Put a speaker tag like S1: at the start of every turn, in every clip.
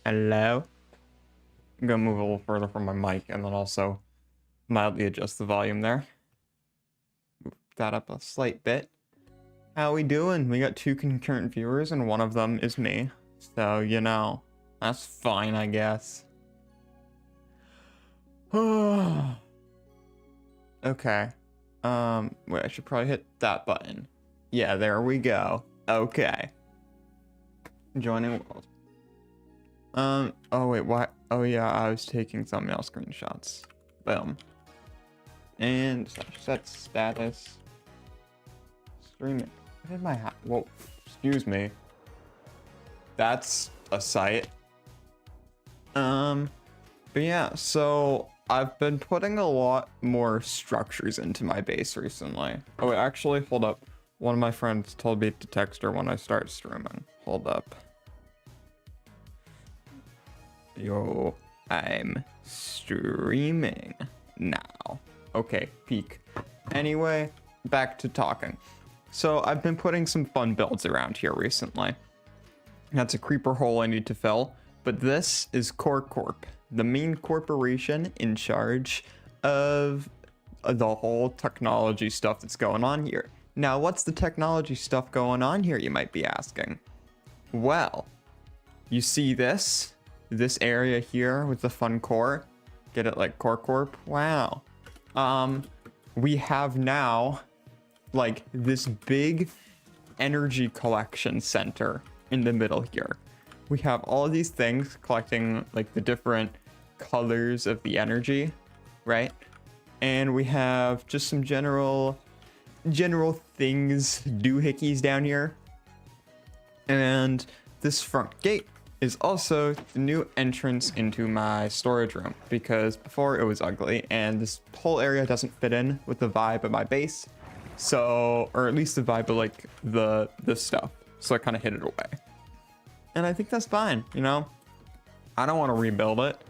S1: Hello. I'm gonna move a little further from my mic and then also mildly adjust the volume there. Move that up a slight bit. How we doing? We got 2 concurrent viewers and one of them is me. So, you know, that's fine, I guess. Okay. Wait, I should probably hit that button. Yeah, there we go. Okay. Joining world. Oh wait, what? Oh yeah, I was taking thumbnail screenshots. Boom. And set status. Streaming. What did my whoa, excuse me. That's a sight. But yeah, so I've been putting a lot more structures into my base recently. Oh wait, actually, hold up. One of my friends told me to text her when I start streaming. Hold up. Yo, I'm streaming now. Okay, peak. Anyway, back to talking. So I've been putting some fun builds around here recently. That's a creeper hole I need to fill, but this is Core Corp, the main corporation in charge of the whole technology stuff that's going on here. Now, what's the technology stuff going on here, you might be asking? Well, you see this area here with the fun core? Get it, like Core Corp? Wow. We have now like this big energy collection center in the middle here. We have all of these things collecting like the different colors of the energy, right? And we have just some general things, doohickeys down here. And this front gate is also the new entrance into my storage room, because before it was ugly and this whole area doesn't fit in with the vibe of my base. So, or at least the vibe of like this stuff. So I kind of hid it away. And I think that's fine, you know? I don't want to rebuild it.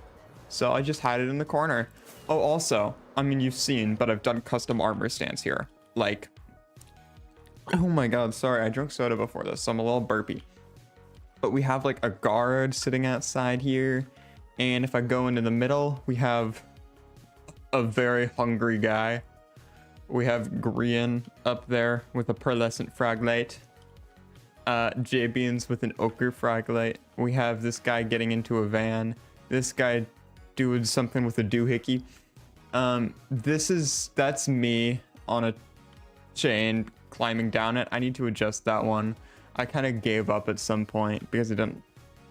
S1: So I just hide it in the corner. Oh, also, I mean, you've seen, but I've done custom armor stands here. Like, oh my God, sorry, I drank soda before this, so I'm a little burpy. But we have like a guard sitting outside here. And if I go into the middle, we have a very hungry guy. We have Grian up there with a pearlescent fraglite. J-Beans with an ochre fraglite. We have this guy getting into a van. This guy doing something with a doohickey. That's me on a chain climbing down it. I need to adjust that one. I kind of gave up at some point because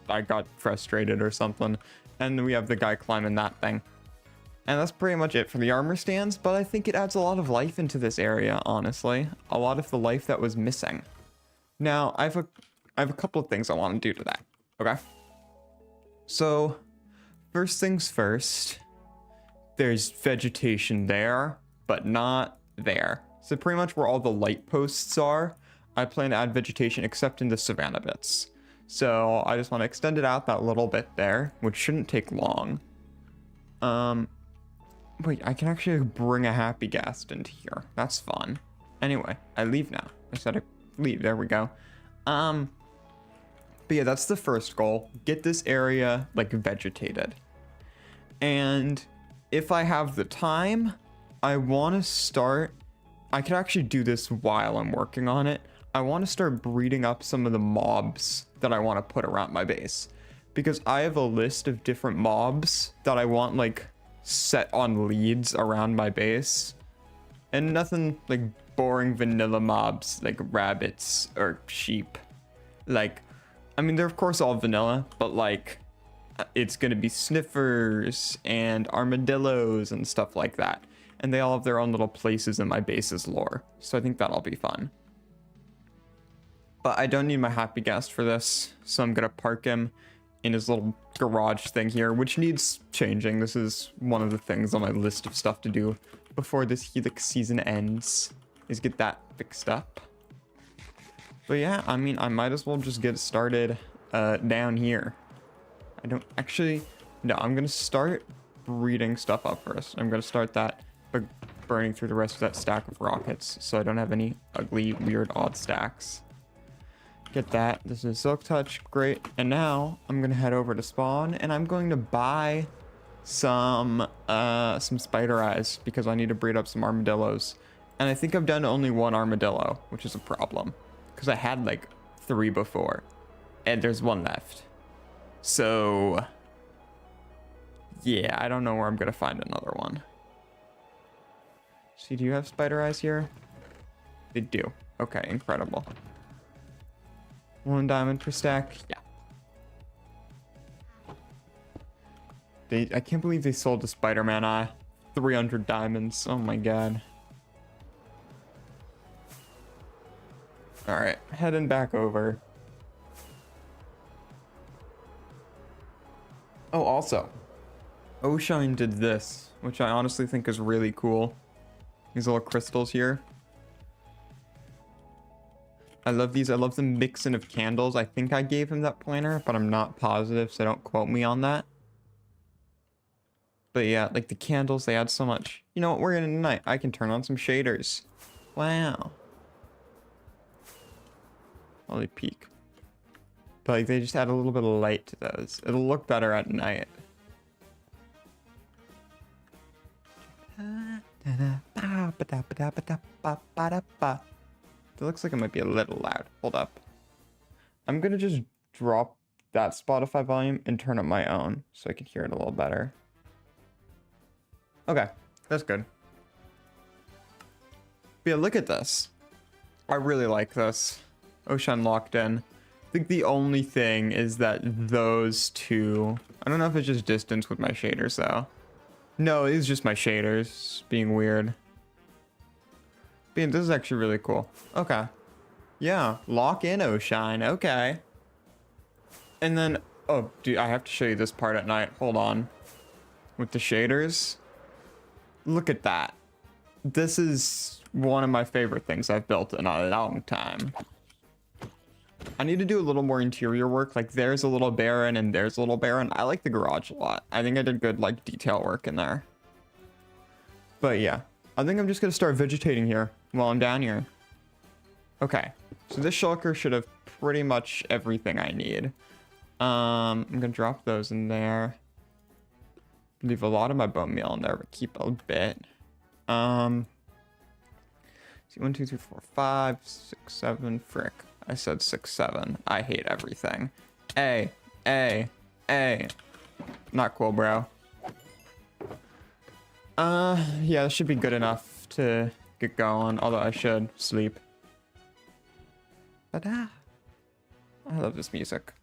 S1: I got frustrated or something. And then we have the guy climbing that thing. And that's pretty much it for the armor stands, but I think it adds a lot of life into this area, honestly. A lot of the life that was missing. Now, I have a couple of things I want to do to that, okay? So, first things first, there's vegetation there, but not there. So pretty much where all the light posts are, I plan to add vegetation except in the savanna bits. So I just want to extend it out that little bit there, which shouldn't take long. Wait, I can actually bring a happy ghast into here. That's fun. Anyway, I leave now. I said I leave. There we go. But yeah, that's the first goal. Get this area like vegetated. And if I have the time, I want to start. I can actually do this while I'm working on it. I want to start breeding up some of the mobs that I want to put around my base, because I have a list of different mobs that I want like set on leads around my base, and nothing like boring vanilla mobs like rabbits or sheep. Like, I mean, they're of course all vanilla, but like it's gonna be sniffers and armadillos and stuff like that, and they all have their own little places in my base's lore, so I think that'll be fun. But I don't need my happy ghast for this, so I'm gonna park him in his little garage thing here, which needs changing. This is one of the things on my list of stuff to do before this Helix season ends, is get that fixed up. But yeah, I mean, I might as well just get started down here. I don't actually, no, I'm gonna start breeding stuff up first. I'm gonna start that by burning through the rest of that stack of rockets so I don't have any ugly, weird, odd stacks. Get that. This is Silk Touch. Great. And now I'm going to head over to spawn and I'm going to buy some spider eyes because I need to breed up some armadillos. And I think I've done only one armadillo, which is a problem because I had like 3 before and there's 1 left. So yeah, I don't know where I'm going to find another one. See, do you have spider eyes here? They do. Okay, incredible. 1 diamond per stack. Yeah. I can't believe they sold the Spider-Man eye. 300 diamonds. Oh my god. Alright, heading back over. Oh, also, Oshine did this, which I honestly think is really cool. These little crystals here. I love these. I love the mixing of candles. I think I gave him that planner, but I'm not positive, so don't quote me on that. But yeah, like the candles, they add so much. You know what? We're in a night. I can turn on some shaders. Wow. Holy peak. But like they just add a little bit of light to those. It'll look better at night. It looks like it might be a little loud. Hold up. I'm gonna just drop that Spotify volume and turn up my own so I can hear it a little better. Okay, that's good. But yeah, look at this. I really like this. Ocean locked in. I think the only thing is that those two... I don't know if it's just distance with my shaders though. No, it's just my shaders being weird. But this is actually really cool. Okay. Yeah, lock in Oshine. Okay. And then, oh, dude, I have to show you this part at night. Hold on. With the shaders. Look at that. This is one of my favorite things I've built in a long time. I need to do a little more interior work. Like there's a little barren and there's a little barren. I like the garage a lot. I think I did good like detail work in there. But yeah, I think I'm just gonna start vegetating here while I'm down here. Okay, so this shulker should have pretty much everything I need. I'm gonna drop those in there. Leave a lot of my bone meal in there, but keep a bit. See, 1, 2, 3, 4, 5, 6, 7. Frick. I said 6, 7. I hate everything. A. Not cool, bro. Yeah, this should be good enough to get going, although I should sleep. I love this music.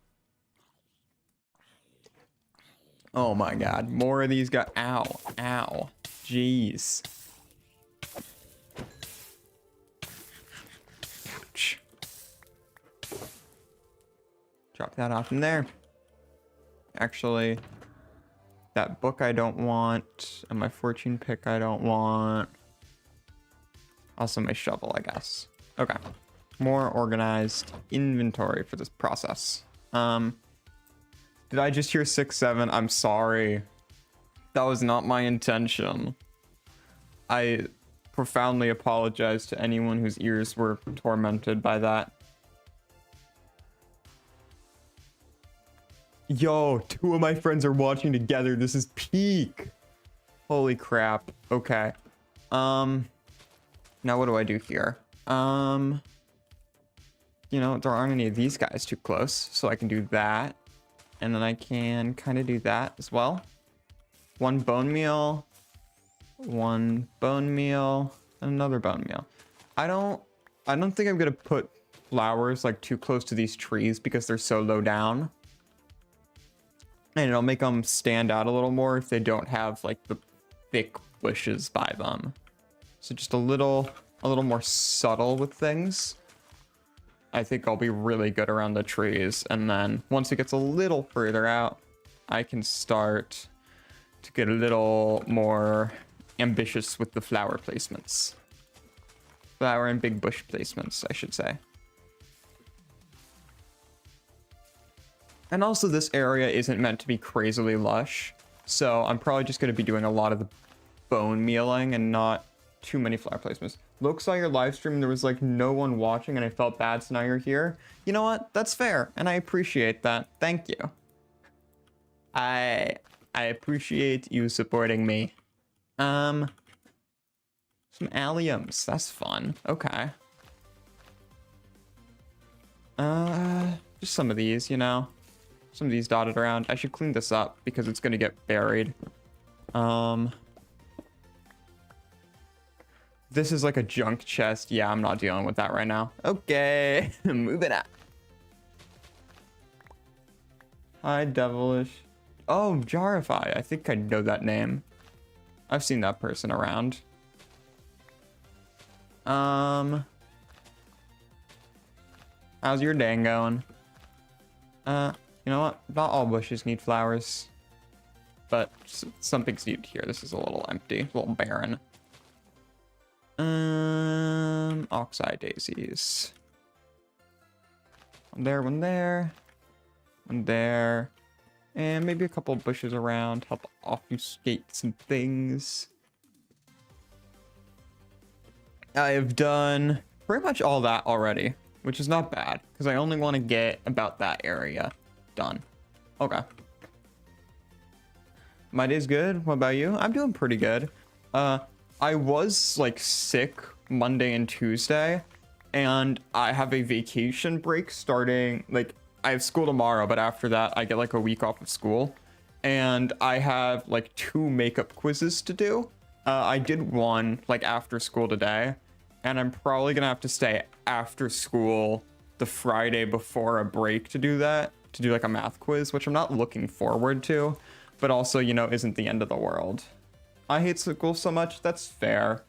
S1: Oh my god, more of these guys. Ow. Jeez. Ouch. Drop that off in there. Actually, that book I don't want, and my fortune pick I don't want. Also my shovel, I guess. Okay. More organized inventory for this process. Did I just hear 6, 7? I'm sorry. That was not my intention. I profoundly apologize to anyone whose ears were tormented by that. Yo, 2 of my friends are watching together. This is peak. Holy crap. Okay. Now what do I do here? You know, there aren't any of these guys too close, so I can do that. And then I can kind of do that as well. 1 bone meal, 1 bone meal, and another bone meal. I don't think I'm gonna put flowers like too close to these trees because they're so low down. And it'll make them stand out a little more if they don't have like the thick bushes by them. So just a little more subtle with things. I think I'll be really good around the trees. And then once it gets a little further out, I can start to get a little more ambitious with the flower placements. Flower and big bush placements, I should say. And also this area isn't meant to be crazily lush. So I'm probably just going to be doing a lot of the bone mealing and not too many flower placements. Look saw your live stream and there was like no one watching and I felt bad, so now you're here. You know what? That's fair and I appreciate that. Thank you. I appreciate you supporting me. Some alliums. That's fun. Okay. Just some of these, you know. Some of these dotted around. I should clean this up because it's gonna get buried. This is like a junk chest. Yeah, I'm not dealing with that right now. Okay, moving on. Hi, Devilish. Oh, Jarify. I think I know that name. I've seen that person around. How's your day going? You know what? Not all bushes need flowers. But something's needed here. This is a little empty, a little barren. Oxeye daisies. One there, one there. One there. And maybe a couple of bushes around. Help obfuscate some things. I've done pretty much all that already, which is not bad, because I only want to get about that area done. Okay. My day's good. What about you? I'm doing pretty good. I was like sick Monday and Tuesday, and I have a vacation break starting, like I have school tomorrow, but after that I get like a week off of school, and I have like 2 makeup quizzes to do. I did one like after school today, and I'm probably gonna have to stay after school the Friday before a break to do that, to do like a math quiz, which I'm not looking forward to, but also, you know, isn't the end of the world. I hate school so much. That's fair.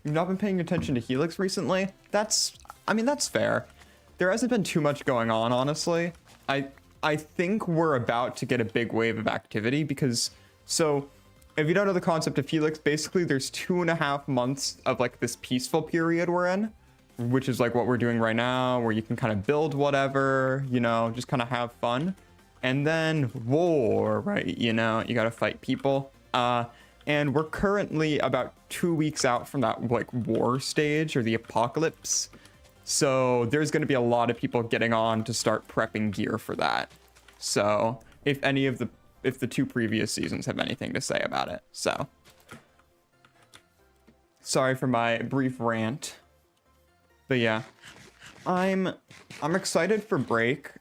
S1: You've not been paying attention to Helix recently? I mean, that's fair. There hasn't been too much going on, honestly. I think we're about to get a big wave of activity because, so if you don't know the concept of Helix, basically there's 2.5 months of like this peaceful period we're in, which is like what we're doing right now, where you can kind of build whatever, you know, just kind of have fun. And then war, right? You know, you got to fight people. And we're currently about 2 weeks out from that like war stage or the apocalypse. So there's going to be a lot of people getting on to start prepping gear for that. So if the 2 previous seasons have anything to say about it. So sorry for my brief rant. But yeah, I'm excited for break.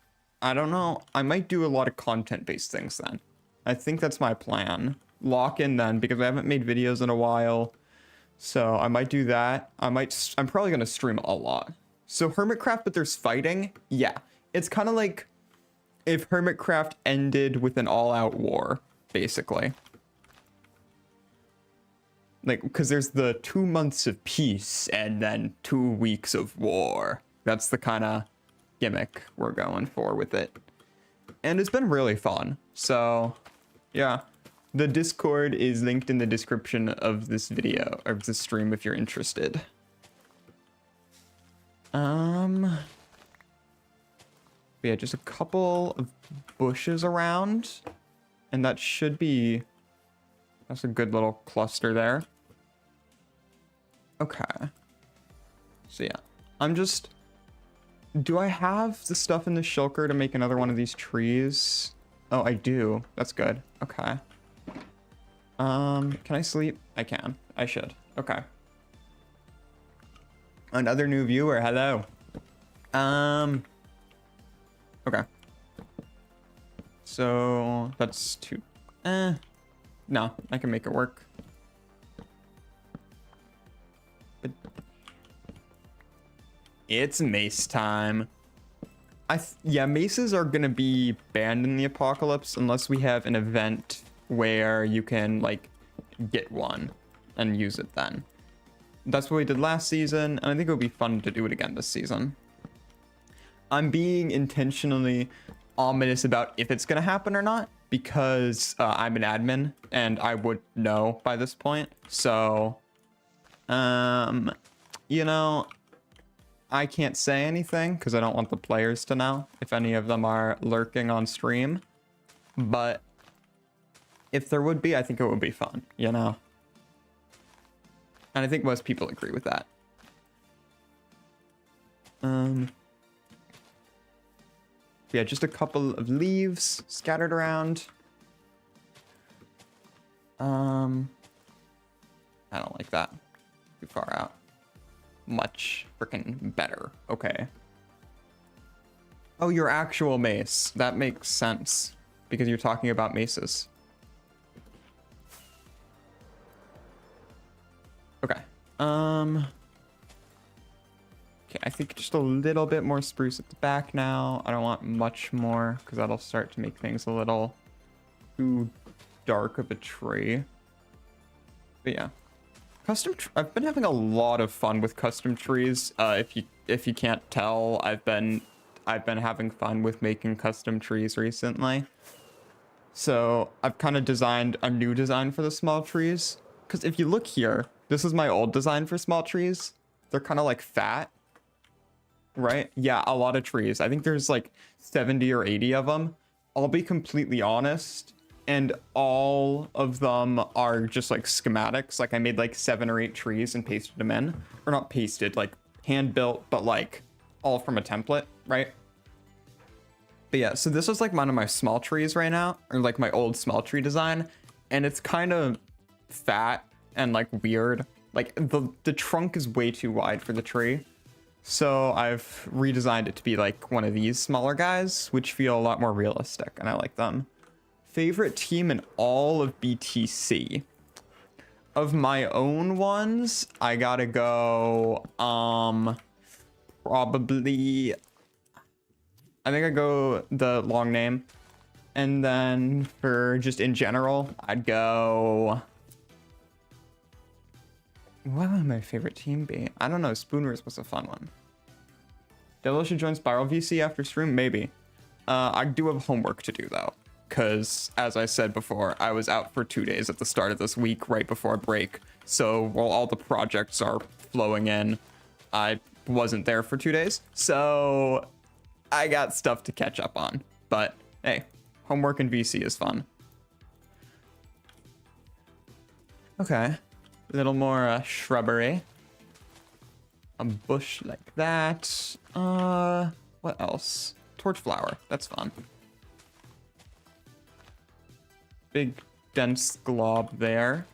S1: I don't know. I might do a lot of content-based things then. I think that's my plan. Lock in then, because I haven't made videos in a while. So I might do that. I'm probably going to stream a lot. So Hermitcraft, but there's fighting? Yeah. It's kind of like if Hermitcraft ended with an all-out war, basically. Like, because there's the 2 months of peace and then 2 weeks of war. That's the kind of gimmick we're going for with it. And it's been really fun. So, yeah. The Discord is linked in the description of this video, or this stream if you're interested. Yeah, just a couple of bushes around. And that should be... That's a good little cluster there. Okay. So yeah, I'm just... Do I have the stuff in the shulker to make another one of these trees? Oh, I do. That's good. Okay. Can I sleep? I can. I should. Okay. Another new viewer. Hello. Okay. So that's 2. No, I can make it work. But it's mace time. Yeah, maces are gonna be banned in the apocalypse unless we have an event where you can like get one and use it then. That's what we did last season, and I think it would be fun to do it again this season. I'm being intentionally ominous about if it's gonna happen or not, because I'm an admin and I would know by this point. So, you know, I can't say anything because I don't want the players to know if any of them are lurking on stream. But if there would be, I think it would be fun, you know? And I think most people agree with that. Yeah, just a couple of leaves scattered around. I don't like that. Too far out. Much freaking better. Okay. Oh, your actual mace. That makes sense because you're talking about maces. Okay. Okay, I think just a little bit more spruce at the back now. I don't want much more because that'll start to make things a little too dark of a tree. But yeah. I've been having a lot of fun with custom trees. If you can't tell, I've been having fun with making custom trees recently. So I've kind of designed a new design for the small trees. Because if you look here, this is my old design for small trees. They're kind of like fat, right? Yeah, a lot of trees. I think there's like 70 or 80 of them. I'll be completely honest. And all of them are just like schematics. Like I made like 7 or 8 trees and pasted them in. Or not pasted, like hand built, but like all from a template, right? But yeah, so this is like one of my small trees right now, or like my old small tree design. And it's kind of fat and like weird. Like the trunk is way too wide for the tree. So I've redesigned it to be like one of these smaller guys, which feel a lot more realistic and I like them. Favorite team in all of BTC. Of my own ones, I gotta go, probably, I think I go the long name. And then for just in general, I'd go, what would my favorite team be? I don't know, Spooners was a fun one. Devil should join Spiral VC after stream? Maybe. I do have homework to do though. Because, as I said before, I was out for 2 days at the start of this week, right before break. So, while all the projects are flowing in, I wasn't there for 2 days. So, I got stuff to catch up on. But, hey, homework in VC is fun. Okay. A little more shrubbery. A bush like that. What else? Torch flower. That's fun. Big dense glob there.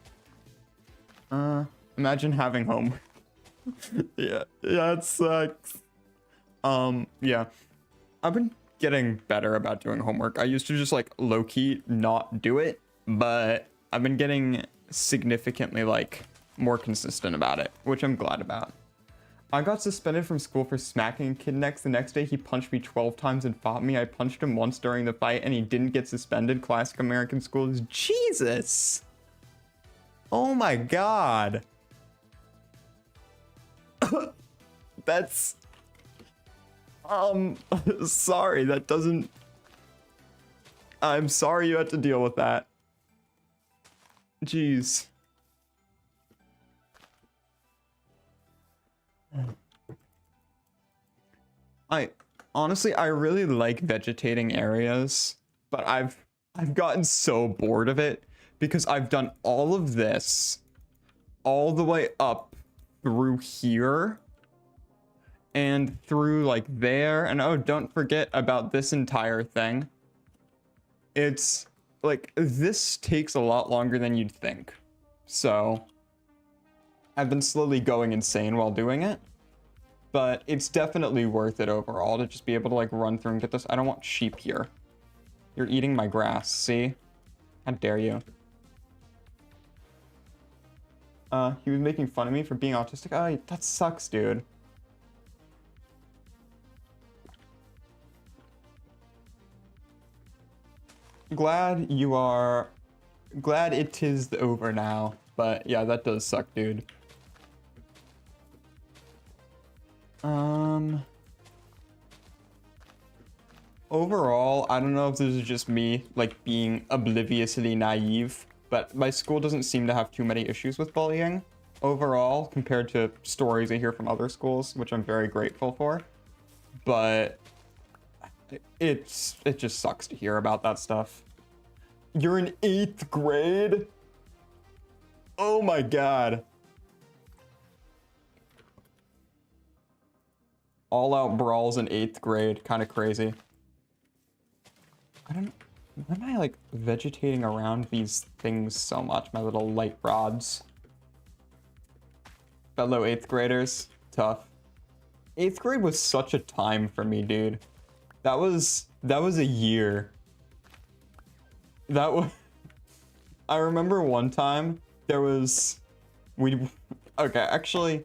S1: Imagine having homework. yeah, it sucks. Yeah. I've been getting better about doing homework. I used to just like low-key not do it, but I've been getting significantly like more consistent about it, which I'm glad about. I got suspended from school for smacking a kid next. The next day, he punched me 12 times and fought me. I punched him once during the fight, and he didn't get suspended. Classic American schools. Jesus! Oh my god! That's... sorry, that doesn't... I'm sorry you had to deal with that. Jeez. Honestly, I really like vegetating areas, but I've gotten so bored of it because I've done all of this all the way up through here and through like there, and oh, don't forget about this entire thing. It's like this takes a lot longer than you'd think. So I've been slowly going insane while doing it. But it's definitely worth it overall to just be able to like run through and get this. I don't want sheep here. You're eating my grass, see? How dare you? He was making fun of me for being autistic. Oh, that sucks, dude. Glad it is over now. But yeah, that does suck, dude. Overall, I don't know if this is just me, like, being obliviously naive, but my school doesn't seem to have too many issues with bullying overall compared to stories I hear from other schools, which I'm very grateful for. But it just sucks to hear about that stuff. You're in 8th grade? Oh my god. All out brawls in 8th grade, kind of crazy. I don't know. Why am I like vegetating around these things so much? My little light rods. Fellow 8th graders, tough. 8th grade was such a time for me, dude. That was a year. That was. I remember one time okay, actually,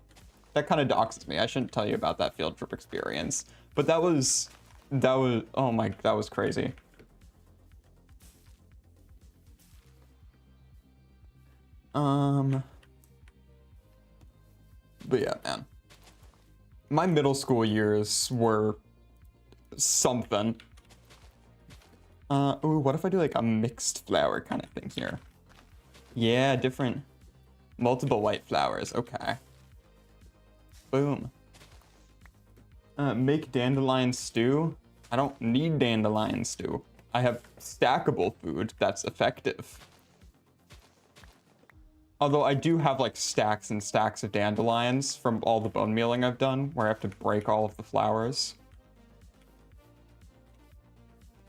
S1: that kind of doxes me. I shouldn't tell you about that field trip experience, but that was, oh my, that was crazy. But yeah, man. My middle school years were something. Ooh, what if I do like a mixed flower kind of thing here? Yeah, different, multiple white flowers, okay. Boom. Make dandelion stew. I don't need dandelion stew. I have stackable food that's effective. Although I do have like stacks and stacks of dandelions from all the bone mealing I've done, where I have to break all of the flowers.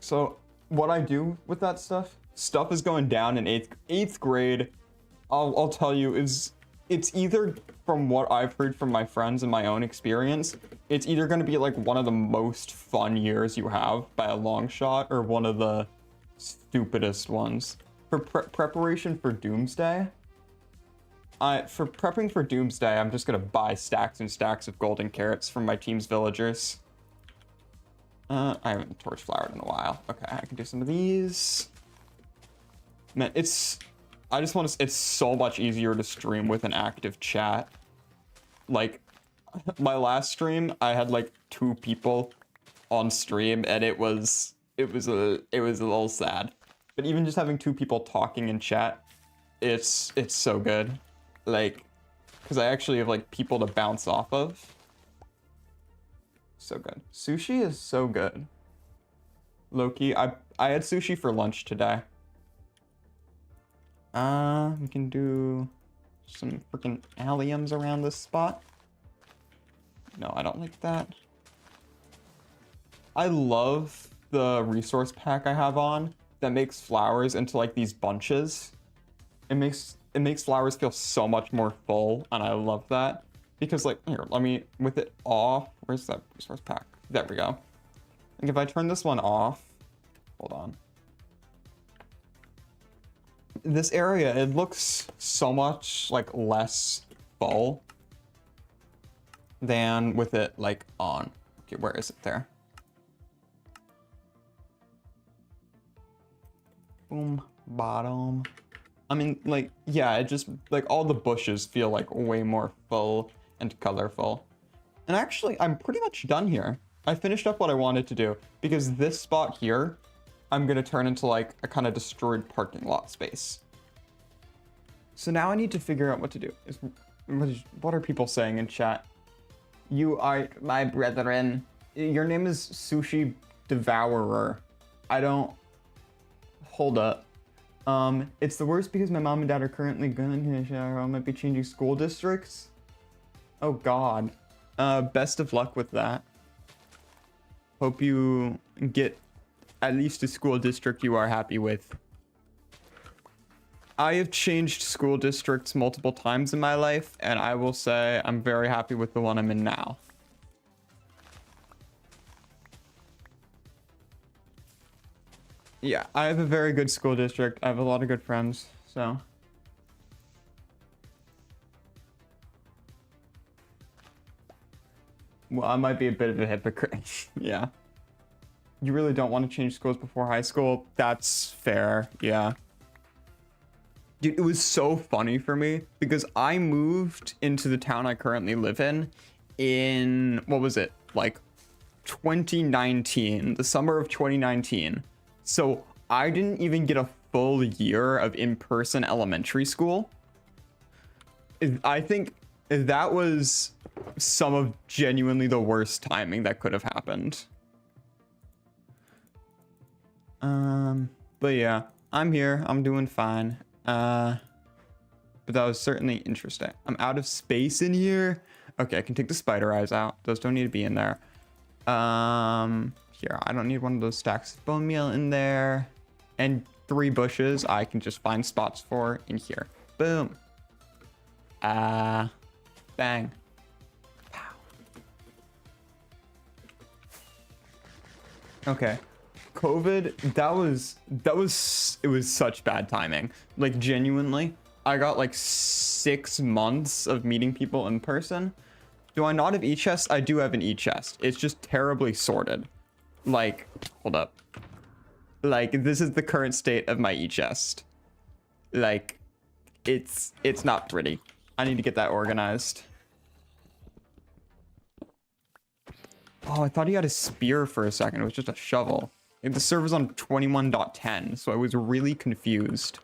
S1: So what I do with that stuff is going down in 8th grade. I'll tell you, it's either, from what I've heard from my friends and my own experience, it's either going to be like one of the most fun years you have by a long shot, or one of the stupidest ones. For preparation for Doomsday, for prepping for Doomsday, I'm just gonna buy stacks and stacks of golden carrots from my team's villagers. I haven't torch flowered in a while. Okay, I can do some of these. Man, it's so much easier to stream with an active chat. Like, my last stream, I had like 2 people on stream, and it was a little sad. But even just having 2 people talking in chat, it's so good. Like, because I actually have like people to bounce off of. So good. Sushi is so good. Loki, I had sushi for lunch today. We can do some freaking alliums around this spot. No, I don't like that. I love the resource pack I have on that makes flowers into like these bunches. It makes flowers feel so much more full, and I love that. Because like, here, let me, with it off, where's that resource pack? There we go. Like if I turn this one off, hold on. This area, it looks so much like less full than with it like on. Okay, where is it there? Boom, bottom. I mean, like, yeah, it just, like, all the bushes feel like way more full and colorful. And actually, I'm pretty much done here. I finished up what I wanted to do, because this spot here, I'm gonna turn into like a kind of destroyed parking lot space. So now I need to figure out what to do. What are people saying in chat? You are my brethren. Your name is Sushi Devourer. I don't... Hold up. It's the worst because my mom and dad are currently going to I might be changing school districts. Oh god. Best of luck with that. Hope you get at least a school district you are happy with. I have changed school districts multiple times in my life, and I will say I'm very happy with the one I'm in now. Yeah, I have a very good school district. I have a lot of good friends, so. Well, I might be a bit of a hypocrite. Yeah. You really don't want to change schools before high school? That's fair, yeah. Dude, it was so funny for me because I moved into the town I currently live in, what was it? Like 2019, the summer of 2019. So I didn't even get a full year of in-person elementary school. I think that was some of genuinely the worst timing that could have happened. But yeah, I'm here. I'm doing fine. But that was certainly interesting. I'm out of space in here. Okay, I can take the spider eyes out. Those don't need to be in there. Here, I don't need one of those stacks of bone meal in there. And 3 bushes I can just find spots for in here. Boom. Bang. Pow. Okay. COVID, it was such bad timing. Like, genuinely, I got like 6 months of meeting people in person. Do I not have e-chest? I do have an e-chest. It's just terribly sorted. Like, hold up. Like, this is the current state of my e-chest. Like, it's not pretty. I need to get that organized. Oh, I thought he had a spear for a second. It was just a shovel. The server's on 21.10, so I was really confused.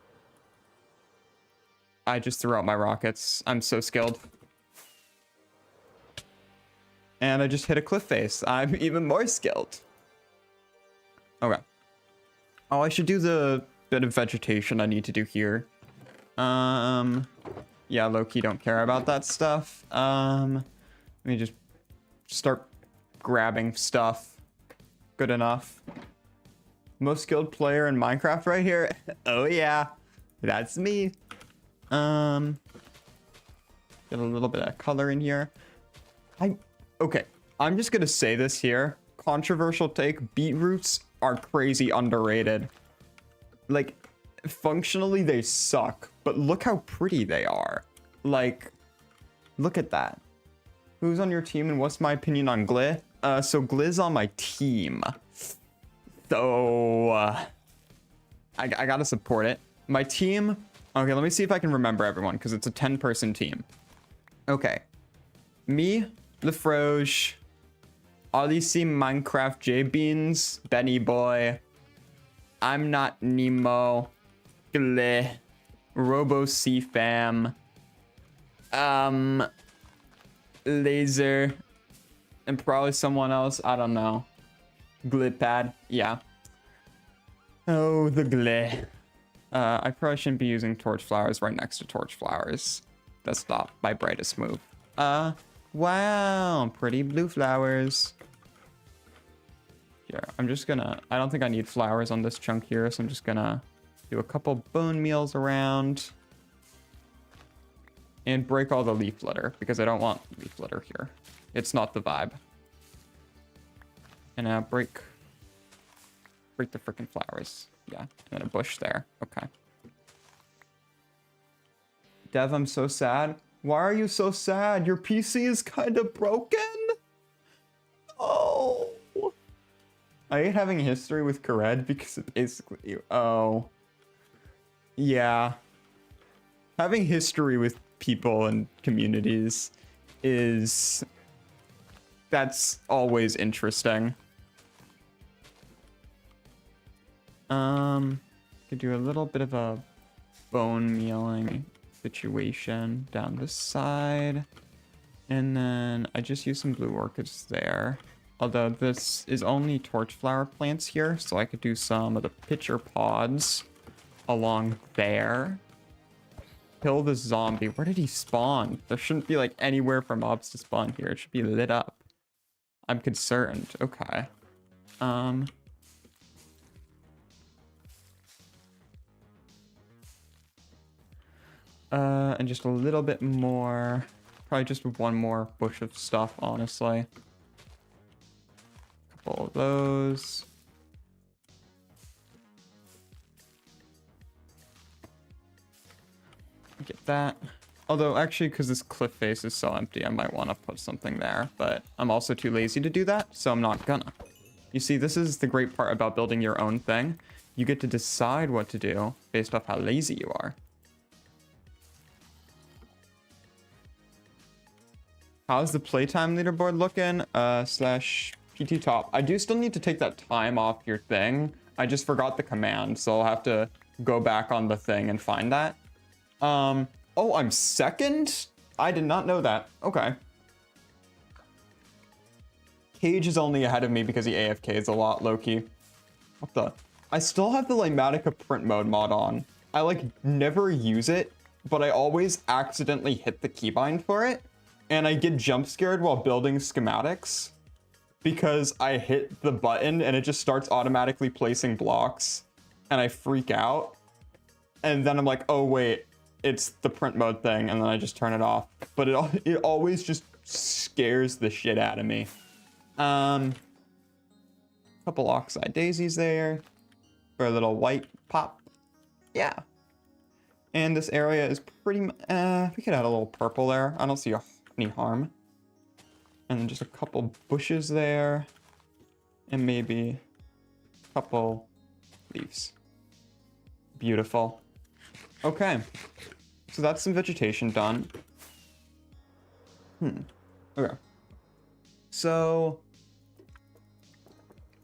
S1: I just threw out my rockets. I'm so skilled. And I just hit a cliff face. I'm even more skilled. Okay. Oh, I should do the bit of vegetation I need to do here. Yeah, low-key don't care about that stuff. Let me just start grabbing stuff. Good enough. Most skilled player in Minecraft right here. Oh yeah, that's me. Get a little bit of color in here. Okay, I'm just gonna say this here. Controversial take, beetroots are crazy underrated. Like, functionally they suck, but look how pretty they are. Like, look at that. Who's on your team and what's my opinion on Gly? So Gly's on my team. So, I gotta support it. My team, okay, let me see if I can remember everyone, because it's a 10-person team. Okay. Me, LaFroge, Odyssey Minecraft J-Beans, Benny Boy, I'm Not Nemo, Gly, Robo C-Fam, Laser, and probably someone else, I don't know. Glitpad, yeah. Oh, the Gly. I probably shouldn't be using torch flowers right next to torch flowers. That's not my brightest move. Wow, pretty blue flowers. Here, I'm just gonna, I don't think I need flowers on this chunk here, so I'm just gonna do a couple bone meals around. And break all the leaf litter, because I don't want leaf litter here. It's not the vibe. And break the freaking flowers. Yeah, and then a bush there. Okay. Dev, I'm so sad. Why are you so sad? Your PC is kind of broken? Oh. I hate having history with Kared because it basically... Oh. Yeah. Having history with people and communities is... That's always interesting. Could do a little bit of a bone mealing situation down this side. And then I just use some blue orchids there. Although this is only torch flower plants here, so I could do some of the pitcher pods along there. Kill the zombie. Where did he spawn? There shouldn't be like anywhere for mobs to spawn here. It should be lit up. I'm concerned. Okay. And just a little bit more. Probably just one more bush of stuff, honestly. Couple of those. Get that. Although, actually, because this cliff face is so empty, I might want to put something there. But I'm also too lazy to do that, so I'm not gonna. You see, this is the great part about building your own thing. You get to decide what to do based off how lazy you are. How's the playtime leaderboard looking? Slash PT top. I do still need to take that time off your thing. I just forgot the command, so I'll have to go back on the thing and find that. Oh, I'm second? I did not know that. Okay. Cage is only ahead of me because he AFKs a lot, low-key. What the? I still have the Lymatica print mode mod on. I, like, never use it, but I always accidentally hit the keybind for it. and I get jump scared while building schematics because I hit the button and it just starts automatically placing blocks and I freak out. And then I'm like, oh wait, it's the print mode thing, and then I just turn it off. But it always just scares the shit out of me. Couple oxide daisies there for a little white pop. Yeah. And this area is pretty, we could add a little purple there. I don't see any harm. And then just a couple bushes there. And maybe a couple leaves. Beautiful. Okay. So that's some vegetation done. Okay. So,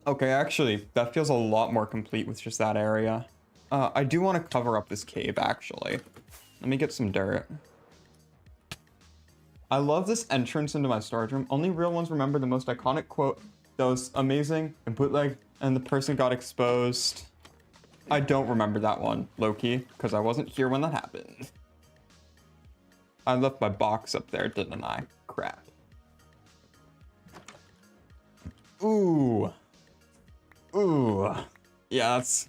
S1: okay, actually, that feels a lot more complete with just that area. I do want to cover up this cave, actually. Let me get some dirt. I love this entrance into my storage room. Only real ones remember the most iconic quote that was amazing and bootleg, and the person got exposed. I don't remember that one, low-key, because I wasn't here when that happened. I left my box up there, didn't I? Crap. Ooh. Ooh. Yeah, that's...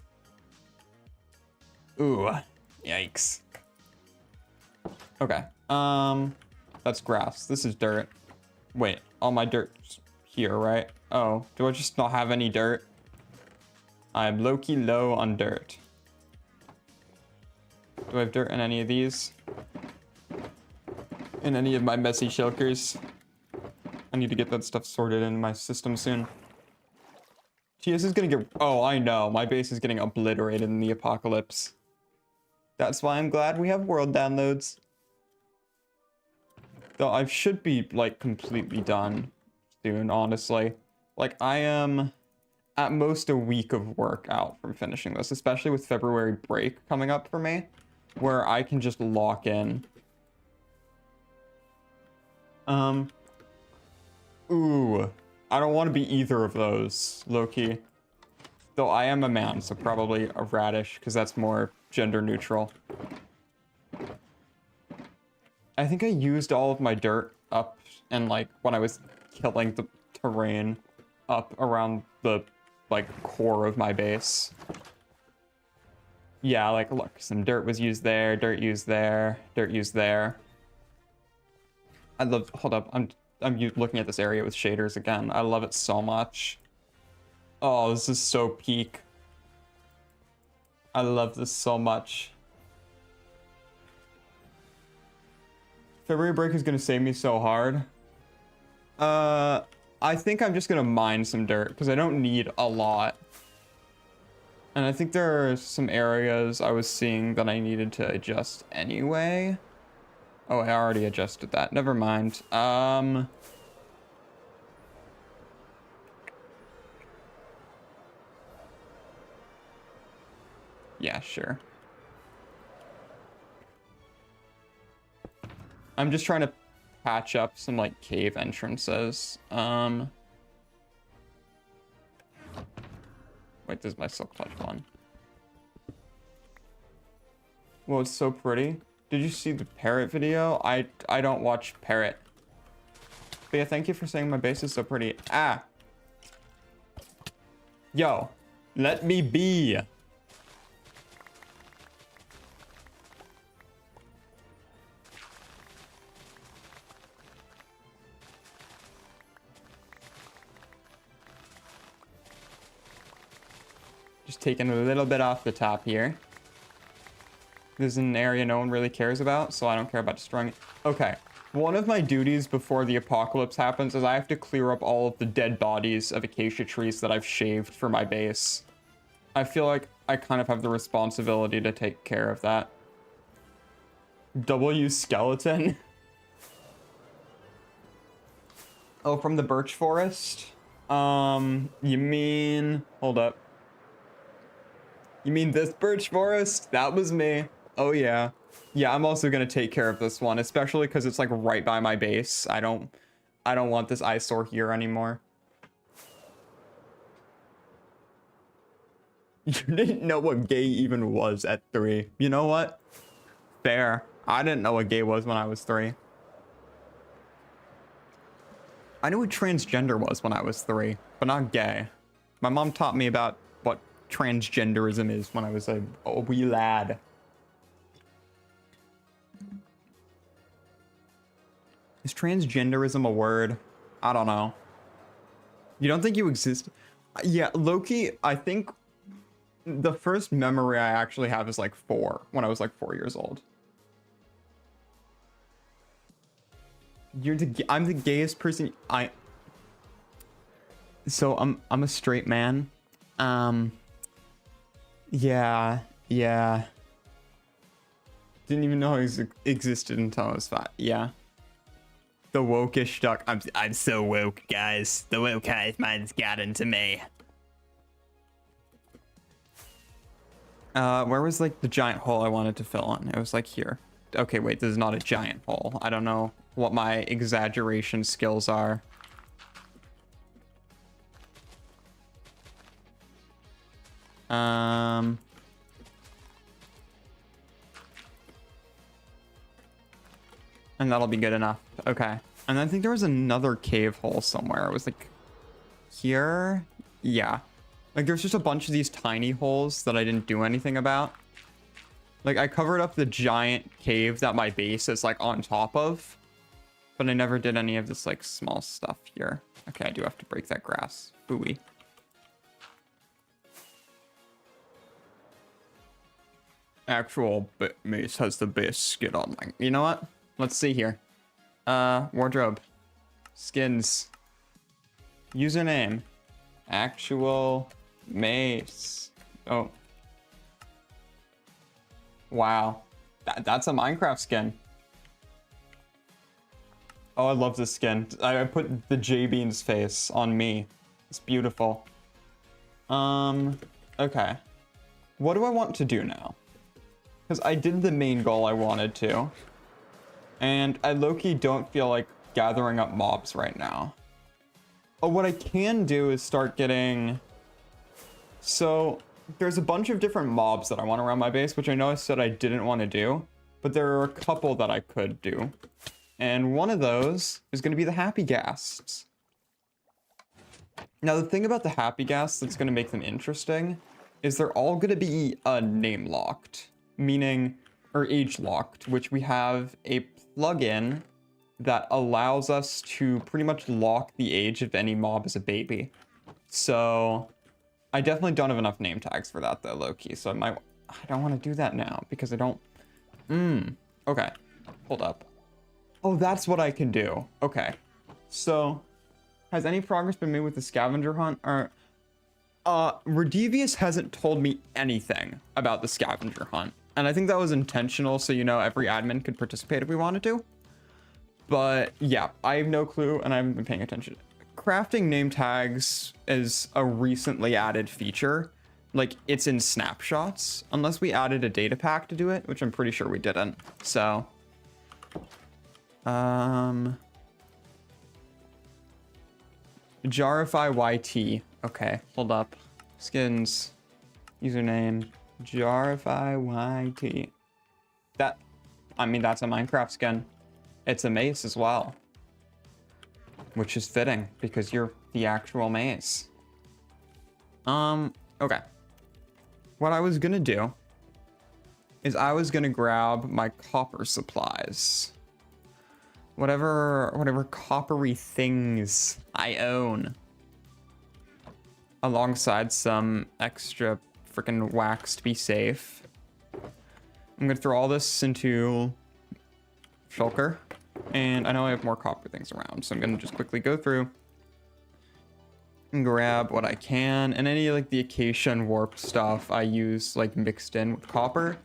S1: Ooh. Yikes. Okay. That's grass. This is dirt. Wait, all my dirt's here, right? Oh, do I just not have any dirt? I'm low-key low on dirt. Do I have dirt in any of these? In any of my messy shulkers? I need to get that stuff sorted in my system soon. TS is gonna get... Oh, I know. My base is getting obliterated in the apocalypse. That's why I'm glad we have world downloads. Though I should be, like, completely done soon, honestly. Like, I am at most a week of work out from finishing this, especially with February break coming up for me, where I can just lock in. Ooh, I don't want to be either of those, low-key. Though I am a man, so probably a radish, because that's more gender neutral. I think I used all of my dirt up and, like, when I was killing the terrain up around the, like, core of my base. Yeah, like, look, some dirt was used there, dirt used there, dirt used there. I love, hold up, I'm looking at this area with shaders again. I love it so much. Oh, this is so peak. I love this so much. February break is gonna save me so hard. I think I'm just gonna mine some dirt because I don't need a lot. And I think there are some areas I was seeing that I needed to adjust anyway. Oh, I already adjusted that. Never mind. Yeah, sure. I'm just trying to patch up some, like, cave entrances. Wait, this is my silk touch one. Well, it's so pretty. Did you see the parrot video? I don't watch parrot. But yeah, thank you for saying my base is so pretty. Ah. Yo, let me be. Just taking a little bit off the top here. This is an area no one really cares about, so I don't care about destroying it. Okay, one of my duties before the apocalypse happens is I have to clear up all of the dead bodies of acacia trees that I've shaved for my base. I feel like I kind of have the responsibility to take care of that. W skeleton? Oh, from the birch forest? You mean... Hold up. You mean this birch forest? That was me. Oh yeah. Yeah, I'm also gonna take care of this one, especially because it's like right by my base. I don't want this eyesore here anymore. You didn't know what gay even was at 3. You know what? Fair. I didn't know what gay was when I was 3. I knew what transgender was when I was 3, but not gay. My mom taught me about what transgenderism is when I was a wee lad. Is transgenderism a word? I don't know. You don't think you exist? Yeah, Loki, I think the first memory I actually have is like 4, when I was like 4 years old. I'm the gayest person. So I'm a straight man. Yeah. Didn't even know it existed until I was 5. Yeah. The wokish duck. I'm so woke, guys. The woke hive mind's gotten to me. Where was like the giant hole I wanted to fill in? It was like here. Okay, wait, this is not a giant hole. I don't know what my exaggeration skills are. And that'll be good enough. Okay. And I think there was another cave hole somewhere. It was like here. Yeah. Like there's just a bunch of these tiny holes that I didn't do anything about. Like I covered up the giant cave that my base is like on top of, but I never did any of this like small stuff here. Okay, I do have to break that grass. Booey. Actual mace has the best skin on my... You know what? Let's see here. Wardrobe. Skins. Username. Actual mace. Oh. Wow. That's a Minecraft skin. Oh, I love this skin. I put the J-Bean's face on me. It's beautiful. Okay. What do I want to do now? Because I did the main goal I wanted to. And I low-key don't feel like gathering up mobs right now. Oh, what I can do is start getting... So, there's a bunch of different mobs that I want around my base, which I know I said I didn't want to do. But there are a couple that I could do. And one of those is going to be the happy ghasts. Now, the thing about the happy ghasts that's going to make them interesting is they're all going to be name locked, meaning, or age locked, which we have a plugin that allows us to pretty much lock the age of any mob as a baby. So I definitely don't have enough name tags for that though, low-key. So I don't want to do that now because I don't... Okay, hold up. Oh, that's what I can do. Okay, so has any progress been made with the scavenger hunt? Or Redivius hasn't told me anything about the scavenger hunt. And I think that was intentional, so you know every admin could participate if we wanted to. But yeah, I have no clue and I haven't been paying attention. Crafting name tags is a recently added feature. Like, it's in snapshots, unless we added a data pack to do it, which I'm pretty sure we didn't. So, Jarify YT. Okay, hold up. Skins, username, Jarify YT. That's a Minecraft skin. It's a mace as well, which is fitting because you're the actual mace. Okay. What I was gonna do is I was gonna grab my copper supplies. Whatever coppery things I own. Alongside some extra freaking wax to be safe. I'm gonna throw all this into shulker. And I know I have more copper things around, so I'm gonna just quickly go through and grab what I can. And any like the acacia and warp stuff I use like mixed in with copper.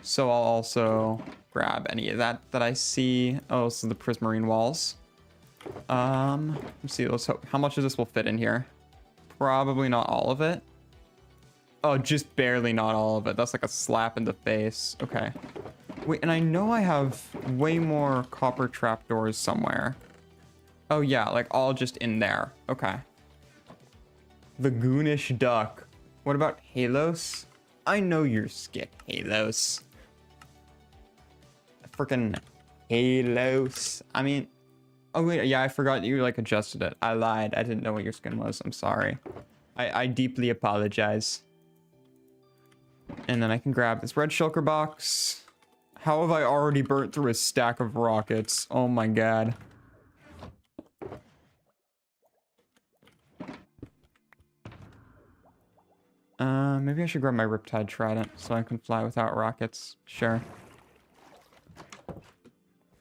S1: So I'll also grab any of that I see. Oh, so the prismarine walls. Let's see, let's hope. How much of this will fit in here? Probably not all of it. Oh, just barely not all of it. That's like a slap in the face. Okay. Wait, and I know I have way more copper trapdoors somewhere. Oh yeah, like all just in there. Okay. The Goonish Duck. What about Halos? I know you're skit, Halos. Freaking Halos. I mean, Oh wait, yeah, I forgot you like adjusted it. I lied. I didn't know what your skin was. I'm sorry. I deeply apologize. And then I can grab this red shulker box. How have I already burnt through a stack of rockets? Oh my god. Maybe I should grab my Riptide Trident so I can fly without rockets. Sure.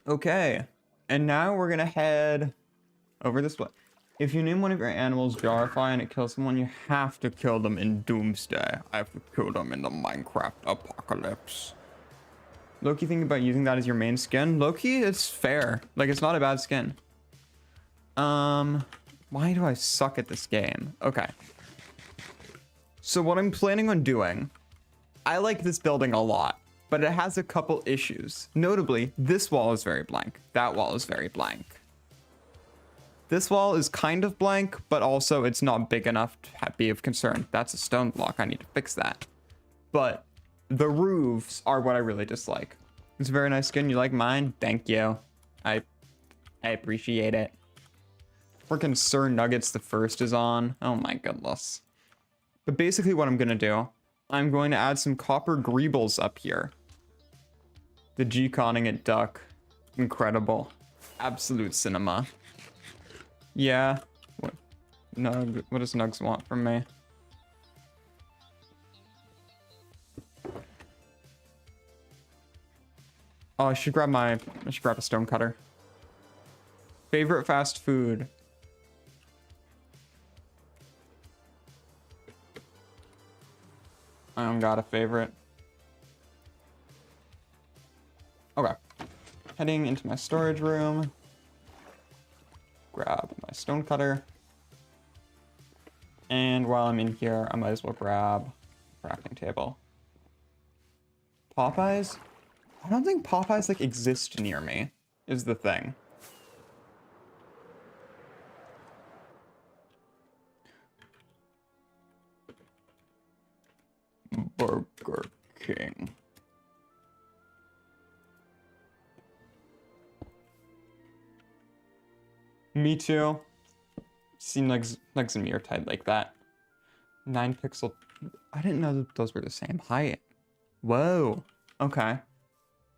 S1: Okay. And now we're gonna head over this way. If you name one of your animals Jarify and it kills someone, you have to kill them in Doomsday. I have to kill them in the Minecraft apocalypse. Loki, thinking about using that as your main skin? Loki, it's fair. Like, it's not a bad skin. Why do I suck at this game? Okay. So what I'm planning on doing, I like this building a lot, but it has a couple issues. Notably, this wall is very blank. That wall is very blank. This wall is kind of blank, but also it's not big enough to be of concern. That's a stone block. I need to fix that. But the roofs are what I really dislike. It's a very nice skin. You like mine? Thank you. I appreciate it. Freaking Sir Nuggets the First is on. Oh my goodness. But basically what I'm going to do, I'm going to add some copper greebles up here. The G-conning at duck. Incredible. Absolute cinema. Yeah. What does Nugs want from me? Oh, I should grab a stone cutter. Favorite fast food. I don't got a favorite. Okay. Heading into my storage room. Grab my stone cutter. And while I'm in here, I might as well grab a crafting table. Popeyes? I don't think Popeyes like exist near me, is the thing. Burger King. Me too. Seem like Zamir type like that. 9 pixel. I didn't know that those were the same height. Whoa. Okay.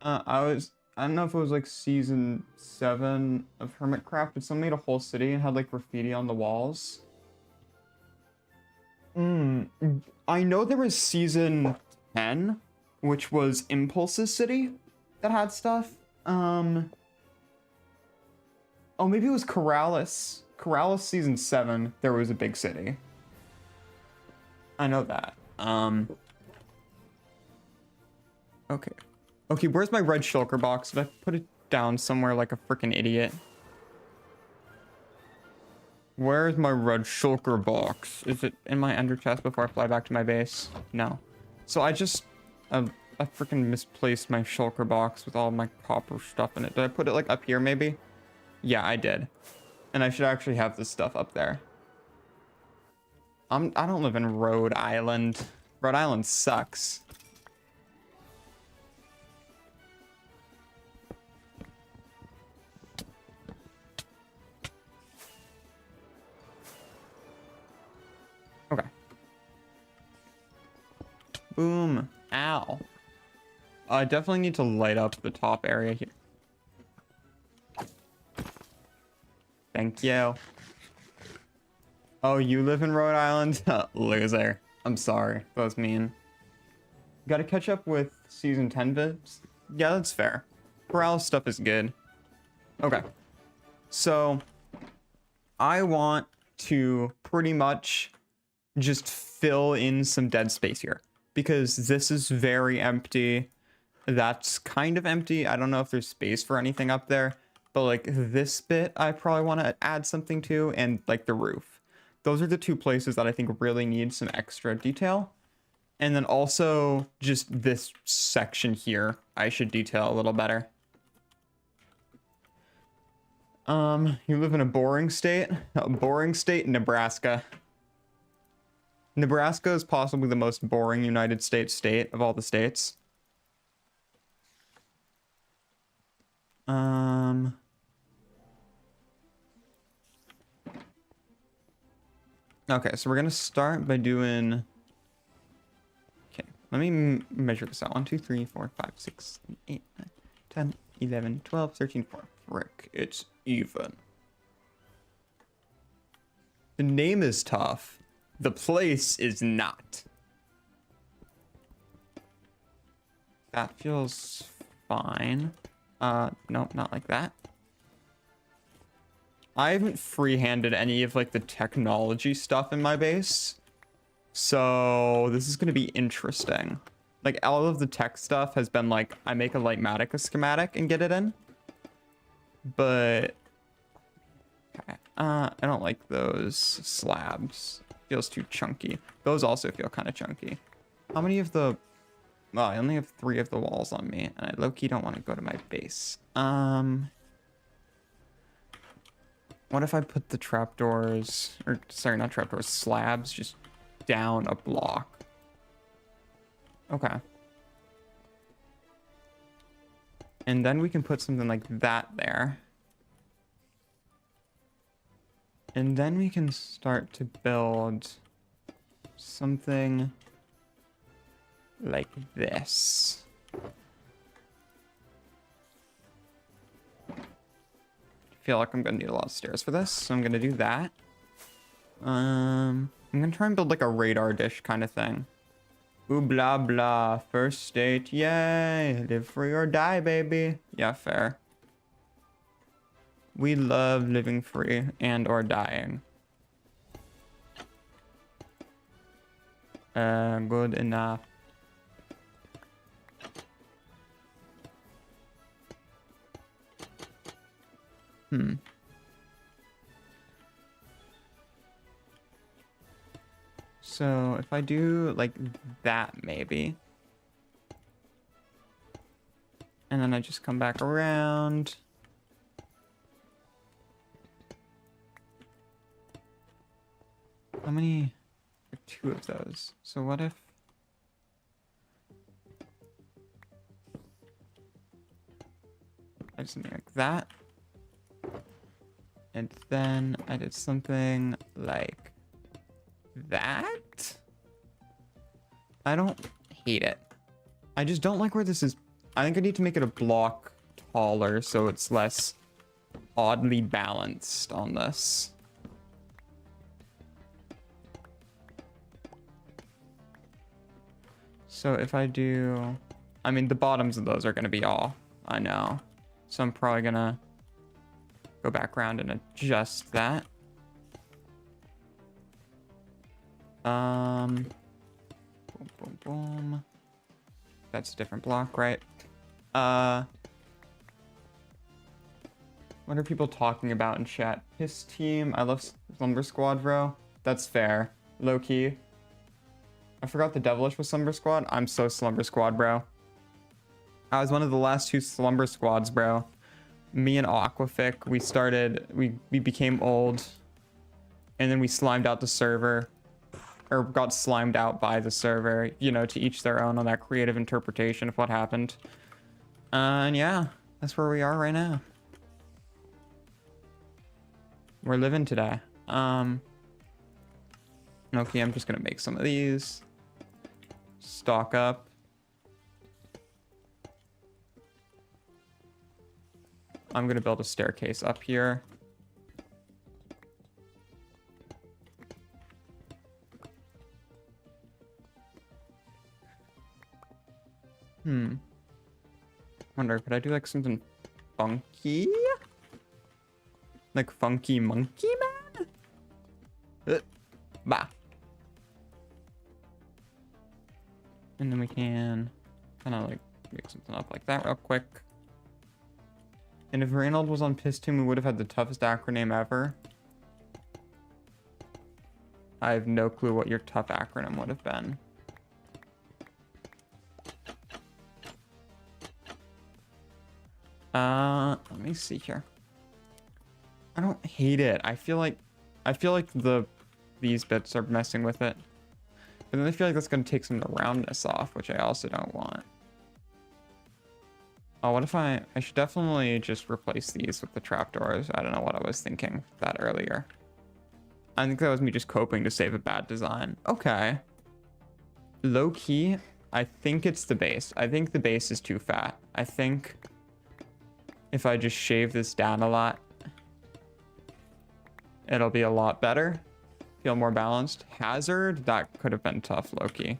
S1: I don't know if it was like season 7 of Hermitcraft, but someone made a whole city and had like graffiti on the walls. I know there was season 10, which was Impulse's city that had stuff. Oh, maybe it was Corrales. Corrales season 7, there was a big city. I know that. Okay. Okay, where's my red shulker box? Did I put it down somewhere like a freaking idiot? Where's my red shulker box? Is it in my ender chest before I fly back to my base? No. So I just... I freaking misplaced my shulker box with all my copper stuff in it. Did I put it like up here maybe? Yeah, I did. And I should actually have this stuff up there. I don't live in Rhode Island. Rhode Island sucks. Okay. Boom. Ow. I definitely need to light up the top area here. Thank you. Oh, you live in Rhode Island? Loser. I'm sorry. That was mean. Gotta catch up with season 10 vids? Yeah, that's fair. Corral stuff is good. Okay. So, I want to pretty much just fill in some dead space here. Because this is very empty. That's kind of empty. I don't know if there's space for anything up there. But like this bit, I probably want to add something to, and like the roof. Those are the two places that I think really need some extra detail. And then also just this section here, I should detail a little better. You live in a boring state? A boring state, Nebraska. Nebraska is possibly the most boring United States state of all the states. Okay, so we're gonna start by doing. Okay, let me measure this out. 1, 2, 3, 4, 5, 6, 7, 8, 9, 10, 11, 12, 13, 14. Frick, it's even. The name is tough. The place is not. That feels fine. No, not like that. I haven't free-handed any of like the technology stuff in my base. So this is going to be interesting. Like all of the tech stuff has been like, I make a Lightmatica schematic and get it in. But okay. I don't like those slabs. Feels too chunky. Those also feel kind of chunky. How many of the... Well, I only have 3 of the walls on me, and I low-key don't want to go to my base. What if I put the trapdoors, or sorry, not trapdoors, slabs just down a block? Okay. And then we can put something like that there. And then we can start to build something like this. I feel like I'm gonna need a lot of stairs for this, so I'm gonna do that. I'm gonna try and build like a radar dish kind of thing. Ooh, blah, blah. First state, yay. Live free or die, baby. Yeah, fair. We love living free and or dying. Good enough. So if I do like that maybe. And then I just come back around. How many? 2 of those. So what if... I did something like that. And then I did something like that. I don't hate it. I just don't like where this is. I think I need to make it a block taller so it's less oddly balanced on this. So if I do... I mean, the bottoms of those are going to be off. I know. So I'm probably going to go back around and adjust that. Boom, boom, boom. That's a different block, right? What are people talking about in chat? His team. I love Slumber Squad, bro. That's fair. Low key. I forgot the Devilish was Slumber Squad. I'm so Slumber Squad, bro. I was one of the last 2 Slumber Squads, bro. Me and Aquafic, we became old. And then we slimed out the server. Or got slimed out by the server. You know, to each their own on that creative interpretation of what happened. And yeah, that's where we are right now. We're living today. Okay, I'm just gonna make some of these. Stock up. I'm gonna build a staircase up here. Wonder, could I do like something funky? Like funky monkey man? Bah. And then we can kind of like make something up like that real quick. And if Reynold was on Piston, we would have had the toughest acronym ever. I have no clue what your tough acronym would have been. Let me see here. I don't hate it. I feel like these bits are messing with it. But then I feel like that's gonna take some of the roundness off, which I also don't want. Oh, what if I should definitely just replace these with the trapdoors. I don't know what I was thinking that earlier. I think that was me just coping to save a bad design. Okay. Low key, I think it's the base. I think the base is too fat. I think if I just shave this down a lot, it'll be a lot better. Feel more balanced. Hazard, that could have been tough, low key.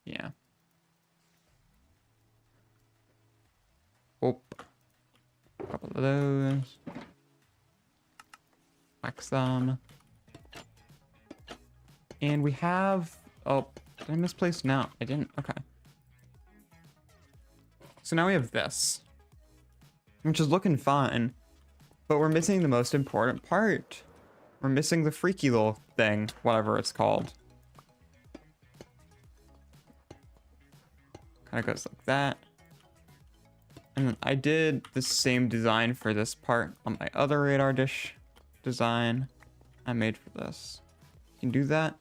S1: Yeah. Oh. A couple of those. Wax them. And we have... Oh, did I misplace? No, I didn't. Okay. So now we have this. Which is looking fine. But we're missing the most important part. We're missing the freaky little thing. Whatever it's called. Kind of goes like that. And then I did the same design for this part on my other radar dish design I made for this. You can do that.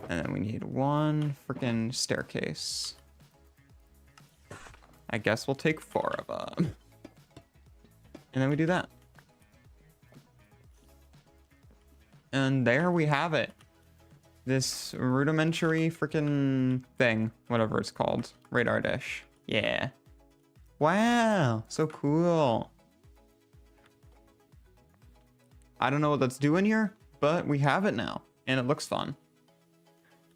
S1: And then we need one freaking staircase. I guess we'll take 4 of them. And then we do that. And there we have it. This rudimentary freaking thing, whatever it's called. Radar dish. Yeah. Wow, so cool. I don't know what that's doing here, but we have it now. And it looks fun.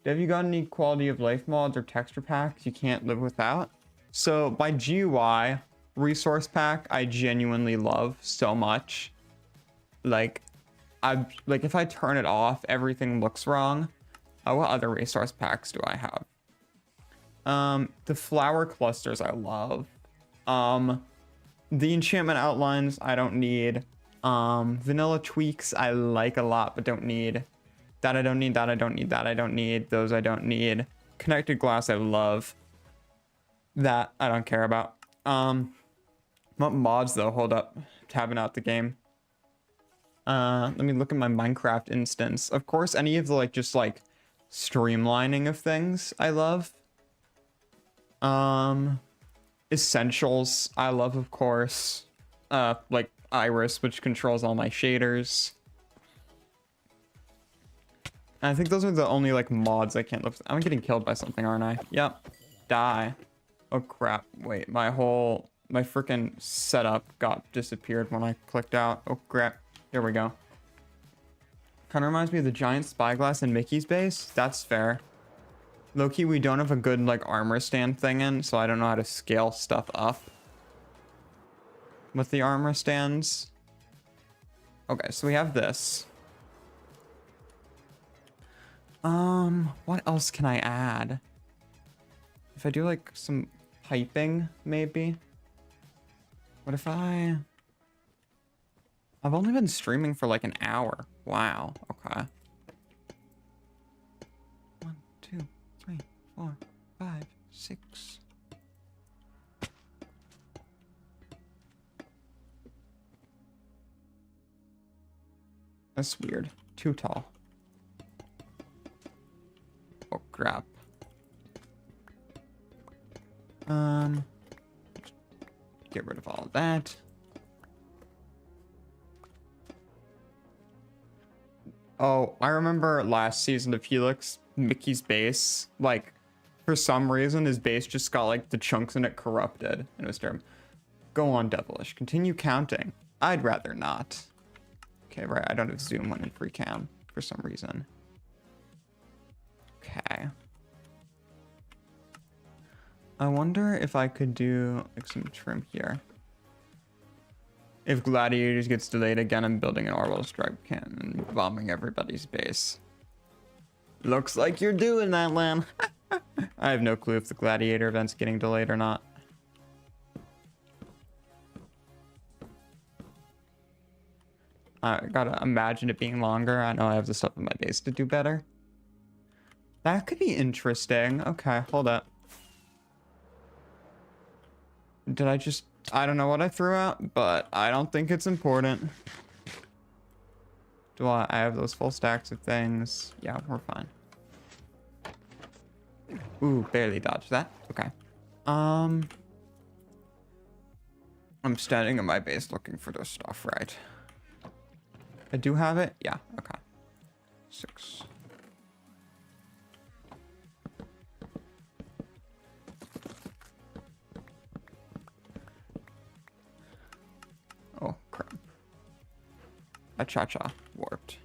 S1: Have you got any quality of life mods or texture packs you can't live without? So by GUI resource pack, I genuinely love so much. Like if I turn it off, everything looks wrong. What other resource packs do I have? The flower clusters I love. The enchantment outlines I don't need. Vanilla tweaks I like a lot but don't need. That I don't need, that I don't need, that I don't need. Those I don't need. Connected glass I love. That I don't care about. What mods though? Hold up. Tabbing out the game. Let me look at my Minecraft instance. Of course, any of the just streamlining of things I love. Essentials I love, of course. Like Iris, which controls all my shaders. I think those are the only mods I can't live. I'm getting killed by something, aren't I? Yep. Die. Oh crap. Wait, my freaking setup got disappeared when I clicked out. Oh crap. Here we go. Kind of reminds me of the giant spyglass in Mickey's base. That's fair. Low-key, we don't have a good armor stand thing in, so I don't know how to scale stuff up with the armor stands. Okay, so we have this. What else can I add? If I do some piping, maybe. What if I've only been streaming for an hour. Wow. Okay. 1, 2, 3, 4, 5, 6. That's weird. Too tall. Oh crap. Get rid of all of that. Oh, I remember last season of Helix, Mickey's base, for some reason, his base just got, the chunks in it corrupted. And it was terrible. Go on, Devilish. Continue counting. I'd rather not. Okay, right. I don't have zoom when in free cam for some reason. Okay. I wonder if I could do, some trim here. If Gladiators gets delayed again, I'm building an orbital strike cannon and bombing everybody's base. Looks like you're doing that, Lamb. I have no clue if the Gladiator event's getting delayed or not. I gotta imagine it being longer. I know I have the stuff in my base to do better. That could be interesting. Okay, hold up. Did I just... I don't know what I threw out, but I don't think it's important. Do I have those full stacks of things? Yeah, we're fine. Ooh, barely dodged that. Okay. I'm standing in my base looking for this stuff, right? I do have it? Yeah, okay. 6. Oh, crap. A cha-cha warped.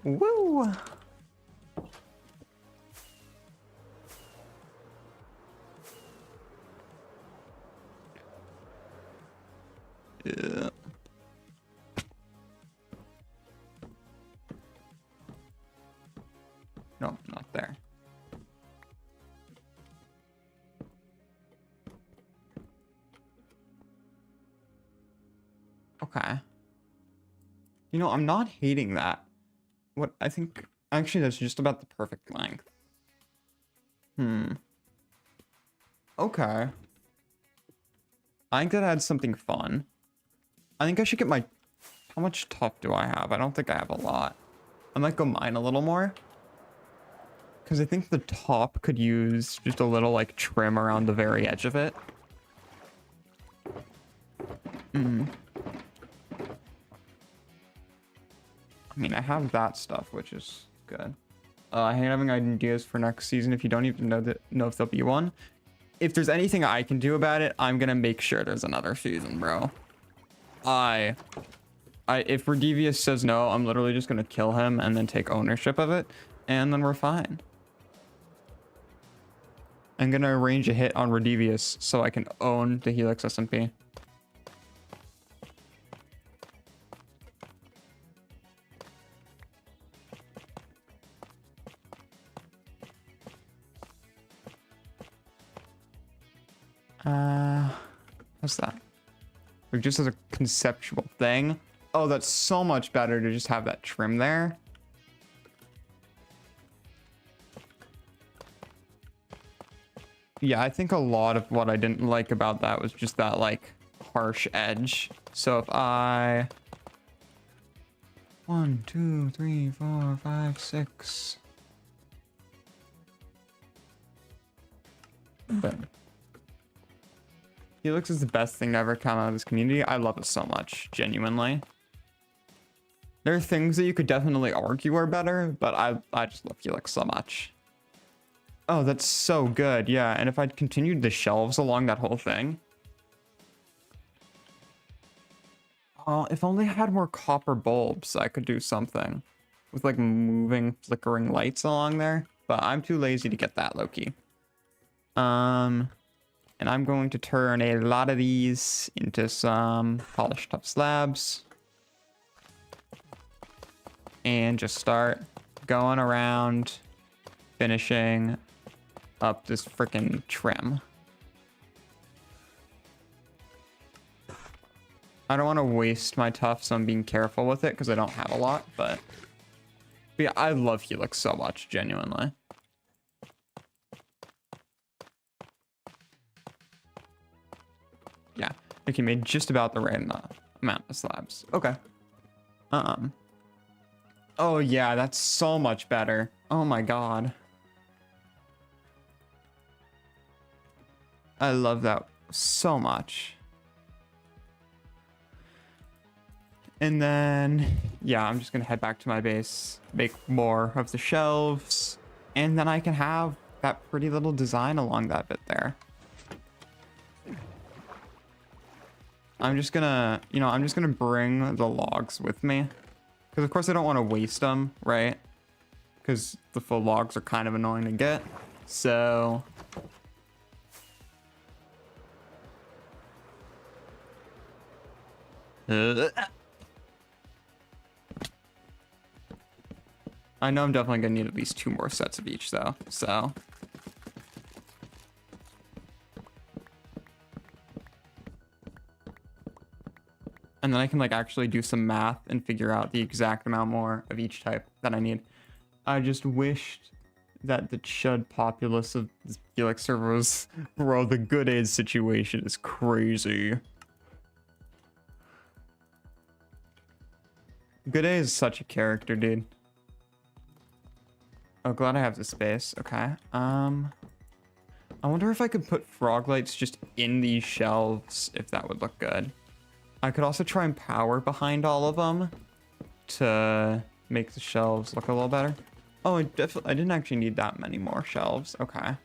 S1: Woo! Yeah. No, not there. Okay. You know, I'm not hating that. What I think actually that's just about the perfect length. Okay. I think that adds something fun. I think I should get my... How much tough do I have? I don't think I have a lot. I might go mine a little more. Because I think the top could use just a little, like, trim around the very edge of it. I mean, I have that stuff, which is good. I hate having ideas for next season if you don't even know if there'll be one. If there's anything I can do about it, I'm gonna make sure there's another season, bro. If Redivius says no, I'm literally just gonna kill him and then take ownership of it, and then we're fine. I'm gonna arrange a hit on Redivius so I can own the Helix SMP. What's that? Like just as a conceptual thing. Oh, that's so much better to just have that trim there. Yeah, I think a lot of what I didn't like about that was just that like harsh edge. So if I 1, 2, 3, 4, 5, 6. But Helix is the best thing to ever come out of this community. I love it so much, genuinely. There are things that you could definitely argue are better, but I just love Helix so much. Oh, that's so good, yeah. And if I'd continued the shelves along that whole thing. Oh, if only I had more copper bulbs, I could do something. With like moving, flickering lights along there. But I'm too lazy to get that, low-key. And I'm going to turn a lot of these into some polished up slabs. And just start going around, finishing up this freaking trim. I don't want to waste my tuff, so I'm being careful with it because I don't have a lot, but yeah, I love Helix so much, genuinely. Yeah, okay, made just about the right amount of slabs. Okay. Oh yeah, that's so much better. Oh my god. I love that so much. And then, yeah, I'm just gonna head back to my base, make more of the shelves, and then I can have that pretty little design along that bit there. I'm just gonna, I'm just gonna bring the logs with me. Because of course I don't want to waste them, right? Because the full logs are kind of annoying to get. So... I know I'm definitely gonna need at least 2 more sets of each though, so... And then I can like actually do some math and figure out the exact amount more of each type that I need. I just wished that the chud populace of the Helix server was... Bro, the good AIDS situation is crazy. Good A is such a character, dude. Oh, glad I have the space. Okay. I wonder if I could put frog lights just in these shelves, if that would look good. I could also try and power behind all of them to make the shelves look a little better. Oh, I didn't actually need that many more shelves. Okay.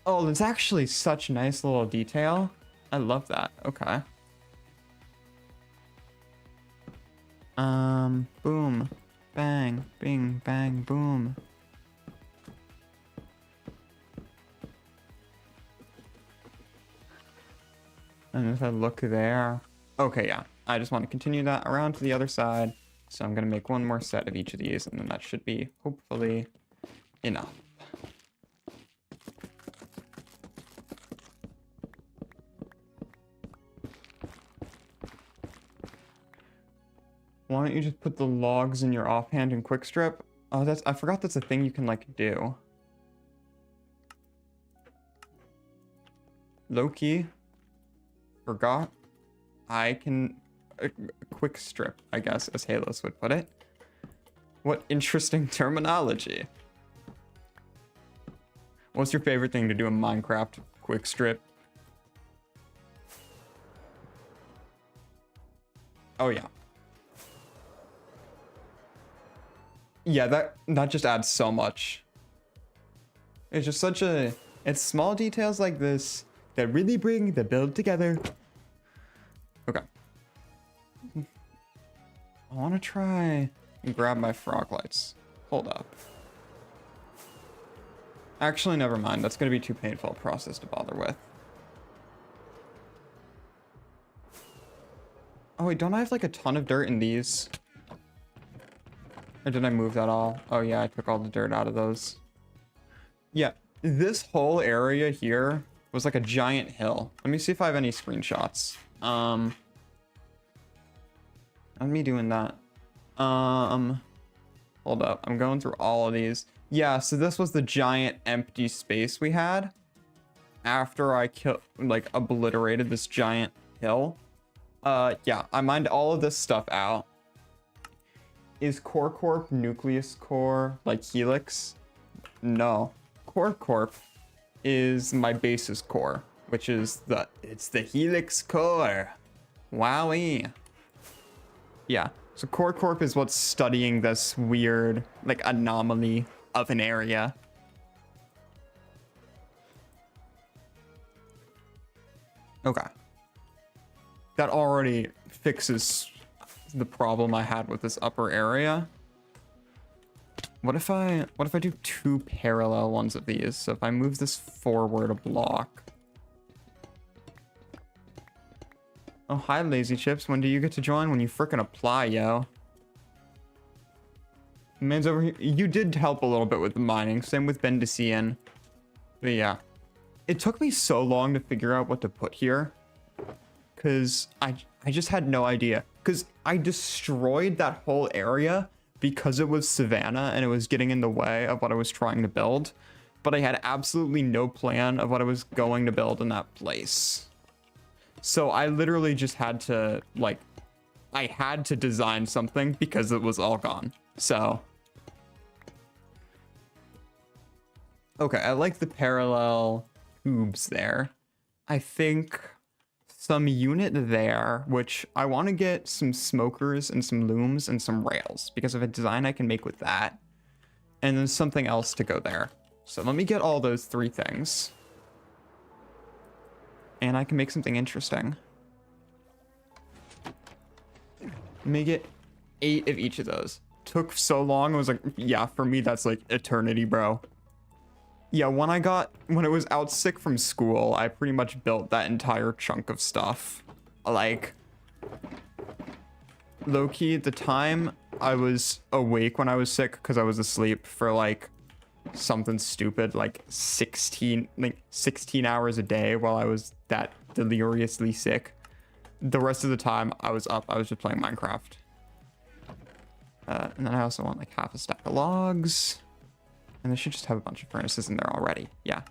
S1: Oh, that's actually such a nice little detail. I love that. Okay. Boom, bang, bing, bang, boom. And if I look there, okay, yeah, I just want to continue that around to the other side. So I'm gonna make one more set of each of these, and then that should be hopefully enough. Why don't you just put the logs in your offhand and quick strip? Oh, I forgot that's a thing you can like do. Low key. Forgot. I can quick strip, I guess, as Halos would put it. What interesting terminology. What's your favorite thing to do in Minecraft? Quick strip. Oh yeah. Yeah, that just adds so much. It's just it's small details like this that really bring the build together. Okay. I want to try and grab my frog lights. Hold up. Actually, never mind. That's going to be too painful a process to bother with. Oh wait, don't I have like a ton of dirt in these? Or did I move that all? Oh yeah, I took all the dirt out of those. Yeah, this whole area here was like a giant hill. Let me see if I have any screenshots. Not me doing that. Hold up, I'm going through all of these. Yeah, so this was the giant empty space we had after I obliterated this giant hill. Yeah, I mined all of this stuff out. Is Core Corp Nucleus Core like Helix? No. Core Corp is my basis core, which is it's the Helix core. Wowee. Yeah. So Core Corp is what's studying this weird like anomaly of an area. Okay. That already fixes the problem I had with this upper area. What if I do two parallel ones of these? So if I move this forward a block. Oh, hi, Lazy Chips. When do you get to join? When you frickin' apply, yo. Man's over here. You did help a little bit with the mining. Same with Bendician. But yeah. It took me so long to figure out what to put here. Because I just had no idea. Because I destroyed that whole area because it was savanna and it was getting in the way of what I was trying to build. But I had absolutely no plan of what I was going to build in that place. So I literally just had to, I had to design something because it was all gone. So. Okay, I like the parallel tubes there. I think some unit there, which I want to get some smokers and some looms and some rails because of a design I can make with that. And then something else to go there. So let me get all those three things. And I can make something interesting. Let me get 8 of each of those. Took so long, I was like, yeah, for me that's like eternity, bro. Yeah, when it was out sick from school, I pretty much built that entire chunk of stuff. Like, low-key, at the time, I was awake when I was sick because I was asleep for, like, something stupid, like 16 hours a day while I was that deliriously sick. The rest of the time, I was up. I was just playing Minecraft. And then I also want, like, half a stack of logs. And they should just have a bunch of furnaces in there already. Yeah.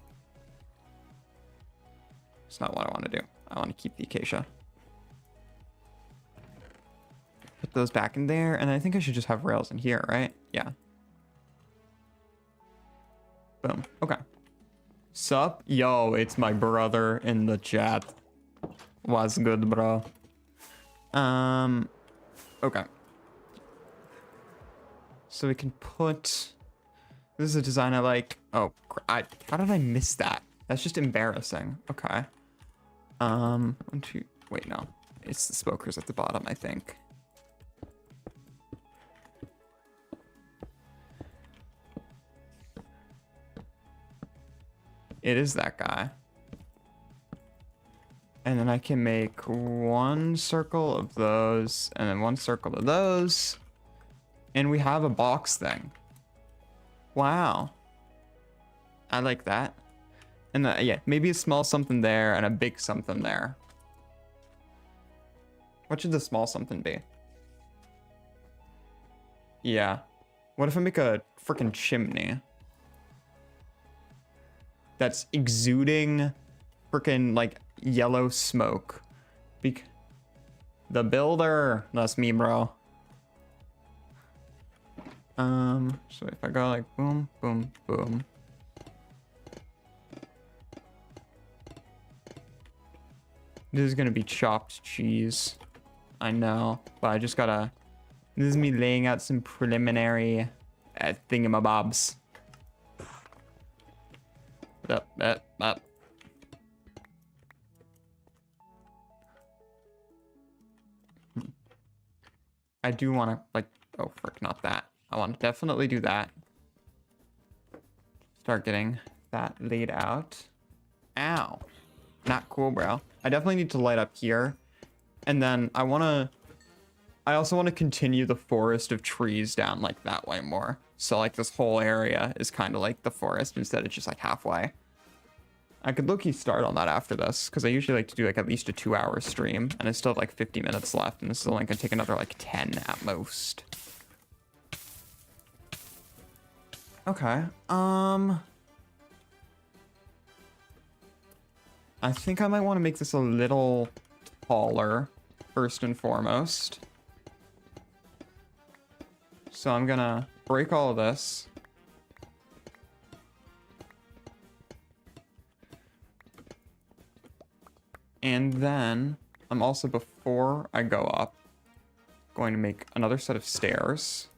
S1: It's not what I want to do. I want to keep the acacia. Put those back in there. And I think I should just have rails in here, right? Yeah. Boom. Okay. Sup? Yo, it's my brother in the chat. What's good, bro? Okay. So we can put... This is a design I like. Oh, how did I miss that? That's just embarrassing. Okay. 1, 2... Wait, no. It's the smokers at the bottom, I think. It is that guy. And then I can make 1 circle of those, and then 1 circle of those. And we have a box thing. Wow. I like that. And yeah, maybe a small something there and a big something there. What should the small something be? Yeah. What if I make a freaking chimney that's exuding freaking like yellow smoke? The builder, that's me, bro. So if I go like boom, boom, boom. This is gonna be chopped cheese. I know, but I just gotta... This is me laying out some preliminary thingamabobs. Up. I do want to, like... Oh, frick, not that. I want to definitely do that. Start getting that laid out. Ow. Not cool, bro. I definitely need to light up here. And then I also want to continue the forest of trees down like that way more. So like this whole area is kind of like the forest instead of just like halfway. I could low-key start on that after this because I usually like to do like at least a 2-hour stream and I still have like 50 minutes left and this is only gonna take another like 10 at most. Okay, I think I might want to make this a little taller, first and foremost. So I'm gonna break all of this. And then I'm also, before I go up, going to make another set of stairs.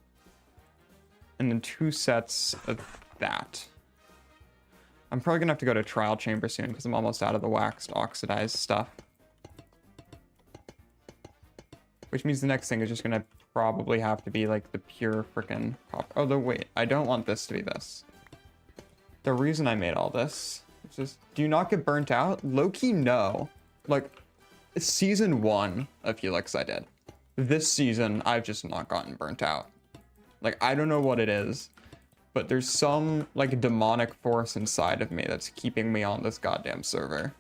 S1: And then 2 sets of that. I'm probably gonna have to go to trial chamber soon because I'm almost out of the waxed oxidized stuff. Which means the next thing is just gonna probably have to be like the pure freaking copper. Oh, wait, I don't want this to be this. The reason I made all this is just, do you not get burnt out? Low-key, no. Like, it's season 1 of Helix I did. This season, I've just not gotten burnt out. Like, I don't know what it is, but there's some, like, demonic force inside of me that's keeping me on this goddamn server.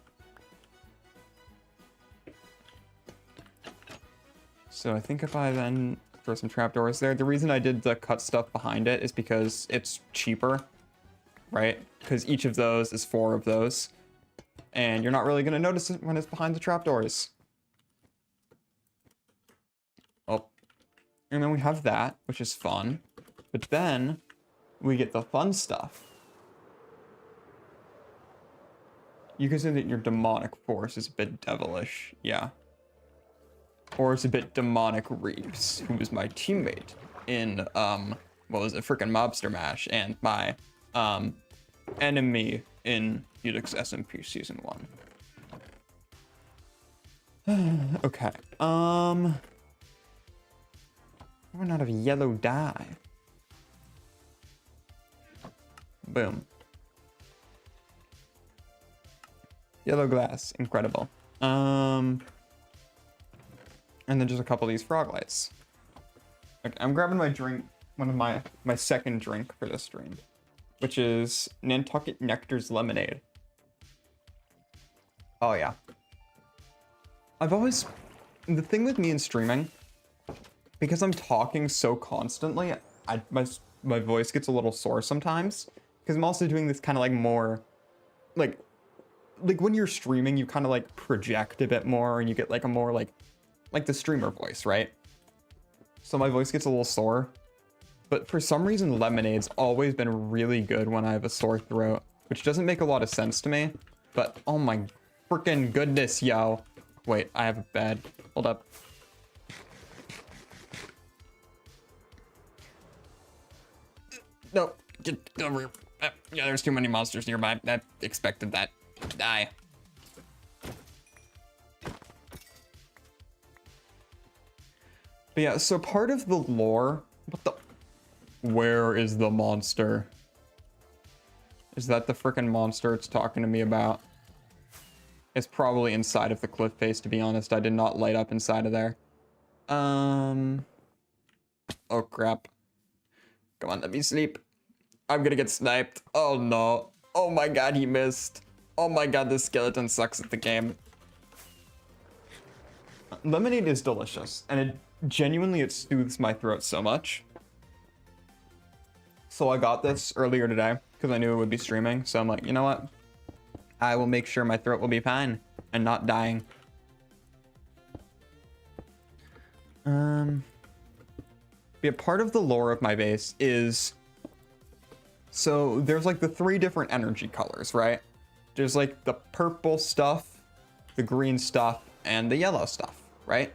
S1: So I think if I then throw some trapdoors there, the reason I did the cut stuff behind it is because it's cheaper, right? Because each of those is 4 of those, and you're not really going to notice it when it's behind the trapdoors. Oh. And then we have that, which is fun. But then we get the fun stuff. You can say that your demonic force is a bit devilish, yeah. Or it's a bit demonic Reeves, who was my teammate in, what was it, frickin' Mobster Mash, and my, enemy in Helix SMP Season 1. Okay, run out of yellow dye. Boom. Yellow glass, incredible. And then just a couple of these frog lights. Okay, I'm grabbing my drink, one of my second drink for this stream, which is Nantucket Nectar's Lemonade. Oh yeah. The thing with me in streaming, because I'm talking so constantly, my voice gets a little sore sometimes. Because I'm also doing this kind of like more, like when you're streaming, you kind of like project a bit more and you get like a more like the streamer voice, right? So my voice gets a little sore. but for some reason lemonade's always been really good when I have a sore throat, which doesn't make a lot of sense to me. But oh my freaking goodness, yo. Wait, I have a bed. Hold up. No, get over here. Yeah, there's too many monsters nearby. I expected that. Die. But yeah, so part of the lore... What the... Where is the monster? Is that the freaking monster it's talking to me about? It's probably inside of the cliff face, to be honest. I did not light up inside of there. Oh, crap. Come on, let me sleep. I'm gonna get sniped. Oh, no. Oh, my God, he missed. Oh, my God, this skeleton sucks at the game. Lemonade is delicious, and it soothes my throat so much. So I got this earlier today because I knew it would be streaming. So I'm like, you know what? I will make sure my throat will be fine and not dying. Yeah, part of the lore of my base is, so there's like the 3 different energy colors, right? There's like the purple stuff, the green stuff, and the yellow stuff, right?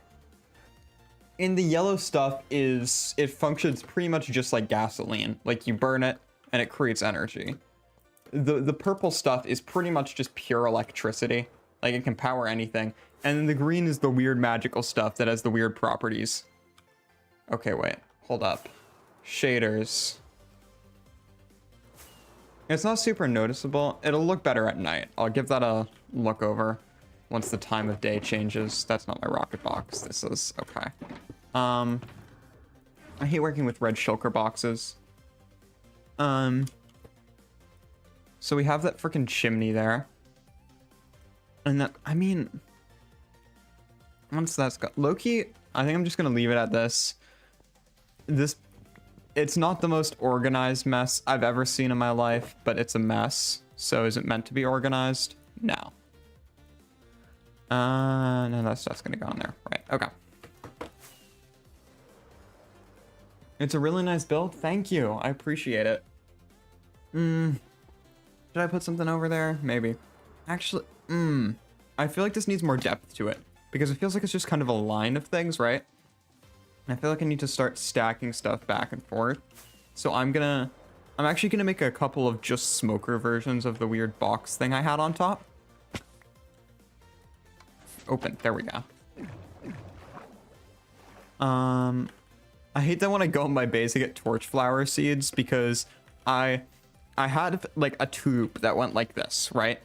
S1: In the yellow stuff it functions pretty much just like gasoline. Like you burn it and it creates energy. The purple stuff is pretty much just pure electricity. Like it can power anything. And then the green is the weird magical stuff that has the weird properties. Okay, wait, hold up. Shaders. It's not super noticeable. It'll look better at night. I'll give that a look over once the time of day changes. That's not my rocket box. This is okay. I hate working with red shulker boxes. So we have that freaking chimney there. And that, I mean, once that's got Loki, I think I'm just gonna leave it at this. It's not the most organized mess I've ever seen in my life, but it's a mess. So is it meant to be organized? No. No, that stuff's gonna go in there. Right, okay. It's a really nice build. Thank you. I appreciate it. Did I put something over there? Maybe. Actually, I feel like this needs more depth to it because it feels like it's just kind of a line of things, right? I feel like I need to start stacking stuff back and forth. So I'm actually gonna make a couple of just smoker versions of the weird box thing I had on top. Open, there we go. I hate that when I go in my base I get torch flower seeds because I had like a tube that went like this, right?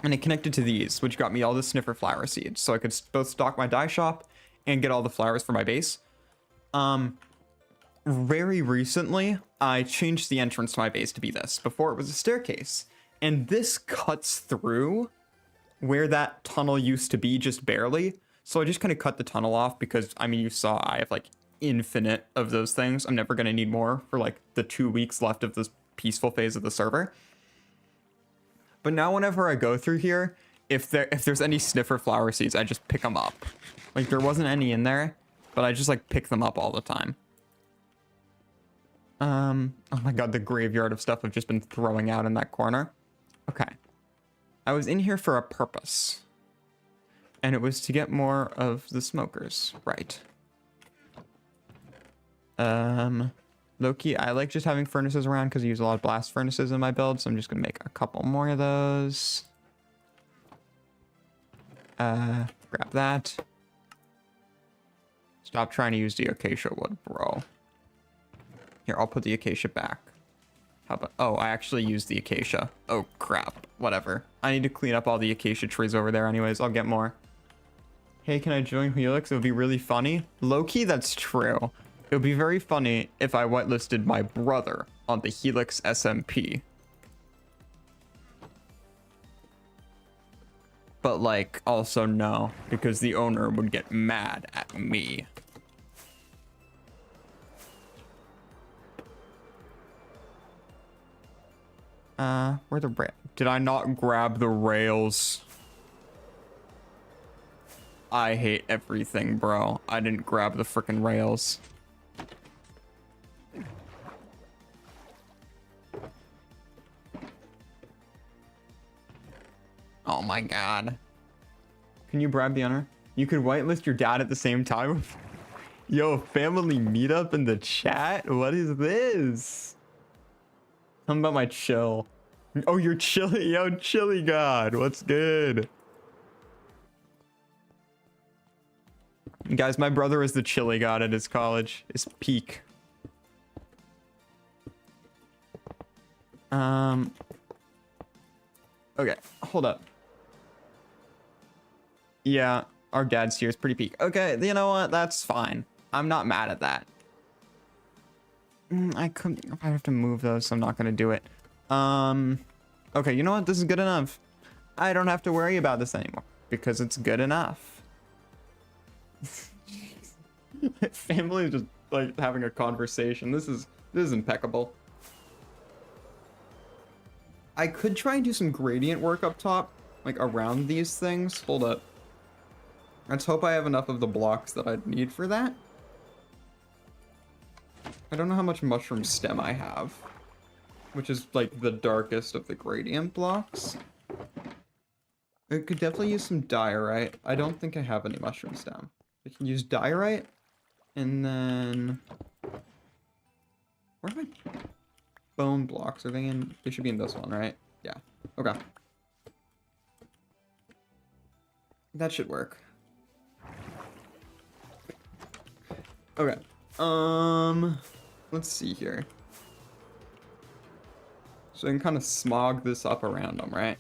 S1: And it connected to these, which got me all the sniffer flower seeds. So I could both stock my dye shop and get all the flowers for my base. Very recently, I changed the entrance to my base to be this. Before it was a staircase. And this cuts through where that tunnel used to be just barely. So I just kind of cut the tunnel off because, I mean, you saw I have like infinite of those things. I'm never going to need more for like the 2 weeks left of this peaceful phase of the server. But now whenever I go through here, if there's any sniffer flower seeds, I just pick them up. Like there wasn't any in there, but I just like pick them up all the time. Oh my god, the graveyard of stuff I've just been throwing out in that corner. Okay. I was in here for a purpose. And it was to get more of the smokers. Right. Low-key, I like just having furnaces around because I use a lot of blast furnaces in my build, so I'm just gonna make a couple more of those. Grab that. Stop trying to use the acacia wood, bro. Here, I'll put the acacia back. How about... Oh, I actually used the acacia. Oh, crap. Whatever. I need to clean up all the acacia trees over there anyways. I'll get more. Hey, can I join Helix? It would be really funny. Low-key, that's true. It would be very funny if I whitelisted my brother on the Helix SMP. But, like, also no, because the owner would get mad at me. Where the did I not grab the rails? I hate everything, bro. I didn't grab the freaking rails. Oh my god. Can you bribe the owner? You could whitelist your dad at the same time. Yo, family meetup in the chat? What is this? Tell me about my chill. Oh, you're chilly. Yo, chilly god. What's good? Guys, my brother is the chili god at his college. It's peak. Okay, hold up. Yeah, our dad's here is pretty peak. Okay, you know what? That's fine. I'm not mad at that. I have to move those, so I'm not gonna do it. Okay, you know what? This is good enough. I don't have to worry about this anymore because it's good enough. Family is just like having a conversation. This is impeccable. I could try and do some gradient work up top, like around these things. Hold up. Let's hope I have enough of the blocks that I'd need for that. I don't know how much mushroom stem I have, which is like the darkest of the gradient blocks. I could definitely use some diorite. I don't think I have any mushroom stem. I can use diorite, and then where are my bone blocks? Are they in? They should be in this one, right? Yeah. Okay. That should work. Okay. Let's see here. So I can kind of smog this up around them, right?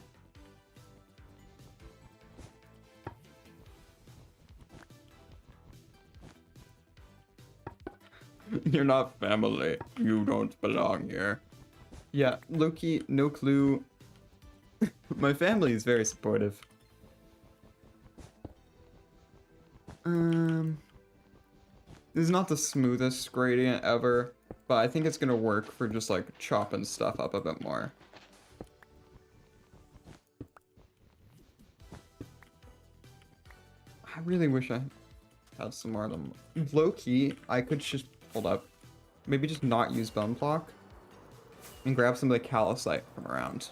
S1: You're not family. You don't belong here. Yeah, Loki, no clue. My family is very supportive. This is not the smoothest gradient ever, but I think it's gonna work for just like chopping stuff up a bit more. I really wish I had some more of them. Low-key, I could just, hold up, maybe just not use bone block and grab some of the calcite from around.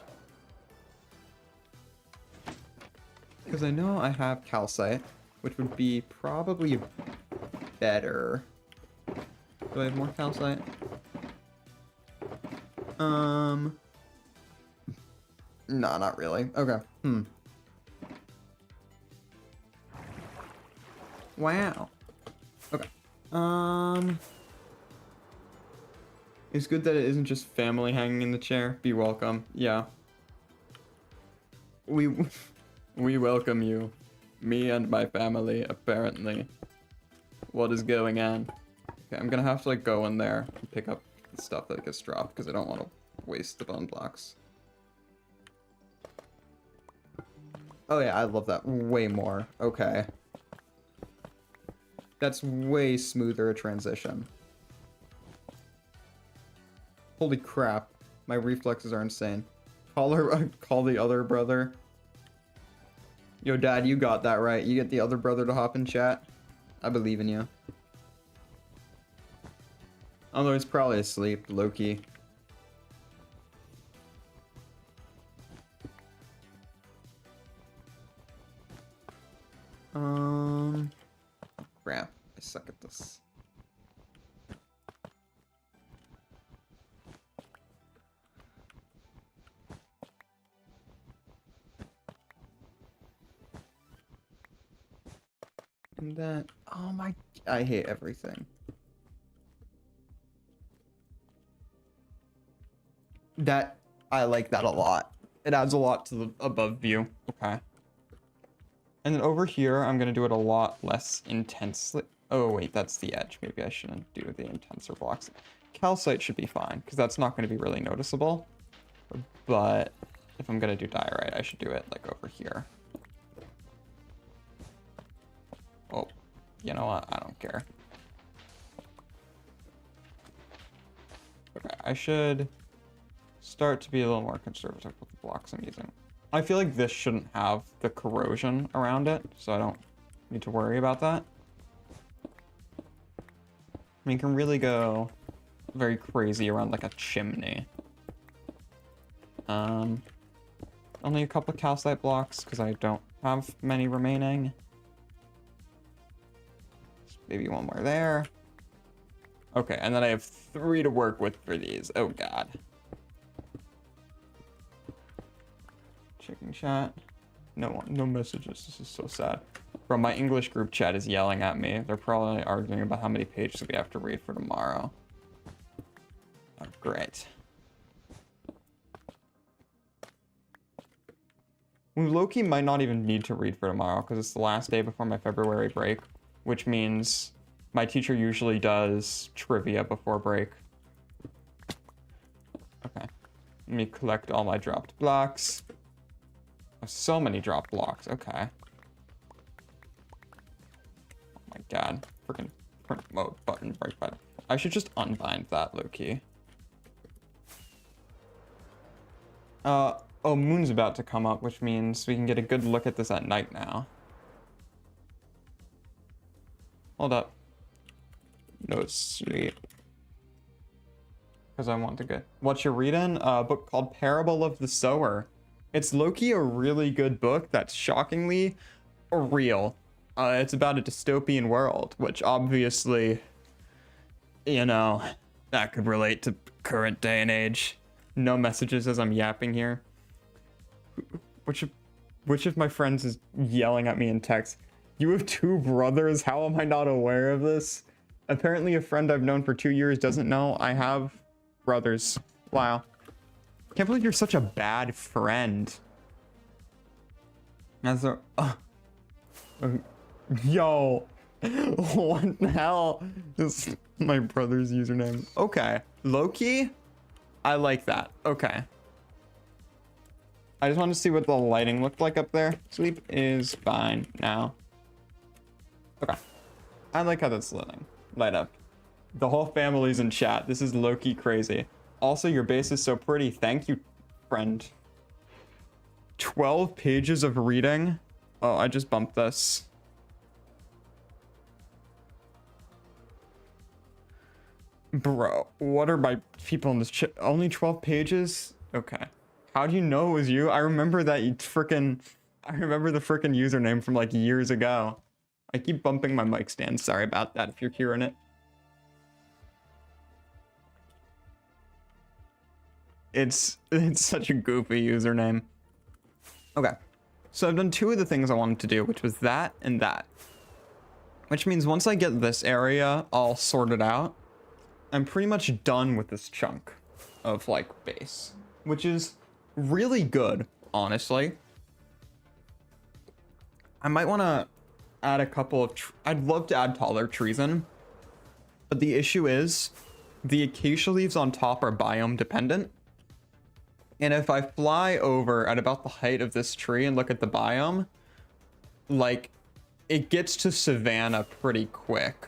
S1: Because I know I have calcite, which would be probably better. Do I have more calcite? No, not really. Okay. Wow. Okay. It's good that it isn't just family hanging in the chair. Be welcome. Yeah. We welcome you. Me and my family, apparently. What is going on? Okay, I'm gonna have to like go in there and pick up the stuff that gets dropped because I don't want to waste the bone blocks. Oh yeah, I love that way more. Okay. That's way smoother a transition. Holy crap. My reflexes are insane. Call the other brother. Yo, Dad, you got that right. You get the other brother to hop in chat. I believe in you. Although he's probably asleep, low-key. Crap. I suck at this. And that, oh my, I hate everything. That, I like that a lot. It adds a lot to the above view. Okay. And then over here, I'm gonna do it a lot less intensely. Oh wait, that's the edge. Maybe I shouldn't do the intenser blocks. Calcite should be fine, because that's not gonna be really noticeable. But if I'm gonna do diorite, I should do it like over here. Oh, you know what? I don't care. Okay, I should start to be a little more conservative with the blocks I'm using. I feel like this shouldn't have the corrosion around it, so I don't need to worry about that. I mean, you can really go very crazy around like a chimney. Only a couple calcite blocks because I don't have many remaining. Maybe one more there. Okay, and then I have 3 to work with for these. Oh god. Chicken chat. No messages. This is so sad. Bro, my English group chat is yelling at me. They're probably arguing about how many pages we have to read for tomorrow. Oh, great. We low-key might not even need to read for tomorrow because it's the last day before my February break, which means my teacher usually does trivia before break. Okay. Let me collect all my dropped blocks. Oh, so many dropped blocks. Okay. Oh my god. Freaking print mode button, break button. I should just unbind that, low-key. Oh, moon's about to come up, which means we can get a good look at this at night now. Hold up. No sleep. Because I want to get... What you're reading? A book called Parable of the Sower. It's low-key a really good book that's shockingly real. It's about a dystopian world, which obviously, you know, that could relate to current day and age. No messages as I'm yapping here. Which of my friends is yelling at me in text? You have 2 brothers? How am I not aware of this? Apparently a friend I've known for 2 years doesn't know I have brothers. Wow. Can't believe you're such a bad friend. As a... yo. What the hell? This is my brother's username. Okay. Low-key? I like that. Okay. I just wanted to see what the lighting looked like up there. Sleep is fine now. Okay. I like how that's light up. The whole family's in chat. This is low-key crazy. Also, your base is so pretty. Thank you, friend. 12 pages of reading. Oh, I just bumped this. Bro, what are my people in this chat? Only 12 pages? Okay. How do you know it was you? I remember that I remember the frickin' username from like years ago. I keep bumping my mic stand. Sorry about that if you're hearing it. It's such a goofy username. Okay. So I've done 2 of the things I wanted to do, which was that and that. Which means once I get this area all sorted out, I'm pretty much done with this chunk of like base, which is really good, honestly. I might want to add a couple of... I'd love to add taller trees in, but the issue is the acacia leaves on top are biome dependent. And if I fly over at about the height of this tree and look at the biome, like, it gets to savanna pretty quick.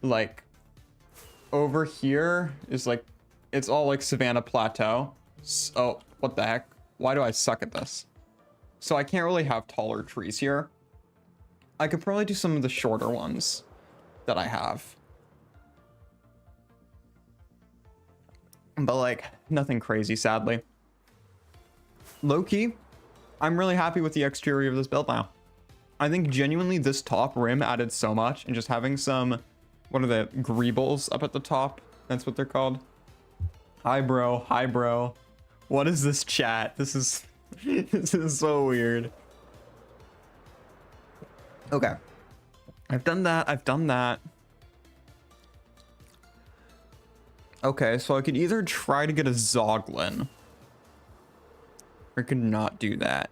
S1: Like, over here is like, it's all like savanna plateau. So, what the heck? Why do I suck at this? So I can't really have taller trees here. I could probably do some of the shorter ones that I have. But like, nothing crazy, sadly. Low-key, I'm really happy with the exterior of this build now. I think genuinely this top rim added so much, and just having some, what are the greebles up at the top? That's what they're called. Hi bro, hi bro. What is this chat? This is this is so weird. Okay. I've done that. Okay, so I could either try to get a Zoglin, or I could not do that.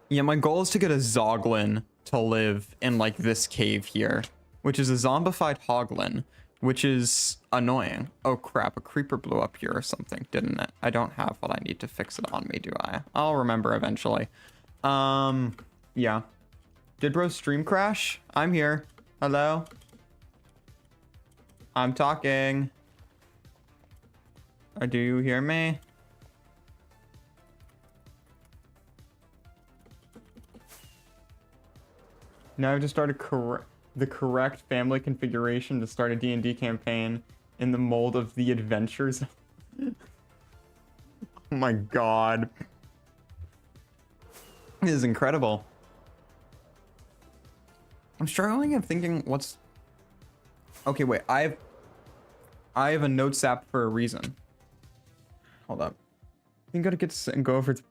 S1: Yeah, my goal is to get a Zoglin to live in like this cave here, which is a zombified Hoglin, which is annoying. Oh crap, a creeper blew up here or something, didn't it? I don't have what I need to fix it on me, do I? I'll remember eventually. Yeah. Did bro stream crash? I'm here. Hello? I'm talking. Do you hear me? Now I have to start the correct family configuration to start a D&D campaign in the mold of the adventures. Oh Oh my god. This is incredible. I'm struggling and thinking what's... Okay, wait. I have a notes app for a reason. Hold up. You gotta get and go over to...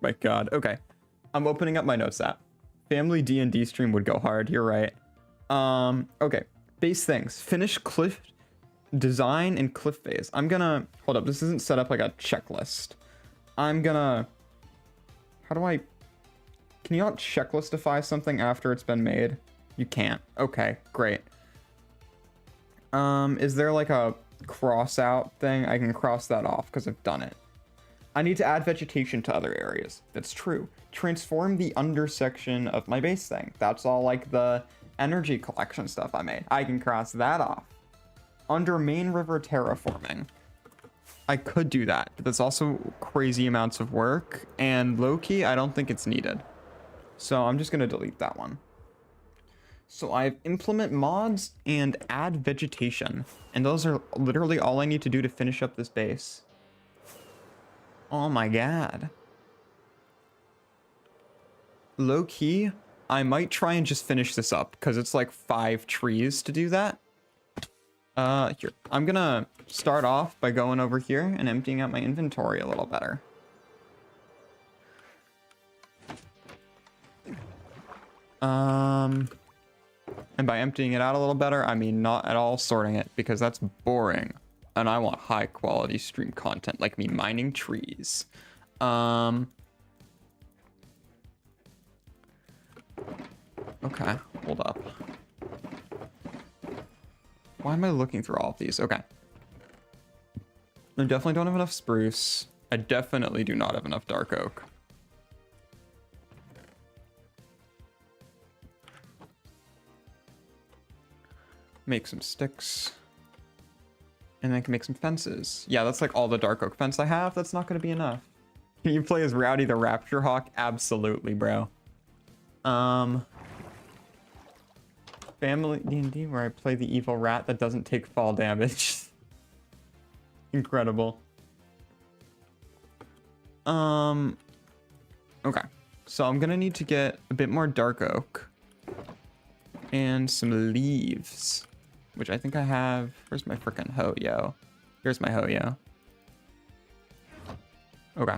S1: My god. Okay. I'm opening up my notes app. Family D&D stream would go hard. You're right. Okay. Base things. Finish cliff design and cliff phase. I'm gonna... Hold up. This isn't set up like a checklist. I'm gonna... How do I... Can you not checklistify something after it's been made? You can't. Okay, great. Is there like a cross out thing? I can cross that off because I've done it. I need to add vegetation to other areas. That's true. Transform the undersection of my base thing. That's all like the energy collection stuff I made. I can cross that off. Under main river terraforming. I could do that, but that's also crazy amounts of work, and low-key, I don't think it's needed. So I'm just gonna delete that one. So I have implement mods and add vegetation, and those are literally all I need to do to finish up this base. Oh my god. Low-key, I might try and just finish this up, because it's like 5 trees to do that. Here. I'm gonna start off by going over here and emptying out my inventory a little better. And by emptying it out a little better, I mean not at all sorting it, because that's boring. And I want high quality stream content, like me mining trees. Okay, hold up. Why am I looking through all of these? Okay. I definitely don't have enough spruce. I definitely do not have enough dark oak. Make some sticks. And then I can make some fences. Yeah, that's like all the dark oak fence I have. That's not going to be enough. Can you play as Rowdy the Rapture Hawk? Absolutely, bro. Family D&D where I play the evil rat that doesn't take fall damage. Incredible. Okay. So I'm gonna need to get a bit more dark oak. And some leaves. Which I think I have... Where's my frickin' Ho-Yo? Here's my Ho-Yo. Okay.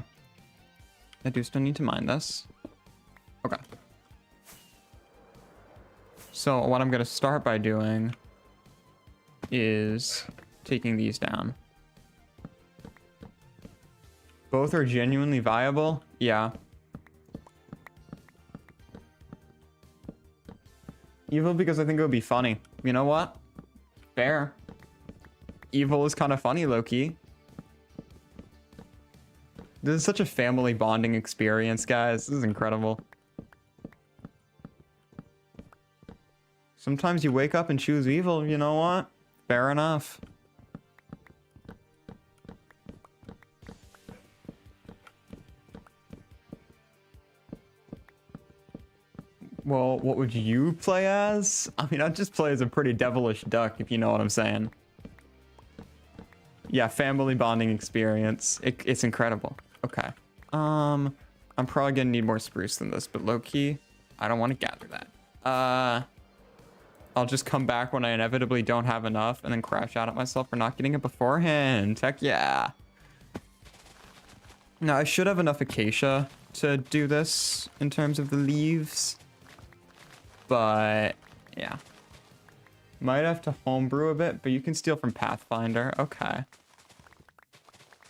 S1: I do still need to mine this. Okay. So what I'm going to start by doing is taking these down. Both are genuinely viable? Yeah. Evil because I think it would be funny. You know what? Fair. Evil is kind of funny, low-key. This is such a family bonding experience, guys. This is incredible. Sometimes you wake up and choose evil, you know what? Fair enough. Well, what would you play as? I mean, I'd just play as a pretty devilish duck, if you know what I'm saying. Yeah, family bonding experience. It's incredible. Okay. I'm probably gonna need more spruce than this, but low-key, I don't want to gather that. I'll just come back when I inevitably don't have enough and then crash out at myself for not getting it beforehand. Heck yeah. Now, I should have enough acacia to do this in terms of the leaves. But, yeah. Might have to homebrew a bit, but you can steal from Pathfinder. Okay.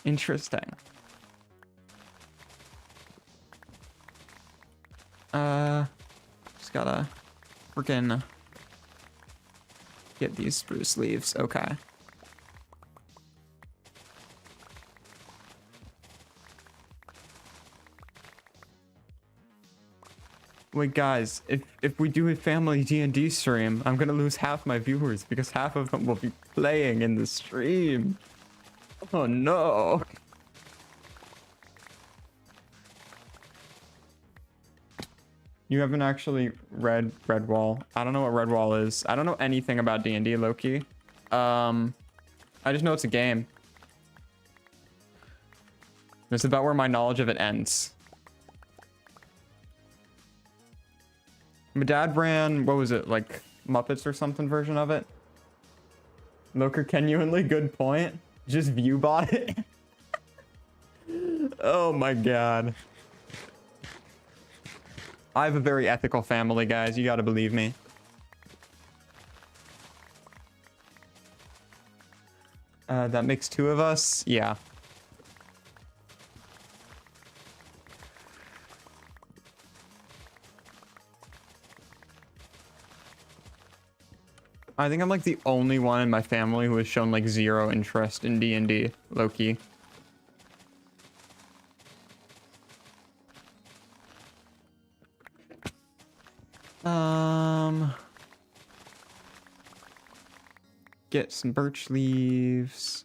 S1: Interesting. Just gotta freaking get these spruce leaves. Okay. Wait, guys, if we do a family D&D stream, I'm gonna lose half my viewers because half of them will be playing in the stream. Oh no. You haven't actually read Redwall. I don't know what Redwall is. I don't know anything about D&D, low-key. I just know it's a game. That's about where my knowledge of it ends. My dad ran, what was it, like Muppets or something version of it? Loker, genuinely good point. Just view bought it. Oh my god. I have a very ethical family, guys. You gotta believe me. That makes 2 of us. Yeah. I think I'm like the only one in my family who has shown like 0 interest in D&D, low-key. Get some birch leaves.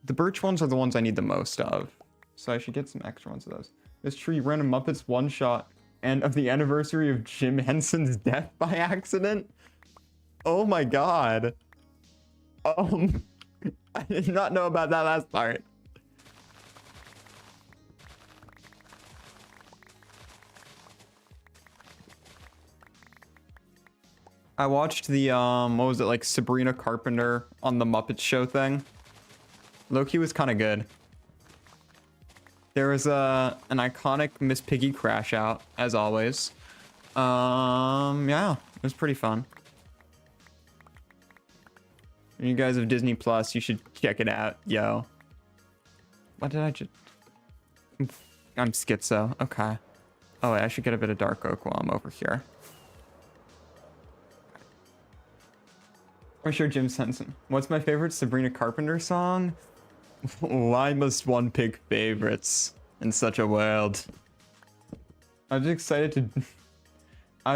S1: The birch ones are the ones I need the most of, so I should get some extra ones of those. This tree ran a Muppets one-shot and of the anniversary of Jim Henson's death by accident. Oh my god. I did not know about that last part. I watched the, what was it, like Sabrina Carpenter on the Muppet Show thing. Loki was kind of good. There was an iconic Miss Piggy crash out, as always. Yeah, it was pretty fun. And you guys have Disney Plus, you should check it out, yo. What did I just... I'm schizo, okay. Oh wait, I should get a bit of dark oak while I'm over here. For sure, Jim Henson. What's my favorite Sabrina Carpenter song? Why must one pick favorites in such a world? I was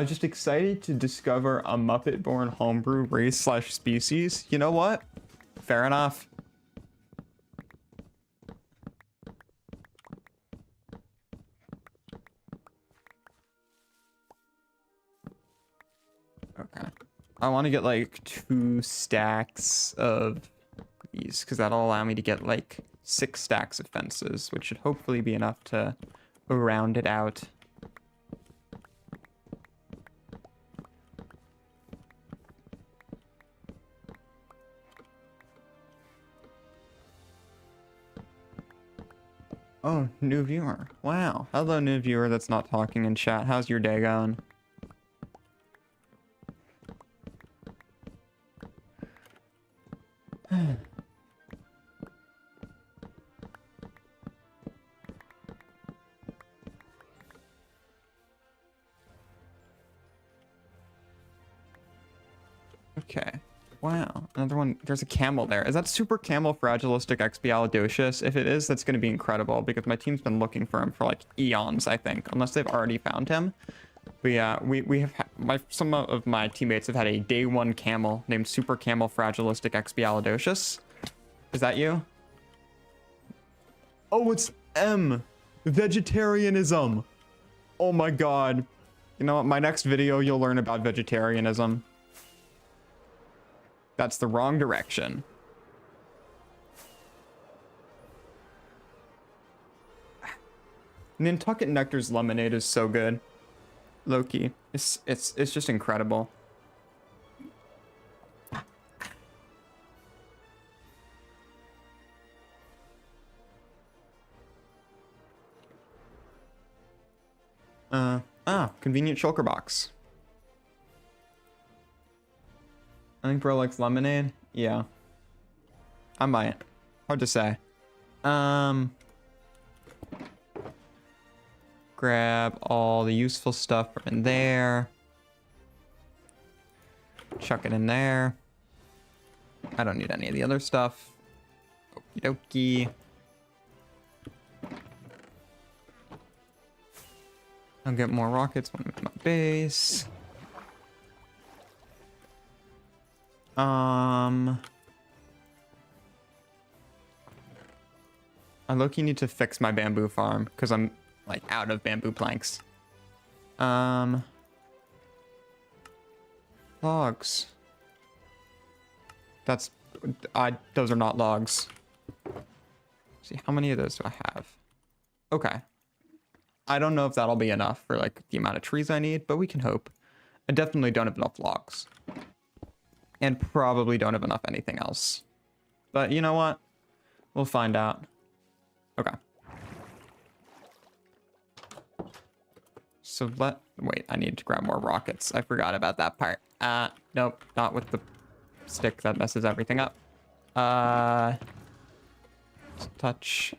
S1: just excited to discover a Muppet-born homebrew race/species. You know what? Fair enough. Okay. I want to get like 2 stacks of these because that'll allow me to get like 6 stacks of fences, which should hopefully be enough to round it out. Oh, new viewer. Wow. Hello, new viewer that's not talking in chat. How's your day going? Okay. Wow. Another one. There's a camel there. Is that super camel fragilistic expialidocious? If it is, that's going to be incredible because my team's been looking for him for like eons, I think, unless they've already found him. But yeah, we have some of my teammates have had a day 1 camel named super camel fragilistic expialidocious. Is that you? Oh, it's M. Vegetarianism. Oh my god. You know what? My next video, you'll learn about vegetarianism. That's the wrong direction. Nantucket Nectar's lemonade is so good. Loki. It's just incredible. Convenient shulker box. I think bro likes lemonade. Yeah. I might. Hard to say. Grab all the useful stuff in there. Chuck it in there. I don't need any of the other stuff. Okie dokie. I'll get more rockets when I'm at my base. I low-key need to fix my bamboo farm because I'm like out of bamboo planks. Logs. Those are not logs. See, how many of those do I have? Okay. I don't know if that'll be enough for like the amount of trees I need, but we can hope. I definitely don't have enough logs. And probably don't have enough anything else. But you know what? We'll find out. Okay. So wait, I need to grab more rockets. I forgot about that part. Nope, not with the stick, that messes everything up. Touch.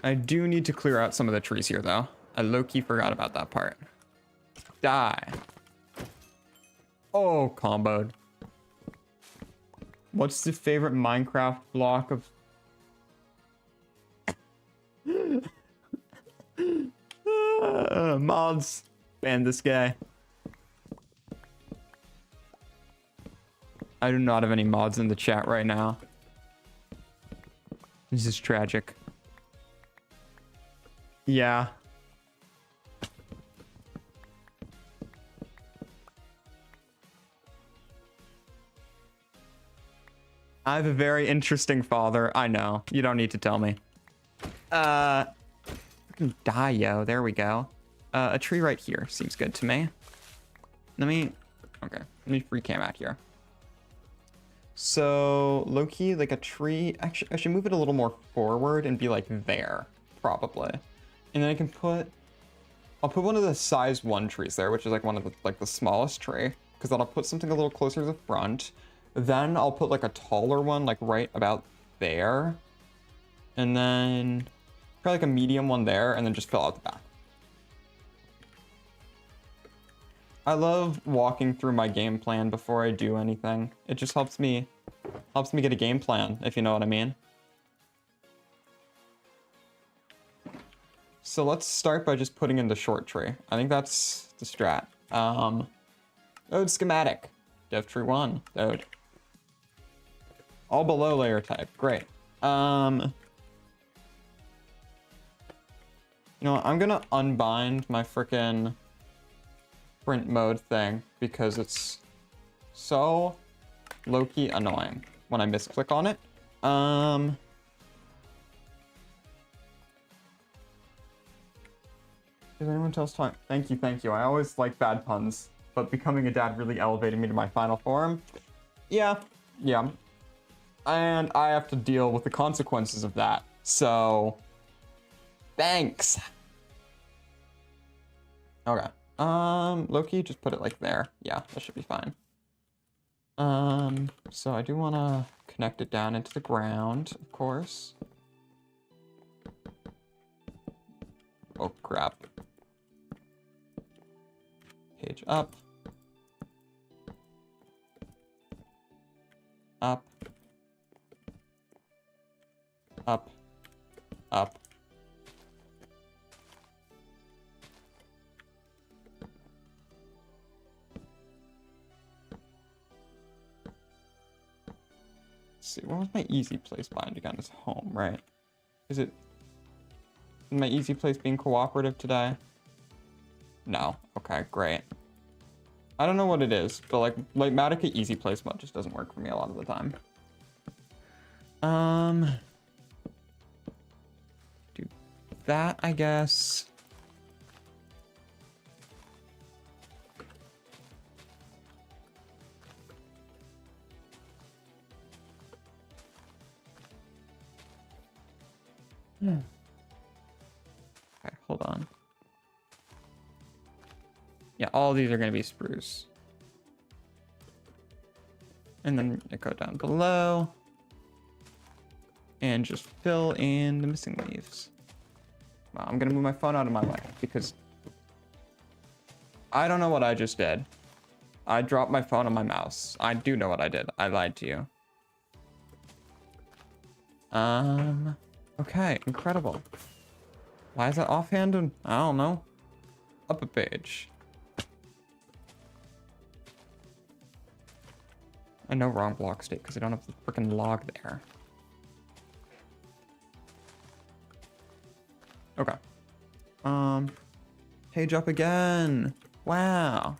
S1: I do need to clear out some of the trees here though. I low-key forgot about that part. Die. Oh, comboed. What's the favorite Minecraft block of... mods. Ban this guy. I do not have any mods in the chat right now. This is tragic. Yeah. I have a very interesting father. I know. You don't need to tell me. Die, yo. There we go. A tree right here seems good to me. Okay. Let me free cam out here. So, low-key, like a tree... Actually, I should move it a little more forward and be like there, probably. And then I can put... I'll put one of the size 1 trees there, which is like one of the, like the smallest tree. Because then I'll put something a little closer to the front. Then I'll put like a taller one, like right about there. And then probably like a medium one there, and then just fill out the back. I love walking through my game plan before I do anything. It just helps me get a game plan, if you know what I mean. So let's start by just putting in the short tree. I think that's the strat. Node schematic. Dev tree 1. Node. All below layer type. Great. You know, I'm gonna unbind my frickin' print mode thing because it's so low-key annoying when I misclick on it. Does anyone tell us time? Thank you. I always like bad puns, but becoming a dad really elevated me to my final form. Yeah. And I have to deal with the consequences of that. So, thanks. Okay. Loki, just put it like there. Yeah, that should be fine. So I do want to connect it down into the ground, of course. Oh, crap. Page up. Up. Up. Up. Let's see, what was my easy place bind again? It's home, right? Is my easy place being cooperative today? No. Okay, great. I don't know what it is, but like Matica easy place mode just doesn't work for me a lot of the time. Do that, I guess. Okay, hold on. Yeah, all these are going to be spruce. And then I go down below. And just fill in the missing leaves. Wow, I'm going to move my phone out of my way because I don't know what I just did. I dropped my phone on my mouse. I do know what I did. I lied to you. Okay, incredible. Why is that offhanded? I don't know. Up a page. I know wrong block state because I don't have the freaking log there. Okay. Page up again. Wow.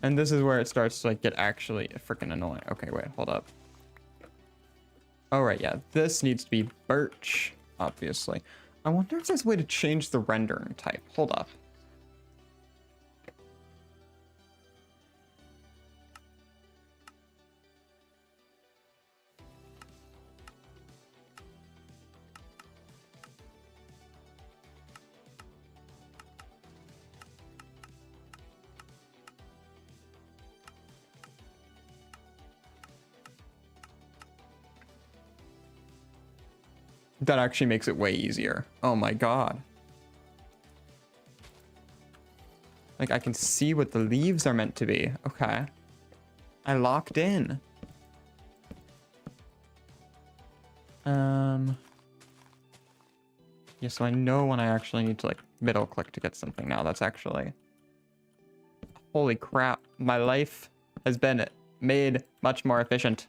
S1: And this is where it starts to like get actually freaking annoying. Okay, wait, hold up. All right, yeah, this needs to be birch, obviously. I wonder if there's a way to change the rendering type. Hold up. That actually makes it way easier. Oh my god. Like, I can see what the leaves are meant to be. Okay. I locked in. Yeah, so I know when I actually need to, like, middle click to get something now. That's actually... Holy crap. My life has been made much more efficient.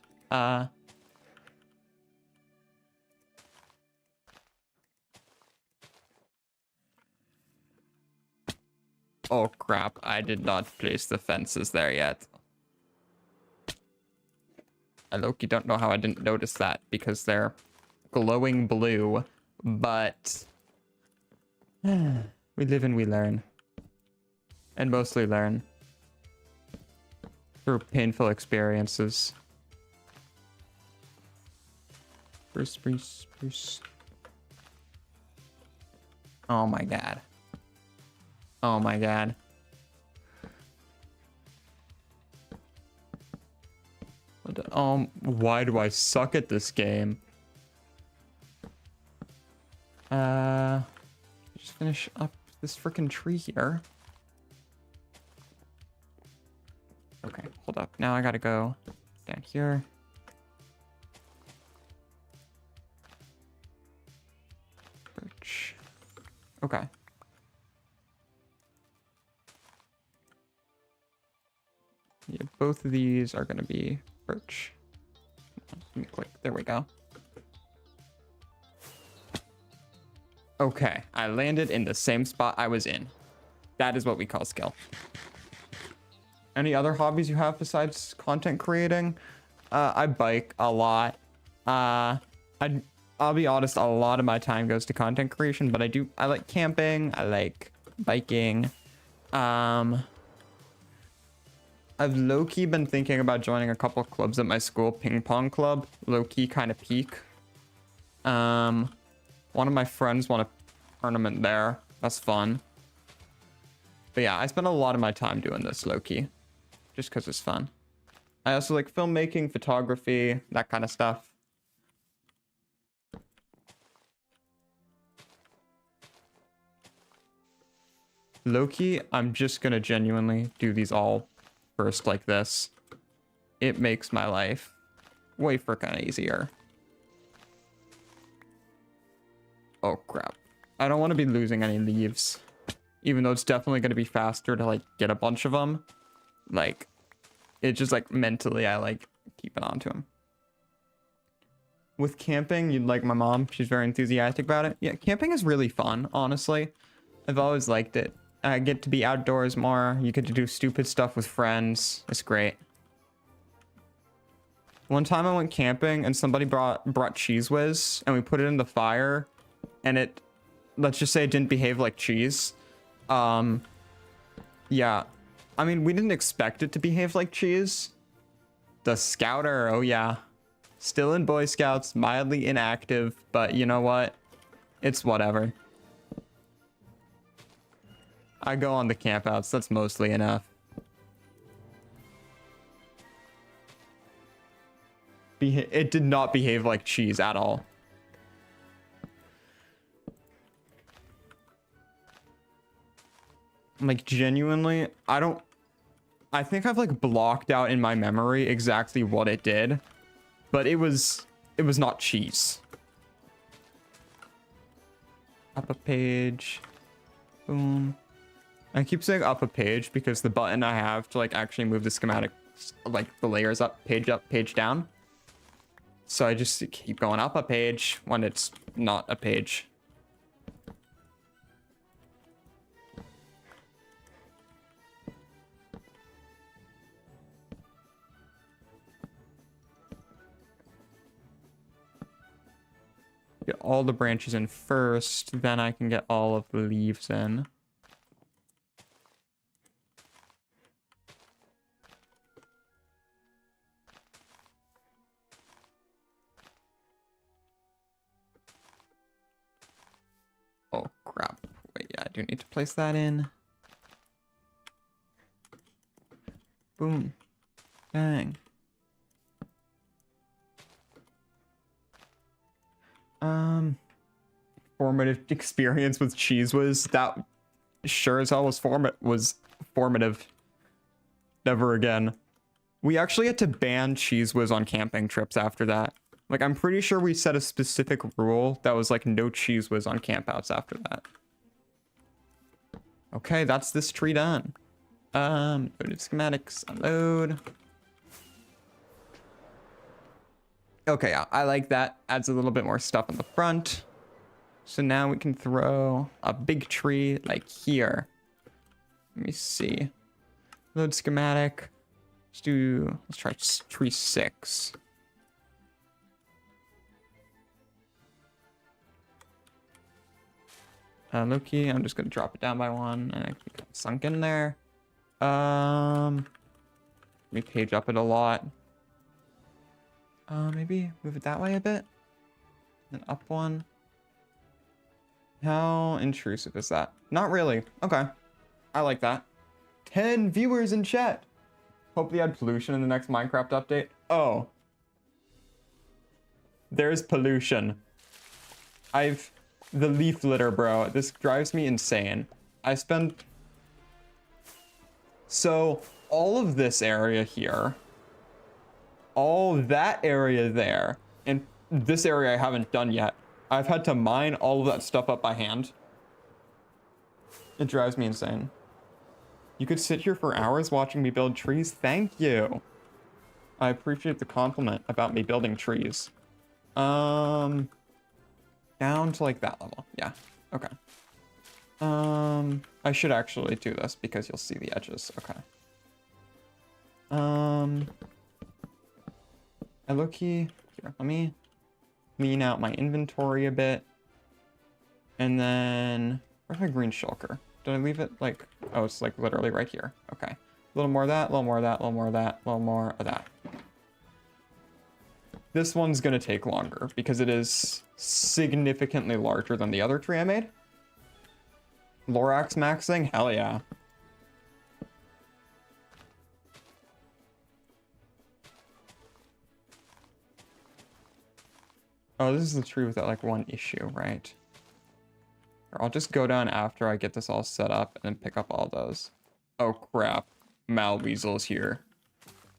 S1: Oh crap, I did not place the fences there yet. I low-key don't know how I didn't notice that because they're glowing blue, but we live and we learn. And mostly learn through painful experiences. Spruce. Oh my god. Oh my god. Why do I suck at this game? Just finish up this freaking tree here. Okay, hold up. Now I gotta go down here. Birch. Okay. Yeah, both of these are gonna be birch. Let me click. There we go. Okay, I landed in the same spot I was in. That is what we call skill. Any other hobbies you have besides content creating? I bike a lot. I'll be honest, a lot of my time goes to content creation, but I like camping, I like biking. I've low-key been thinking about joining a couple clubs at my school. Ping pong club, low-key kind of peak. One of my friends won a tournament there. That's fun. But yeah, I spend a lot of my time doing this low-key. Just because it's fun. I also like filmmaking, photography, that kind of stuff. Low-key, I'm just gonna genuinely do these all first like this. It makes my life way freaking easier. Oh crap. I don't want to be losing any leaves. Even though it's definitely going to be faster to like get a bunch of them. Like, it just like mentally I like keeping on to them. With camping, you'd like my mom. She's very enthusiastic about it. Yeah, camping is really fun, honestly. I've always liked it. I get to be outdoors more. You get to do stupid stuff with friends. It's great. One time I went camping and somebody brought Cheese Whiz and we put it in the fire and it, let's just say it didn't behave like cheese. Yeah. I mean, we didn't expect it to behave like cheese. The Scouter, oh yeah. Still in Boy Scouts, mildly inactive, but you know what? It's whatever. I go on the campouts, that's mostly enough. It did not behave like cheese at all. Like, genuinely, I think I've like blocked out in my memory exactly what it did, but it was not cheese. Up a page. Boom. I keep saying up a page because the button I have to like actually move the schematic, like the layers up, page down. So I just keep going up a page when it's not a page. Get all the branches in first, then I can get all of the leaves in. Oh, crap. Wait, yeah, I do need to place that in. Boom. Bang. Formative experience with Cheese Whiz. That sure as hell was formative. Never again. We actually had to ban Cheese Whiz on camping trips after that. Like, I'm pretty sure we set a specific rule that was like no Cheese Whiz on campouts after that. Okay, that's this tree done. Load of schematics, unload. Okay, yeah, I like that. Adds a little bit more stuff in the front. So now we can throw a big tree like here. Let me see. Load schematic. Let's try tree 6. Low-key, I'm just gonna drop it down by 1 and I can get sunk in there. Let me page up it a lot. Maybe move it that way a bit. Then up 1. How intrusive is that? Not really. Okay. I like that. 10 viewers in chat. Hope they add pollution in the next Minecraft update. Oh. There's pollution. The leaf litter, bro. This drives me insane. So, all of this area here. All that area there. And this area I haven't done yet. I've had to mine all of that stuff up by hand. It drives me insane. You could sit here for hours watching me build trees. Thank you. I appreciate the compliment about me building trees. Down to like that level. Yeah. Okay. I should actually do this because you'll see the edges. Okay. I low-key here. Let me clean out my inventory a bit. And then where's my green shulker? Did I leave it like, oh, it's like literally right here. Okay. A little more of that, a little more of that, a little more of that, a little more of that. This one's gonna take longer because it is significantly larger than the other tree I made. Lorax maxing? Hell yeah. Oh, this is the tree with that like one issue, right? Or I'll just go down after I get this all set up and then pick up all those. Oh crap. Malweasel's here.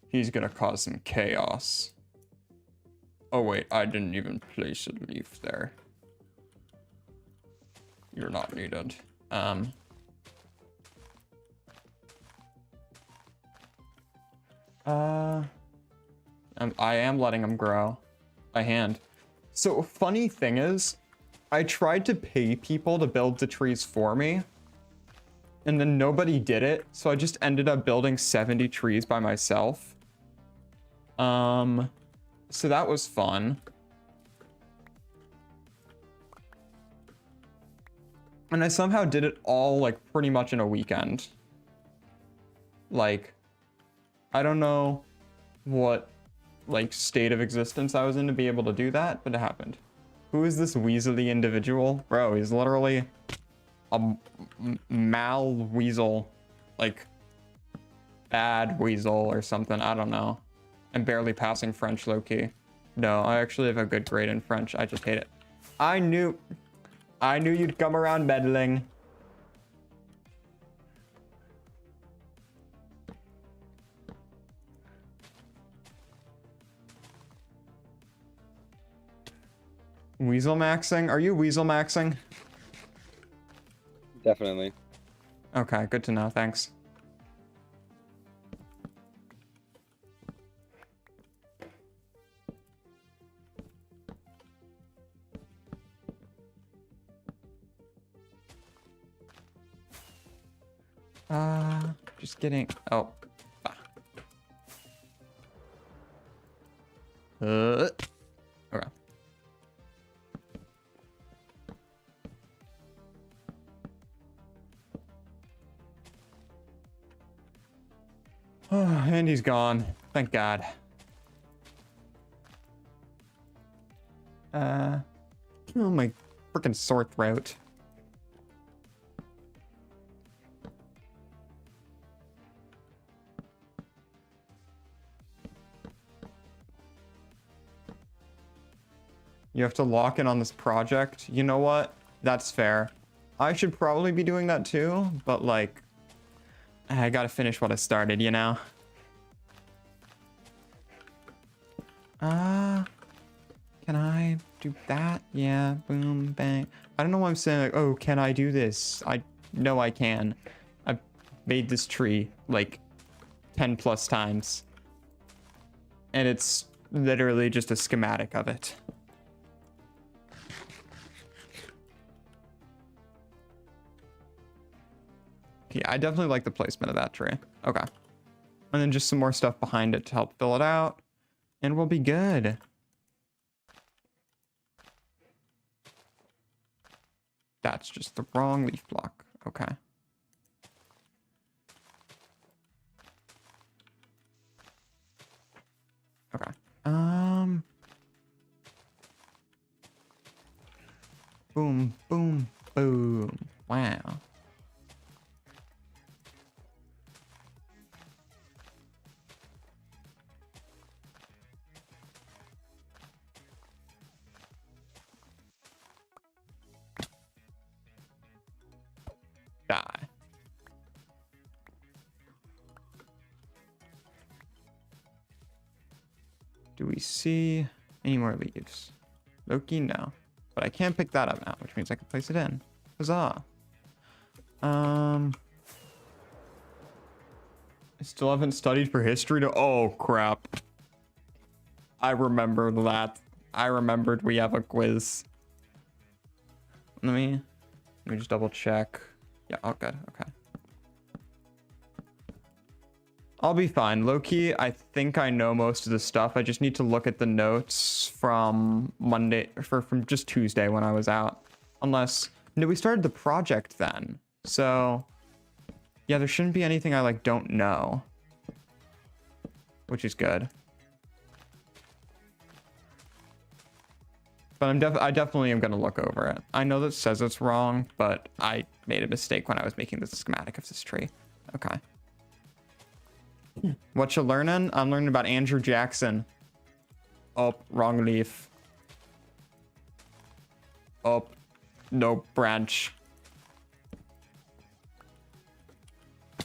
S1: He's gonna cause some chaos. Oh wait, I didn't even place a leaf there. You're not needed. I am letting them grow by hand. So funny thing is, I tried to pay people to build the trees for me, and then nobody did it, so I just ended up building 70 trees by myself. So that was fun. And I somehow did it all, like, pretty much in a weekend. Like, I don't know what, like, state of existence I was in to be able to do that, but it happened. Who is this weaselly individual? Bro, he's literally a mal-weasel. Like, bad weasel or something. I don't know. I'm barely passing French low-key. No, I actually have a good grade in French. I just hate it. I knew you'd come around meddling. Weasel maxing? Are you weasel maxing?
S2: Definitely.
S1: Okay, good to know. Thanks. Just kidding. Oh. Okay. And he's gone. Thank God. Oh, my freaking sore throat. You have to lock in on this project. You know what? That's fair. I should probably be doing that too, but like, I gotta finish what I started, you know? Can I do that? Yeah, boom, bang. I don't know why I'm saying like, oh, can I do this? I know I can. I've made this tree like 10 plus times. And it's literally just a schematic of it. Yeah, I definitely like the placement of that tree. Okay. And then just some more stuff behind it to help fill it out. And we'll be good. That's just the wrong leaf block. Okay. Okay. Boom, boom, boom. Wow. Die. Do we see any more leaves? Loki, no. But I can pick that up now, which means I can place it in. Huzzah. I still haven't studied for history to... Oh, crap. I remember that. I remembered we have a quiz. Let me just double check. Yeah, all good. Okay. I'll be fine. Low-key, I think I know most of the stuff. I just need to look at the notes from Monday, from just Tuesday when I was out. Unless, no, we started the project then. So, yeah, there shouldn't be anything I, like, don't know. Which is good. But I definitely am going to look over it. I know that says it's wrong, but I made a mistake when I was making the schematic of this tree. Okay. What you learning? I'm learning about Andrew Jackson. Oh, wrong leaf. Oh, no branch.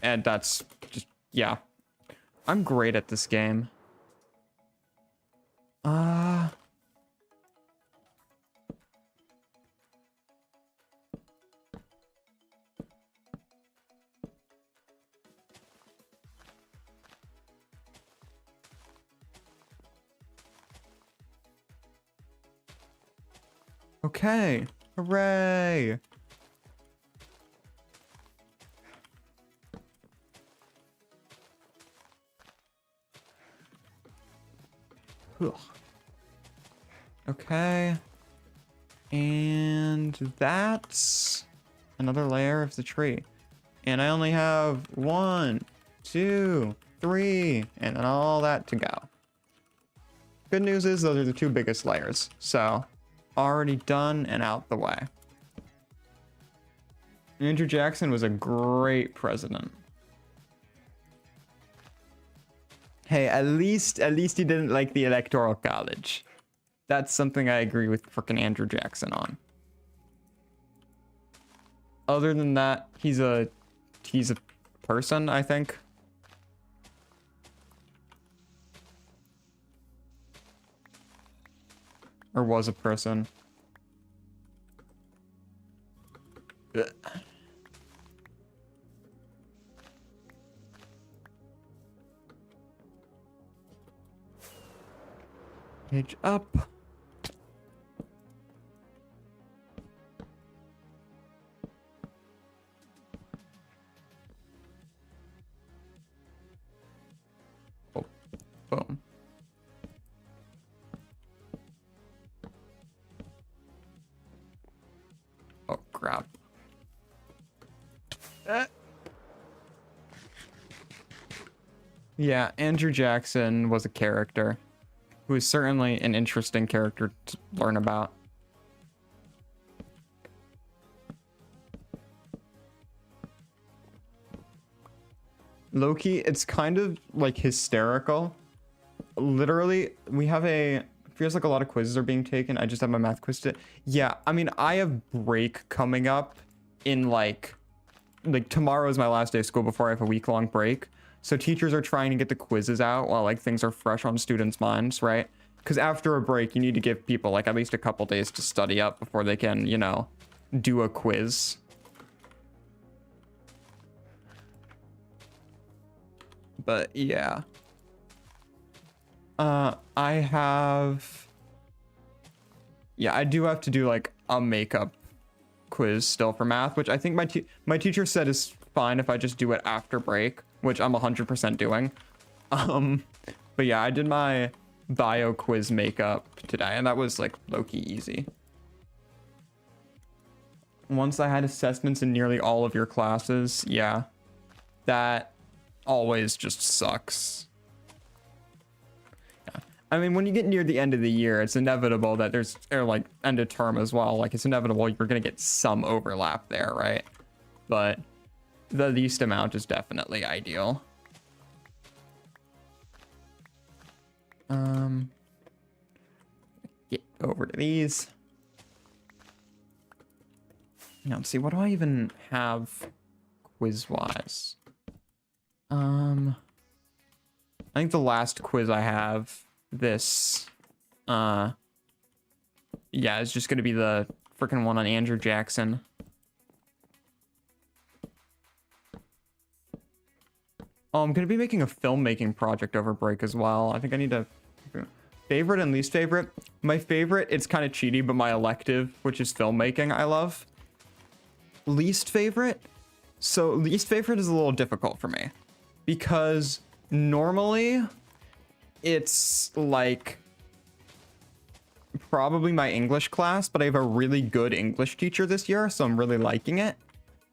S1: And that's just, yeah. I'm great at this game. Okay. Hooray. Ugh. Okay. And that's another layer of the tree. And I only have 1, 2, 3, and then all that to go. Good news is those are the 2 biggest layers. So already done and out the way. Andrew Jackson was a great president. Hey, at least he didn't like the Electoral College. That's something I agree with frickin' Andrew Jackson on. Other than that, he's a person, I think. Or was a person. Ugh. Page up. Oh, boom. Oh, crap. Yeah, Andrew Jackson was a character who is certainly an interesting character to learn about. Low-key, it's kind of like hysterical. Literally, we have feels like a lot of quizzes are being taken. I just have my math quiz today. Yeah, I mean, I have break coming up in like tomorrow is my last day of school before I have a week-long break. So teachers are trying to get the quizzes out while like things are fresh on students' minds, right? Because after a break, you need to give people like at least a couple days to study up before they can, you know, do a quiz. But yeah. I do have to do like a makeup quiz still for math, which I think my teacher said is fine if I just do it after break, which I'm 100% doing. But yeah, I did my bio quiz makeup today, and that was like low-key easy. Once I had assessments in nearly all of your classes, yeah, that always just sucks. I mean, when you get near the end of the year, it's inevitable that or like end of term as well. Like, it's inevitable you're going to get some overlap there, right? But the least amount is definitely ideal. Get over to these. Now, let's see, what do I even have quiz-wise? I think the last quiz I have yeah, it's just gonna be the freaking one on Andrew Jackson. Oh, I'm gonna be making a filmmaking project over break as well. I think I need to favorite and least favorite. My favorite, it's kind of cheaty, but my elective, which is filmmaking, I love. Least favorite? So least favorite is a little difficult for me because normally it's like probably my English class, but I have a really good English teacher this year, so I'm really liking it.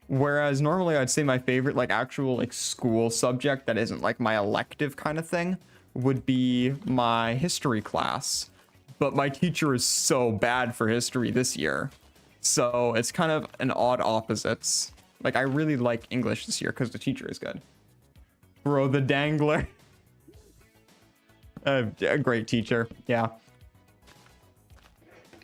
S1: Whereas normally I'd say my favorite like actual like school subject that isn't like my elective kind of thing would be my history class. But my teacher is so bad for history this year. So it's kind of an odd opposites. Like I really like English this year because the teacher is good. Bro, the dangler. A great teacher, yeah.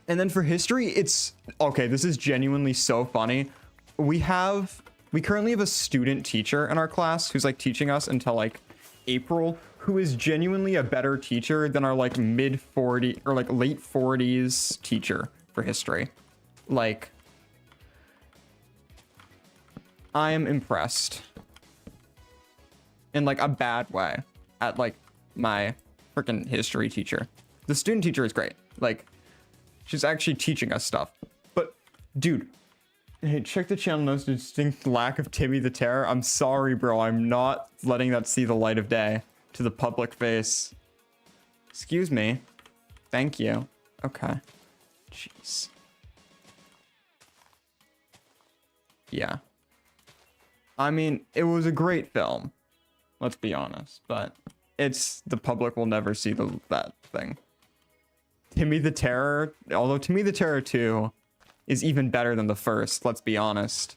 S1: And then for history, it's okay. This is genuinely so funny. We currently have a student teacher in our class who's like teaching us until like April, who is genuinely a better teacher than our like mid 40 or like late 40s teacher for history. Like, I am impressed in like a bad way at like my freaking history teacher. The student teacher is great. Like, she's actually teaching us stuff. But, dude, hey, check the channel notes. Distinct lack of Timmy the Terror. I'm sorry, bro. I'm not letting that see the light of day to the public face. Excuse me. Thank you. Okay. Jeez. Yeah. I mean, it was a great film. Let's be honest, but the public will never see that thing. Timmy the Terror, although Timmy the Terror 2 is even better than the first, let's be honest.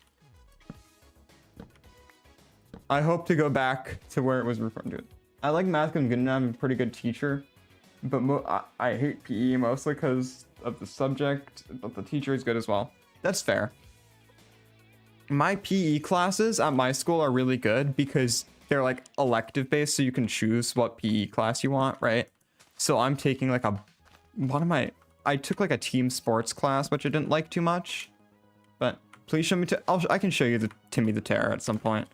S1: I hope to go back to where it was referred to. I like math because I'm a pretty good teacher, but I hate PE mostly because of the subject, but the teacher is good as well. That's fair. My PE classes at my school are really good because they're like elective based, so you can choose what PE class you want, right? So I'm taking like I took like a team sports class, which I didn't like too much, but please show me I can show you the Timmy the Terror at some point.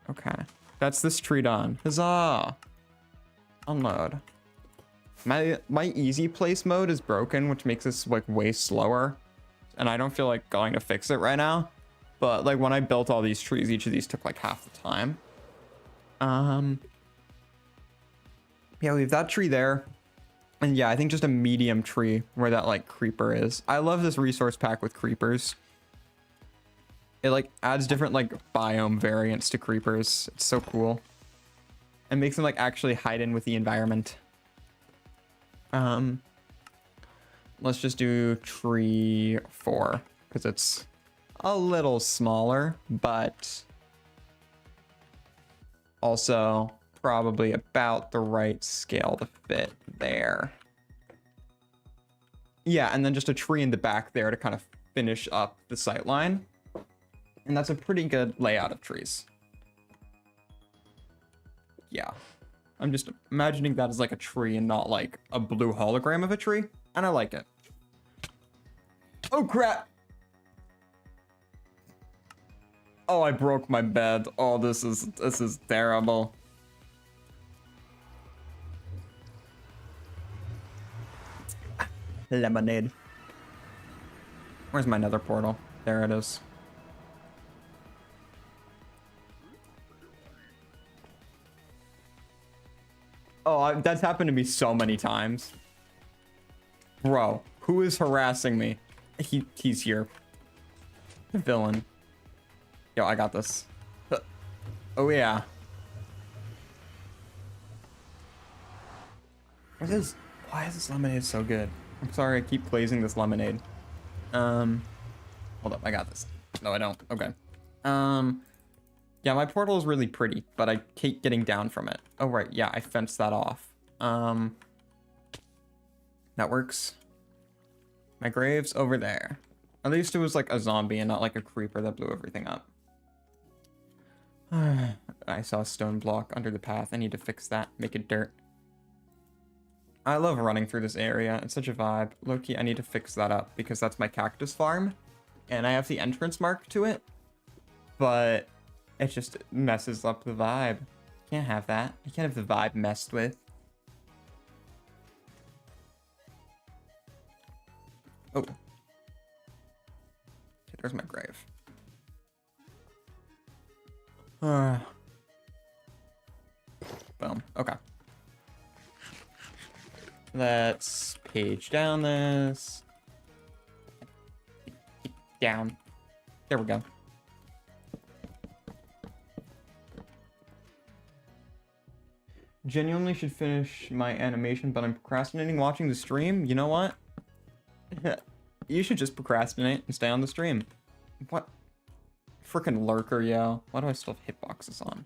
S1: Okay, that's this tree done. Huzzah! Unload. My easy place mode is broken, which makes this like way slower, and I don't feel like going to fix it right now. But like when I built all these trees, each of these took like half the time. Yeah, we have that tree there. And yeah, I think just a medium tree where that like creeper is. I love this resource pack with creepers. It like adds different like biome variants to creepers. It's so cool. And makes them like actually hide in with the environment. Let's just do tree 4 because it's a little smaller, but also probably about the right scale to fit there. Yeah, and then just a tree in the back there to kind of finish up the sight line. And that's a pretty good layout of trees. Yeah. I'm just imagining that as like a tree and not like a blue hologram of a tree. And I like it. Oh, crap. Oh, I broke my bed. Oh, this is terrible. Lemonade. Where's my nether portal? There it is. Oh, that's happened to me so many times. Bro, who is harassing me? He's here. The villain. Yo, I got this. Oh, yeah. Why is this lemonade so good? I'm sorry, I keep glazing this lemonade. Hold up, I got this. No, I don't. Okay. Yeah, my portal is really pretty, but I keep getting down from it. Oh, right. Yeah, I fenced that off. That works. My grave's over there. At least it was like a zombie and not like a creeper that blew everything up. I saw a stone block under the path. I need to fix that. Make it dirt. I love running through this area. It's such a vibe. Low-key, I need to fix that up because that's my cactus farm. And I have the entrance mark to it. But it just messes up the vibe. Can't have that. You can't have the vibe messed with. Oh. Okay, there's my grave. Boom. Okay. Let's page down this. Down. There we go. Genuinely should finish my animation, but I'm procrastinating watching the stream. You know what? You should just procrastinate and stay on the stream. What? Frickin' lurker, yo. Why do I still have hitboxes on?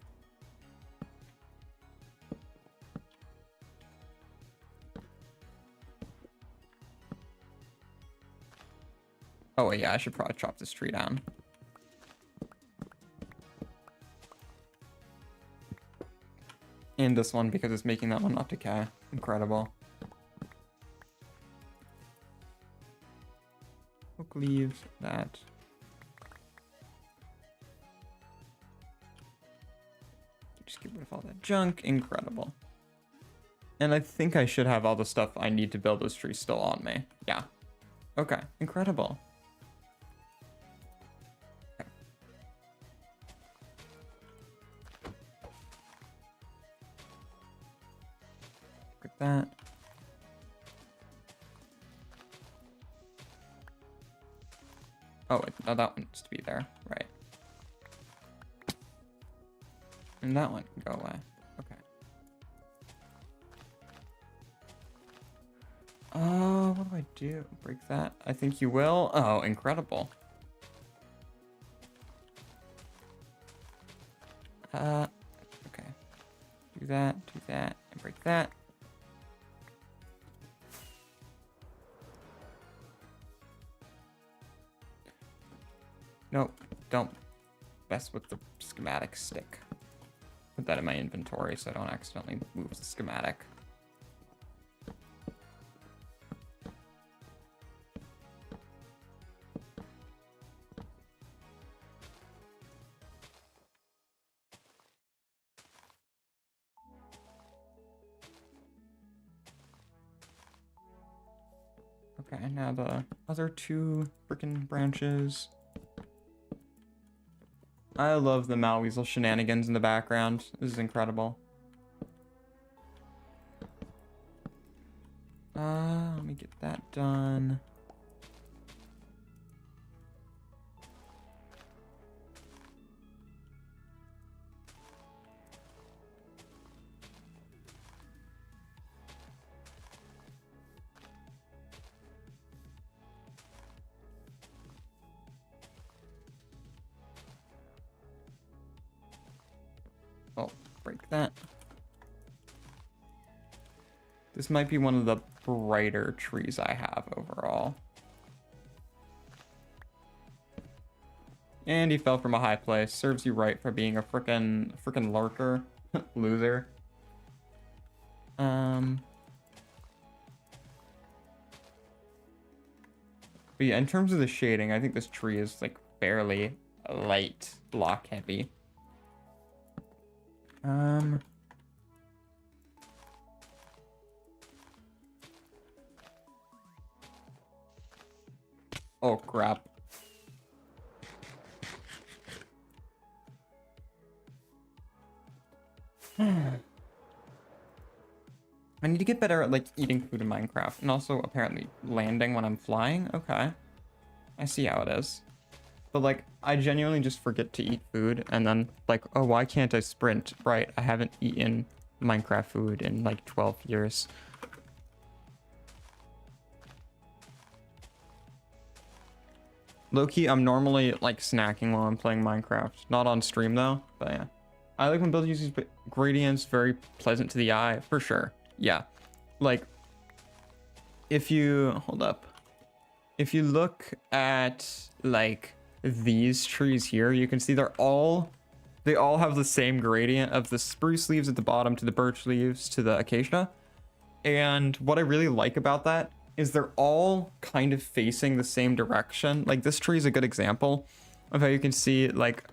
S1: Oh, yeah, I should probably chop this tree down. And this one, because it's making that one not decay. Incredible. Oak leaves, that. Just get rid of all that junk. Incredible. And I think I should have all the stuff I need to build this tree still on me. Yeah. Okay, incredible. That. Oh, no, that one needs to be there, right? And that one can go away. Okay. Oh, what do I do? Break that? I think you will. Oh, incredible. Okay. Do that, and break that. Nope, don't mess with the schematic stick. Put that in my inventory so I don't accidentally move the schematic. Okay, now the other two freaking branches. I love the Malweasel shenanigans in the background. This is incredible. done. Oh, break that. This might be one of the brighter trees I have overall. And he fell from a high place. Serves you right for being a frickin' lurker. Loser. But yeah, in terms of the shading, I think this tree is like fairly light block heavy. Oh crap. I need to get better at like eating food in Minecraft and also apparently landing when I'm flying. Okay. I see how it is. But like I genuinely just forget to eat food and then like, oh, why can't I sprint? Right, I haven't eaten Minecraft food in like 12 years. Low-key, I'm normally like snacking while I'm playing Minecraft. Not on stream though, but yeah. I like when build uses gradients, very pleasant to the eye, for sure. Yeah. Like, if you, hold up. If you look at like these trees here, you can see they all have the same gradient of the spruce leaves at the bottom to the birch leaves to the acacia. And what I really like about that is they're all kind of facing the same direction. Like this tree is a good example of how you can see like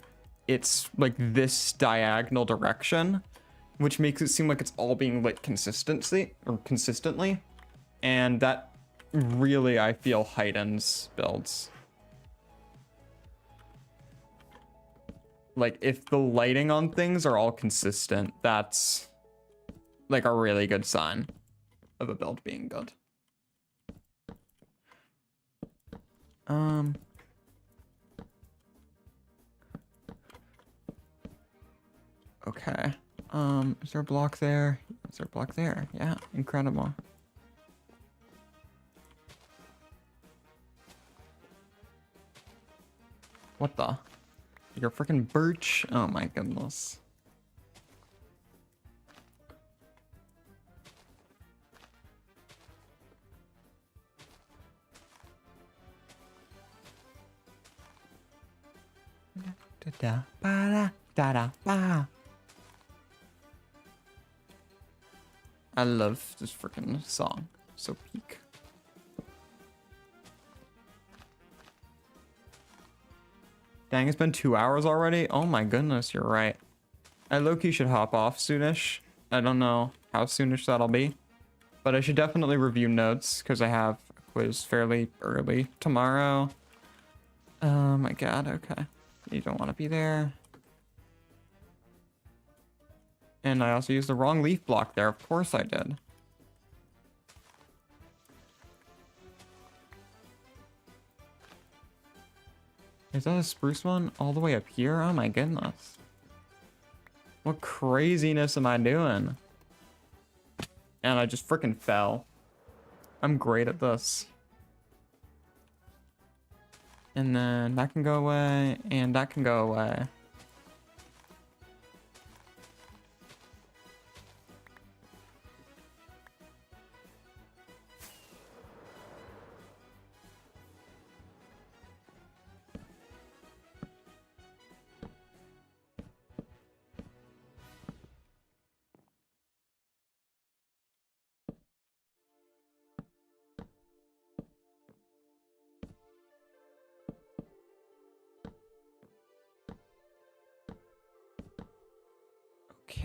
S1: it's like this diagonal direction, which makes it seem like it's all being lit consistently. And that really, I feel, heightens builds. Like if the lighting on things are all consistent, that's like a really good sign of a build being good. Okay. Is there a block there? Is there a block there? Yeah, incredible. What the? You're freaking birch? Oh my goodness. I love this freaking song. So peak. Dang, it's been 2 hours already? Oh my goodness, you're right. I low-key should hop off soonish. I don't know how soonish that'll be. But I should definitely review notes, because I have a quiz fairly early tomorrow. Oh my god, okay. You don't want to be there. And I also used the wrong leaf block there. Of course I did. Is that a spruce one all the way up here? Oh my goodness. What craziness am I doing? And I just freaking fell. I'm great at this. And then that can go away, and that can go away.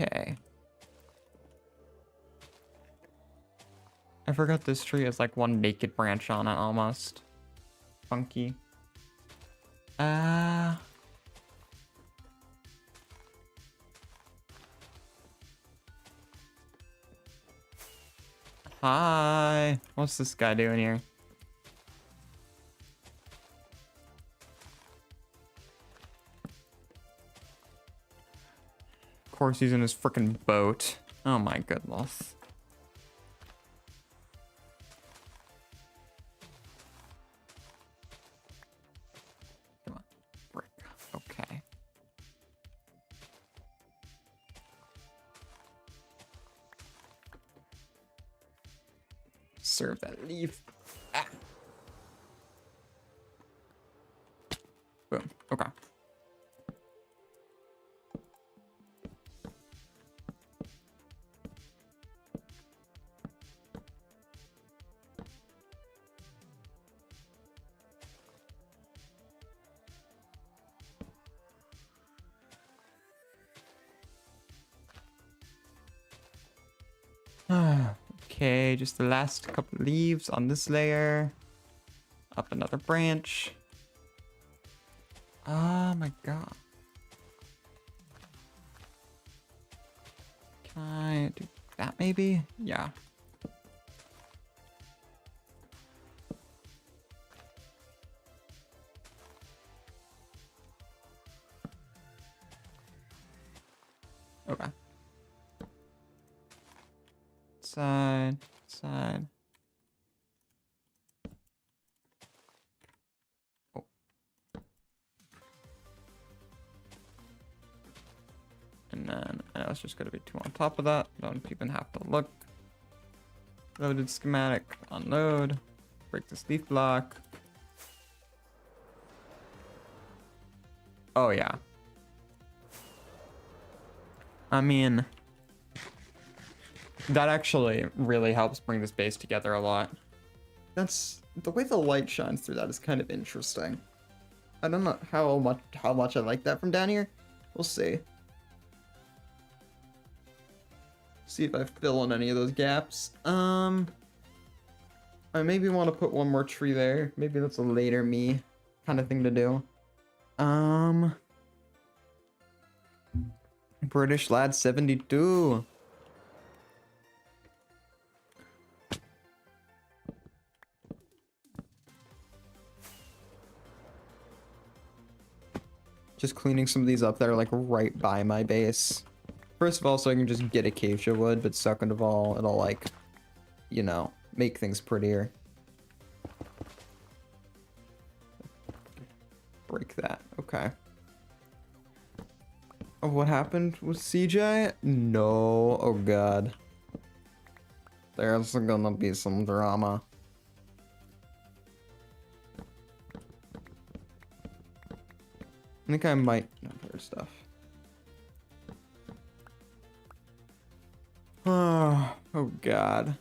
S1: Okay. I forgot this tree has like one naked branch on it almost. Funky. Hi. What's this guy doing here? course he's in his freaking boat. Oh my goodness. Come on, brick. Okay. Serve that leaf. Ah. Boom. Okay. Okay, just the last couple leaves on this layer. Up another branch. Oh my god. Can I do that maybe? Yeah. Okay. Side, side. Oh. And then I know it's just gonna be 2 on top of that. Don't even have to look. Loaded schematic, unload. Break this leaf block. Oh yeah. I mean, that actually really helps bring this base together a lot. That's the way the light shines through that is kind of interesting. I don't know how much I like that from down here. We'll see. See if I fill in any of those gaps. I maybe want to put one more tree there. Maybe that's a later me kind of thing to do. British lad 72. Just cleaning some of these up that are like right by my base. First of all, so I can just get acacia wood, but second of all, it'll like, you know, make things prettier. Break that. Okay. Oh, what happened with CJ? No. Oh god. There's gonna be some drama. I think I might know her stuff. Oh god.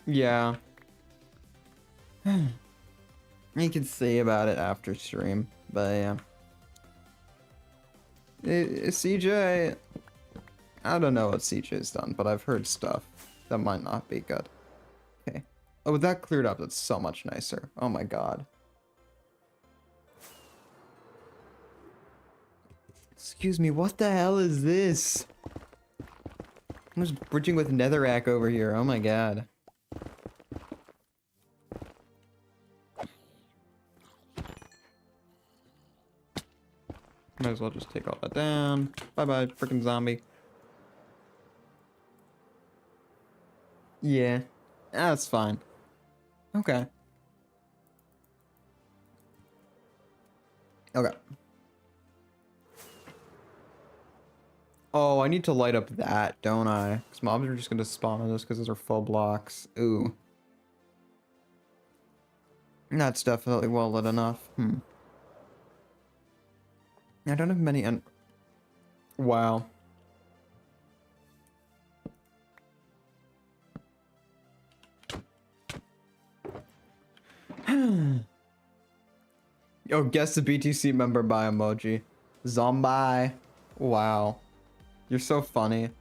S1: Yeah. You can say about it after stream, but yeah. CJ, I don't know what CJ's done, but I've heard stuff that might not be good. Okay. Oh, that cleared up. That's so much nicer. Oh my god. Excuse me, what the hell is this? I'm just bridging with netherrack over here. Oh my god. Might as well just take all that down. Bye-bye, freaking zombie. Yeah, that's fine. Okay. Okay. Oh, I need to light up that, don't I? Because mobs are just going to spawn on this because those are full blocks. Ooh. That's definitely well lit enough. I don't have many wow. Yo, guess the BTC member by emoji. Zombie. Wow. You're so funny.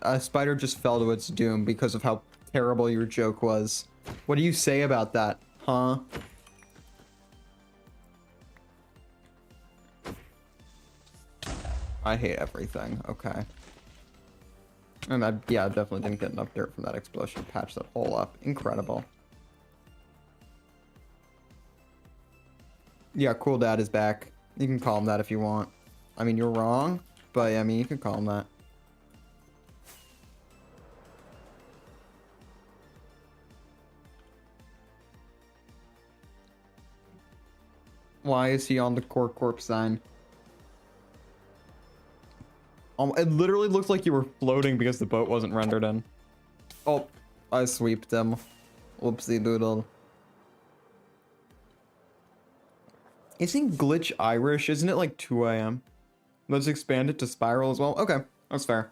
S1: a spider just fell to its doom because of how terrible your joke was. What do you say about that, huh? I hate everything. Okay. And yeah, I definitely didn't get enough dirt from that explosion to patch that hole up. Incredible. Yeah, Cool Dad is back. You can call him that if you want. I mean, you're wrong, but I mean, you can call him that. Why is he on the core corpse sign? It literally looked like you were floating because the boat wasn't rendered in. Oh, I sweeped them. Whoopsie doodle. Isn't Glitch Irish? Isn't it like 2 a.m.? Let's expand it to Spiral as well. Okay, that's fair.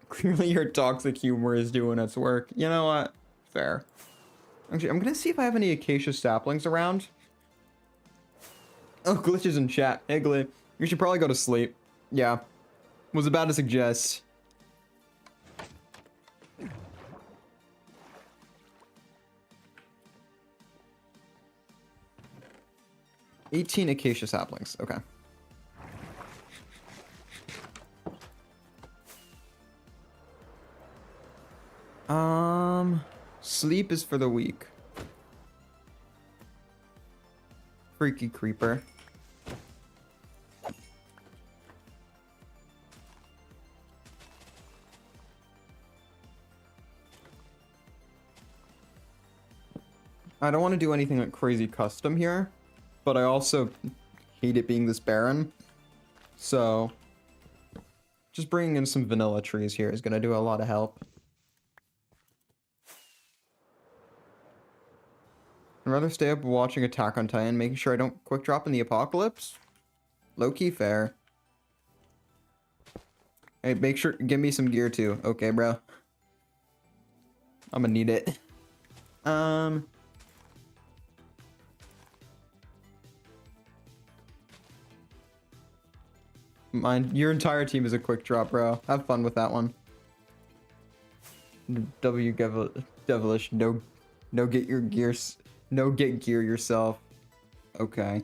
S1: Clearly your toxic humor is doing its work. You know what? Fair. Actually, I'm gonna see if I have any acacia saplings around. Oh, Glitch is in chat. Hey, Glitch. You should probably go to sleep. Yeah. Was about to suggest. $18 acacia saplings. Okay. Sleep is for the weak. Freaky creeper. I don't want to do anything like crazy custom here, but I also hate it being this barren. So just bringing in some vanilla trees here is going to do a lot of help. I'd rather stay up watching Attack on Titan, making sure I don't quick drop in the apocalypse. Low-key fair. Hey, make sure, give me some gear too. Okay, bro. I'm gonna need it. Your entire team is a quick drop, bro. Have fun with that one. Devilish, no get your gears, no get gear yourself. Okay.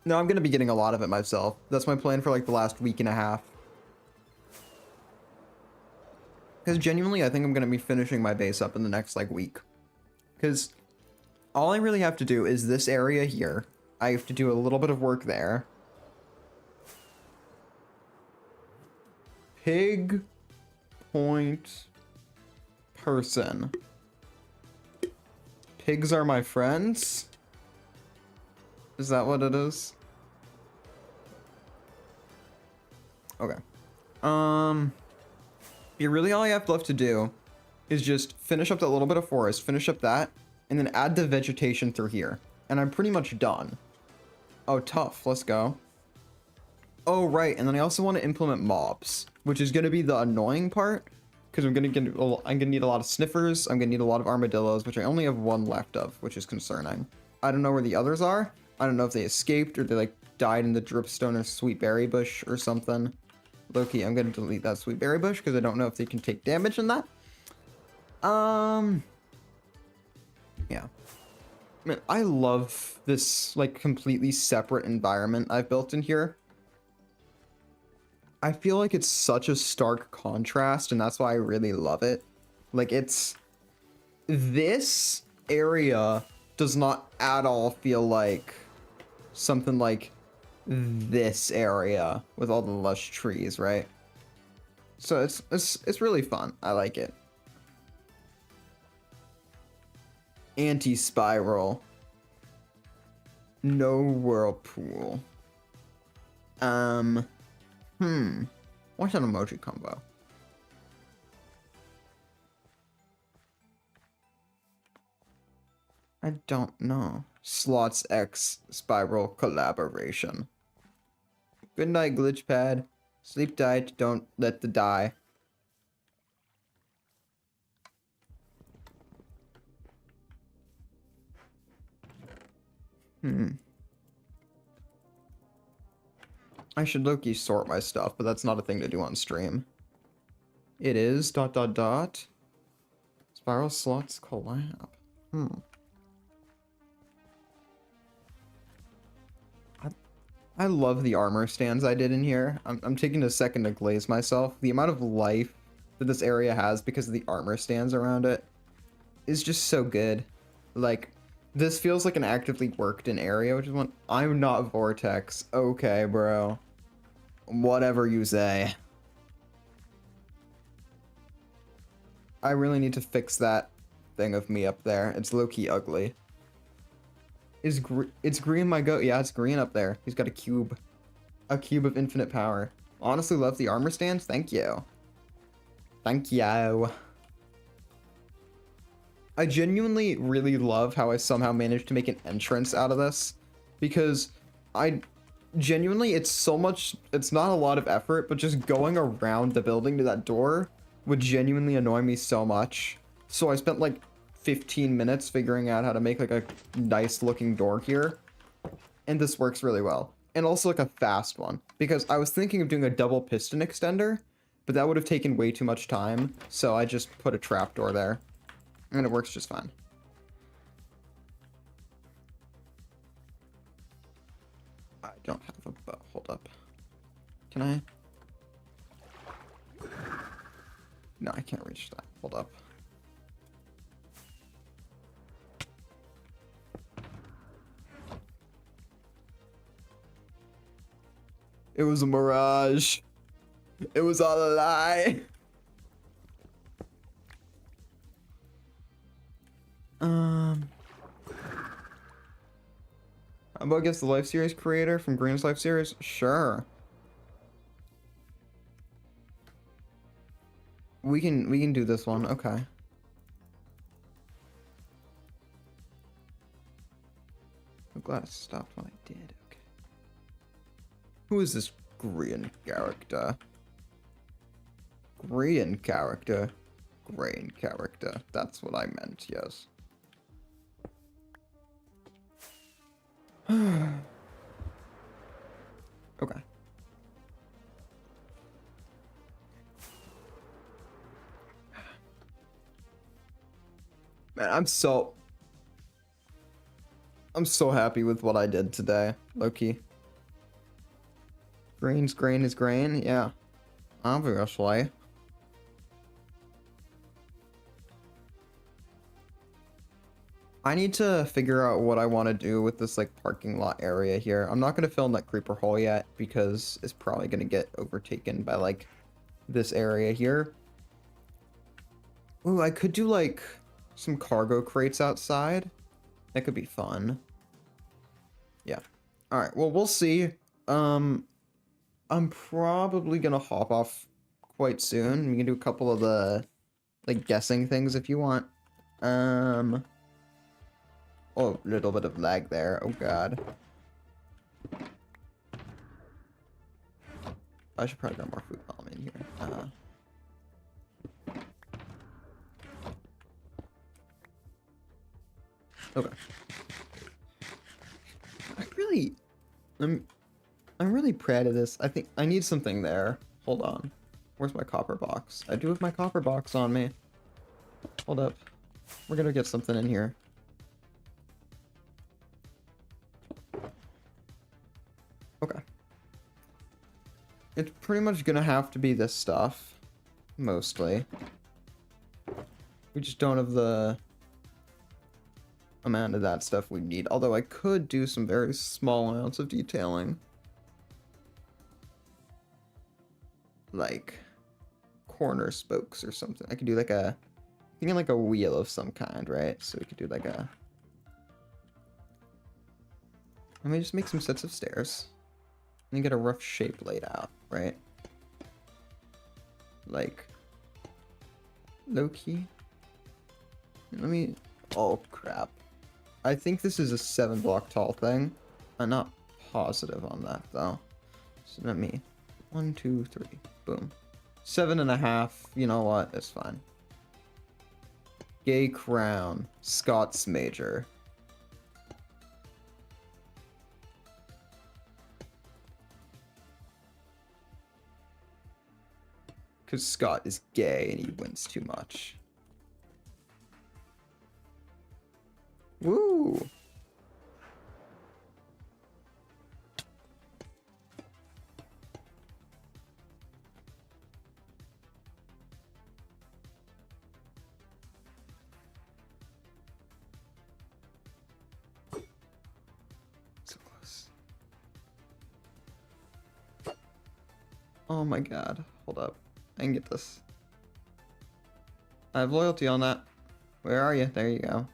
S1: No, I'm gonna be getting a lot of it myself. That's my plan for like the last week and a half. Because genuinely, I think I'm gonna be finishing my base up in the next like week. Because all I really have to do is this area here. I have to do a little bit of work there. Pig point person. Pigs are my friends? Is that what it is? Okay. Yeah, really all I have left to do is just finish up that little bit of forest, finish up that, and then add the vegetation through here. And I'm pretty much done. Oh, tough. Let's go. Oh, right. And then I also want to implement mobs, which is going to be the annoying part, because I'm going to need a lot of sniffers. I'm going to need a lot of armadillos, which I only have one left of, which is concerning. I don't know where the others are. I don't know if they escaped or they like died in the dripstone or sweet berry bush or something. Loki, I'm going to delete that sweet berry bush because I don't know if they can take damage in that. Yeah. Man, I love this like completely separate environment I've built in here. I feel like it's such a stark contrast, and that's why I really love it. Like, this area does not at all feel like something like this area with all the lush trees, right? So it's really fun. I like it. Anti-spiral. No whirlpool. What's an emoji combo? I don't know. Slots X spiral collaboration. Good night, glitchpad. Sleep tight, don't let the die. I should low-key sort my stuff, but that's not a thing to do on stream. It is ... Spiral slots collab. I love the armor stands I did in here. I'm taking a second to glaze myself. The amount of life that this area has because of the armor stands around it is just so good. Like, this feels like an actively worked in area, which is one. I'm not Vortex. Okay, bro. Whatever you say. I really need to fix that thing of me up there. It's low-key ugly. It's green my goat? Yeah, it's green up there. He's got a cube. A cube of infinite power. Honestly, love the armor stands. Thank you. Thank you. I genuinely really love how I somehow managed to make an entrance out of this. Because genuinely, it's so much... It's not a lot of effort, but just going around the building to that door would genuinely annoy me so much. So I spent like 15 minutes figuring out how to make like a nice looking door here, and this works really well. And also like a fast one, because I was thinking of doing a double piston extender, but that would have taken way too much time, so I just put a trapdoor there and it works just fine. I don't have a bow. Hold up, can I? No, I can't reach that. Hold up. It was a mirage. It was all a lie. How about guess the Life Series creator from Green's Life Series? Sure. We can do this one. Okay. I'm glad I stopped when I did. Okay. Who is this green character? Green character. Green character. That's what I meant, yes. Okay. Man, I'm so happy with what I did today, low-key. Green's grain is grain, yeah. Obviously. I need to figure out what I want to do with this like parking lot area here. I'm not going to fill in that creeper hole yet because it's probably going to get overtaken by like this area here. Ooh, I could do like some cargo crates outside. That could be fun. Yeah. All right. Well, we'll see. I'm probably going to hop off quite soon. We can do a couple of the like guessing things if you want. Oh, a little bit of lag there. Oh, God. I should probably grab more food while I'm in here. Okay. I'm really proud of this. I think I need something there. Hold on. Where's my copper box? I do have my copper box on me. Hold up. We're gonna get something in here. Okay. It's pretty much gonna have to be this stuff. Mostly. We just don't have the amount of that stuff we need. Although I could do some very small amounts of detailing. Like corner spokes or something. I could do like a... thinking like a wheel of some kind, right? So we could do like a... Let me just make some sets of stairs. And get a rough shape laid out, right? Like... low-key. Let me... oh, crap. I think this is a 7-block tall thing. I'm not positive on that, though. So let me... 1, 2, 3. Boom. 7.5. You know what? It's fine. Gay crown. Scots major. Because Scott is gay and he wins too much. Woo! So close. Oh my god. Hold up. I can get this. I have loyalty on that. Where are you? There you go.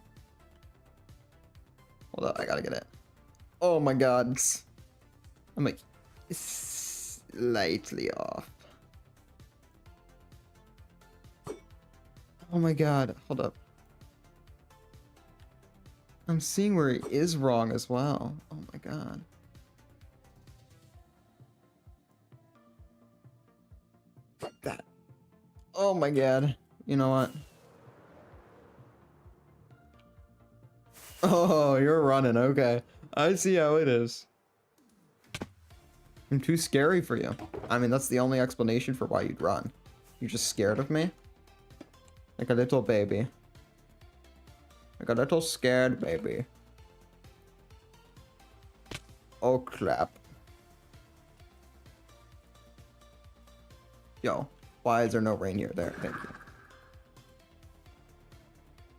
S1: Hold up. I gotta get it. Oh my god. I'm like slightly off. Oh my god. Hold up. I'm seeing where he is wrong as well. Oh my god. That. Oh my god. You know what? Oh, you're running. Okay. I see how it is. I'm too scary for you. I mean, that's the only explanation for why you'd run. You're just scared of me? Like a little baby. Like a little scared baby. Oh, crap. Yo, why is there no rain here? There, thank you.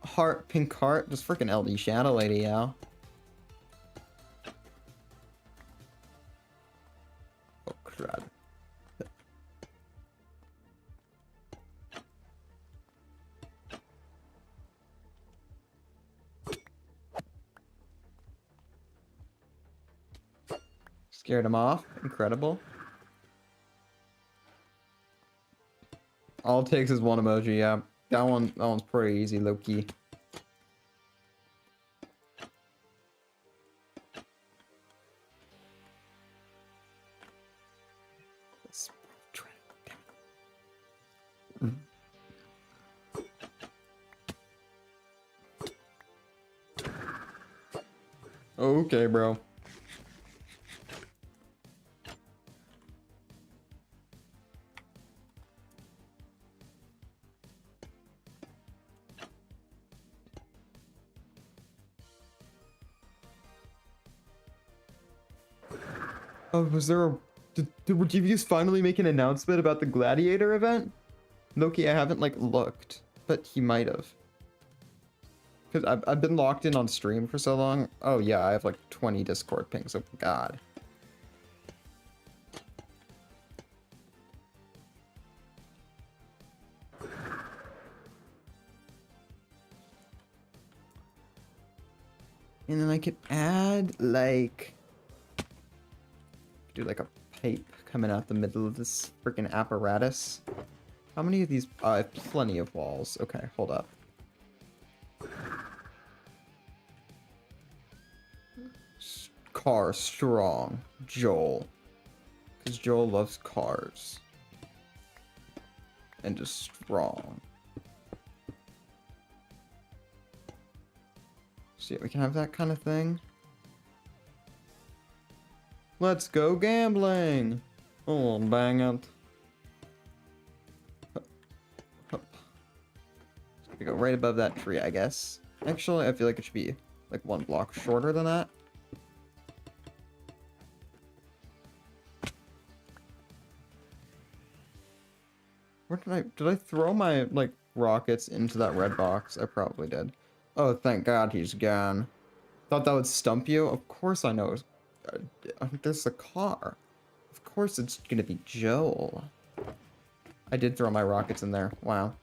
S1: Heart, pink heart, just freaking LD Shadow Lady, yo. Oh, crud. Scared him off. Incredible. All it takes is one emoji, yeah. That one's pretty easy, low key. Okay, bro. Oh, was there a... Did Reviews finally make an announcement about the Gladiator event? Loki, I haven't, like, looked. But he might have. Because I've been locked in on stream for so long. Oh, yeah, I have, like, 20 Discord pings. Oh, God. And then I could add, like... do, like, a pipe coming out the middle of this freaking apparatus. How many of these? I have plenty of walls. Okay, hold up. Car strong. Joel. Because Joel loves cars. And just strong. So yeah, we can have that kind of thing. Let's go gambling! Oh, bang it. We go right above that tree, I guess. Actually, I feel like it should be like one block shorter than that. Where did I throw my, like, rockets into that red box? I probably did. Oh, thank God he's gone. Thought that would stump you? Of course I know. There's a car. Of course it's gonna be Joel. I did throw my rockets in there. Wow.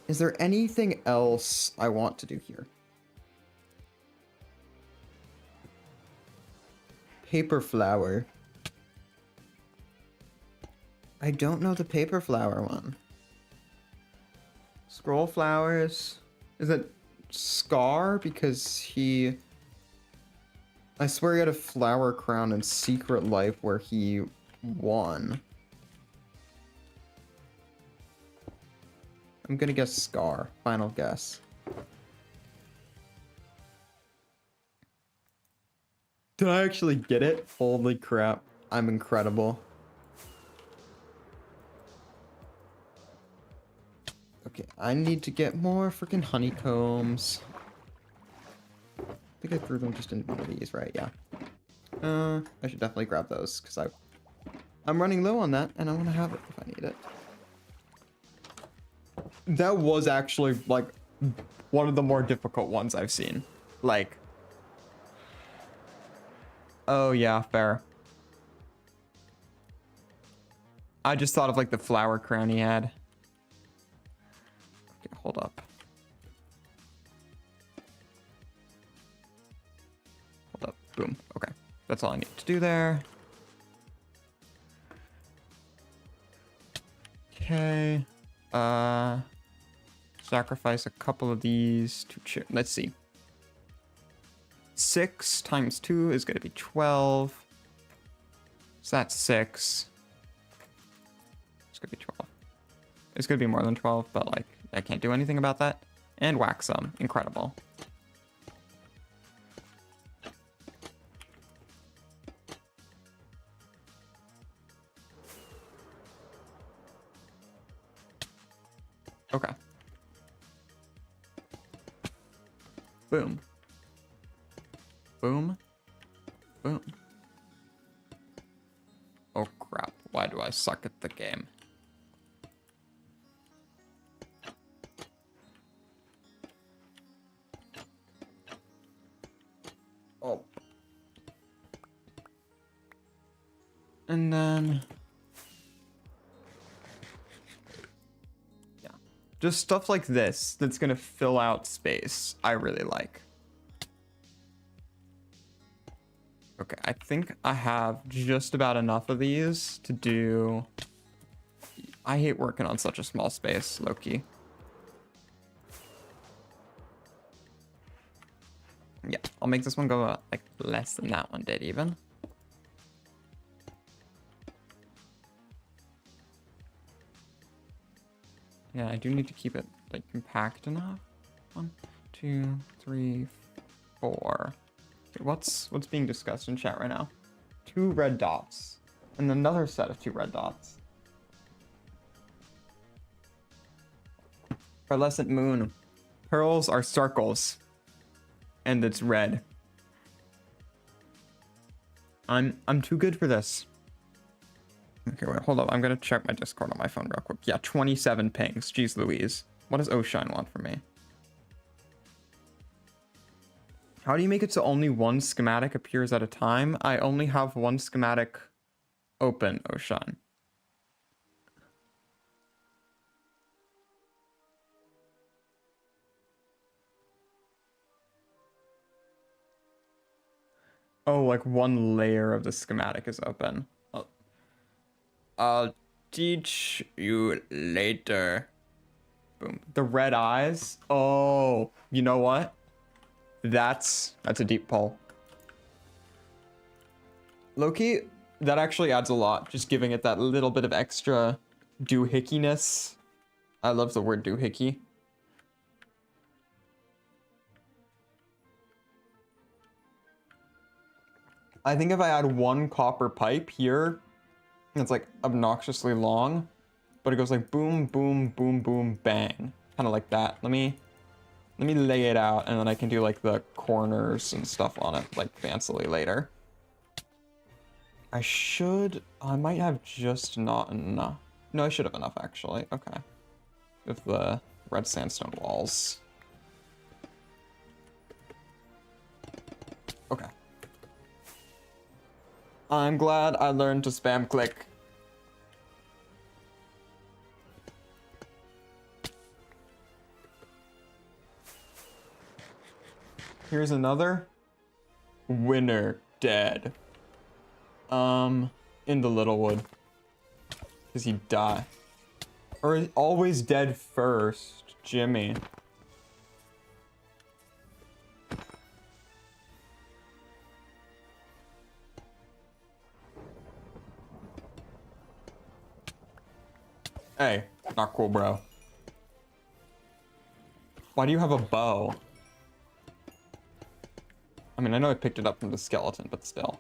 S1: Is there anything else I want to do here? Paper flower. I don't know the paper flower one. Scroll flowers. Is it Scar? Because he... I swear he had a flower crown in Secret Life where he won. I'm gonna guess Scar. Final guess. Did I actually get it? Holy crap. I'm incredible. Okay, I need to get more freaking honeycombs. I think I threw them just into one of these, right? Yeah. I should definitely grab those because I'm running low on that and I want to have it if I need it. That was actually like one of the more difficult ones I've seen. Like, oh yeah, fair. I just thought of like the flower crown he had. Okay, hold up. Hold up. Boom. Okay. That's all I need to do there. Okay. Sacrifice a couple of these to let's see. 6 times 2 is going to be 12. So that's 6. It's going to be 12. It's going to be more than 12, but like I can't do anything about that. And whack some. Incredible. Okay. Boom. Boom. Boom. Oh crap. Why do I suck at the game? Oh. And then... just stuff like this that's gonna fill out space. I really like. Okay, I think I have just about enough of these to do... I hate working on such a small space, low-key. Yeah, I'll make this one go like less than that one did even. Yeah, I do need to keep it like compact enough. 1, 2, 3, 4. Okay, what's being discussed in chat right now? 2 red dots and another set of 2 red dots. Pearlescent moon. Pearls are circles, and it's red. I'm too good for this. Okay, wait, hold up. I'm gonna check my Discord on my phone real quick. Yeah, 27 pings. Jeez Louise. What does Oshine want from me? How do you make it so only one schematic appears at a time? I only have one schematic open, Oshine. Oh, like one layer of the schematic is open. I'll teach you later. Boom. The red eyes. Oh, you know what? That's a deep pull. Loki, that actually adds a lot. Just giving it that little bit of extra doohickeyness. I love the word doohickey. I think if I add one copper pipe here, it's like obnoxiously long, but it goes like boom, boom, boom, boom, bang. Kind of like that. Let me lay it out and then I can do like the corners and stuff on it like fancily later. I might have just not enough. No, I should have enough actually. Okay. With the red sandstone walls. Okay. I'm glad I learned to spam click. Here's another. Winner dead. In the Littlewood. Because he died. Or is always dead first, Jimmy. Hey, not cool, bro. Why do you have a bow? I mean, I know I picked it up from the skeleton, but still.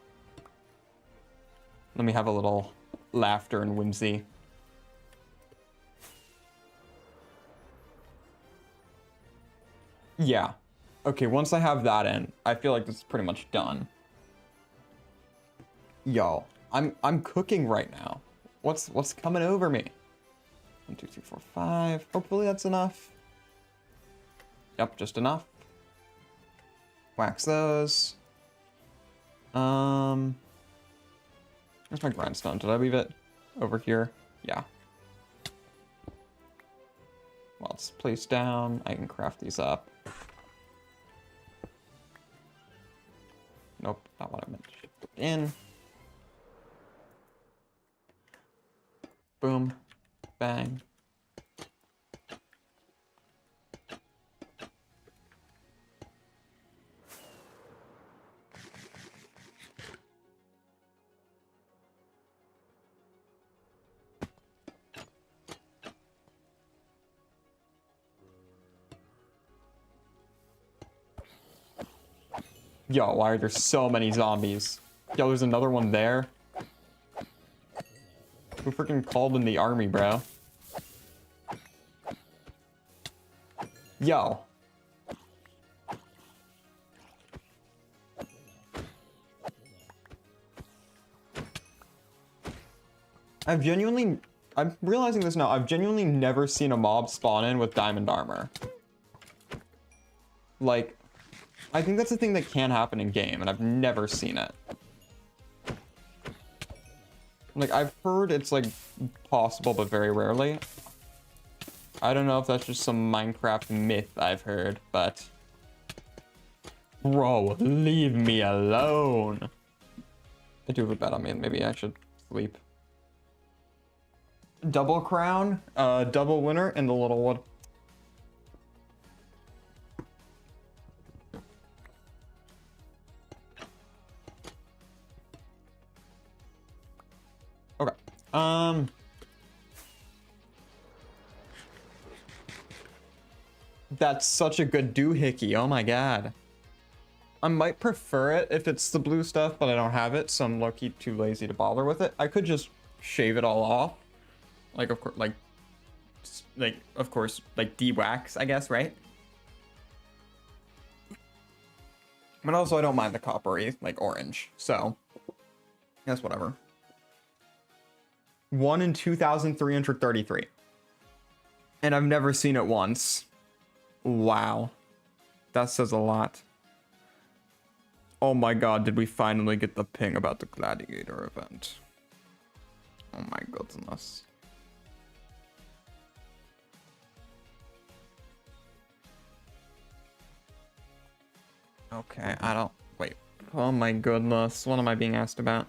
S1: Let me have a little laughter and whimsy. Yeah. Okay, once I have that in, I feel like this is pretty much done. Yo, I'm cooking right now. What's coming over me? 1, 2, 3, 4, 5. Hopefully that's enough. Yep, just enough. Wax those. Where's my grindstone? Did I leave it over here? Yeah. While it's placed down, I can craft these up. Nope, not what I meant. Shift it in. Boom. Bang. Yo, why are there so many zombies? Yo, there's another one there. Who freaking called in the army, bro? Yo. I'm realizing this now. I've genuinely never seen a mob spawn in with diamond armor. Like, I think that's a thing that can happen in game, and I've never seen it. Like, I've heard it's, like, possible, but very rarely. I don't know if that's just some Minecraft myth I've heard, but... Bro, leave me alone! I do have a bet on me, maybe I should sleep. Double crown, double winner, and the little one. Okay. That's such a good doohickey. Oh my god. I might prefer it if it's the blue stuff, but I don't have it, so I'm low-key too lazy to bother with it. I could just shave it all off. Like, of course, like de-wax, I guess, right? But also, I don't mind the coppery, like, orange, so... Guess whatever. 1 in 2,333. And I've never seen it once. Wow. That says a lot. Oh my god, did we finally get the ping about the gladiator event? Oh my goodness. Okay, I don't... Wait. Oh my goodness. What am I being asked about?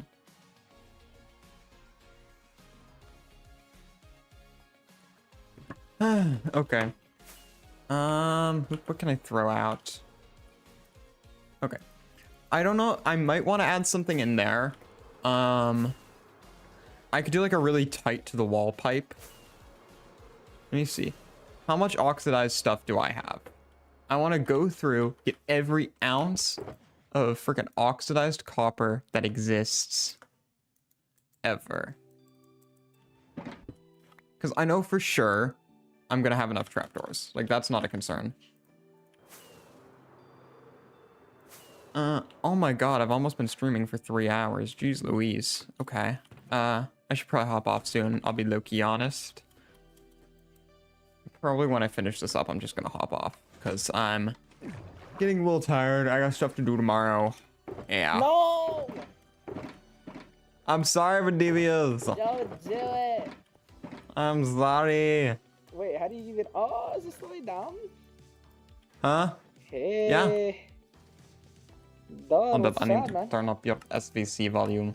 S1: Okay. What can I throw out? Okay. I don't know. I might want to add something in there. I could do like a really tight to the wall pipe. Let me see. How much oxidized stuff do I have? I want to go through, get every ounce of freaking oxidized copper that exists ever. Because I know for sure I'm going to have enough trapdoors. Like, that's not a concern. Oh my god, I've almost been streaming for 3 hours. Jeez Louise. Okay. I should probably hop off soon. I'll be low-key honest. Probably when I finish this up, I'm just gonna hop off. Because I'm getting a little tired. I got stuff to do tomorrow. Yeah.
S2: No!
S1: I'm sorry, Vadivius.
S2: Don't do it!
S1: I'm sorry.
S2: Wait, how do you even... Oh, is it slowing down?
S1: Huh?
S2: Hey.
S1: Yeah.
S2: Dog,
S1: Hold up,
S2: what's
S1: I need
S2: up,
S1: to
S2: man?
S1: turn up your SVC volume.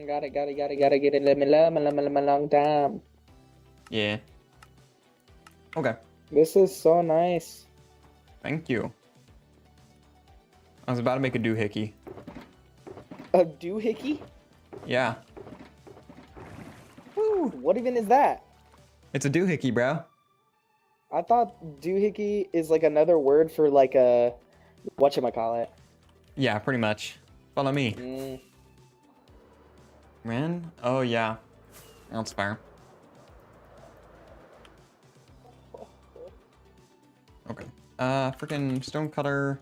S2: Gotta get it. Let me long time.
S1: Yeah. Okay.
S2: This is so nice.
S1: Thank you. I was about to make a doohickey.
S2: A doohickey?
S1: Yeah.
S2: Woo, what even is that?
S1: It's a doohickey, bro.
S2: I thought doohickey is like another word for like a... Whatchamacallit?
S1: Yeah, pretty much. Follow me. Man? Oh, yeah. That's fair. Okay. Freaking stone cutter.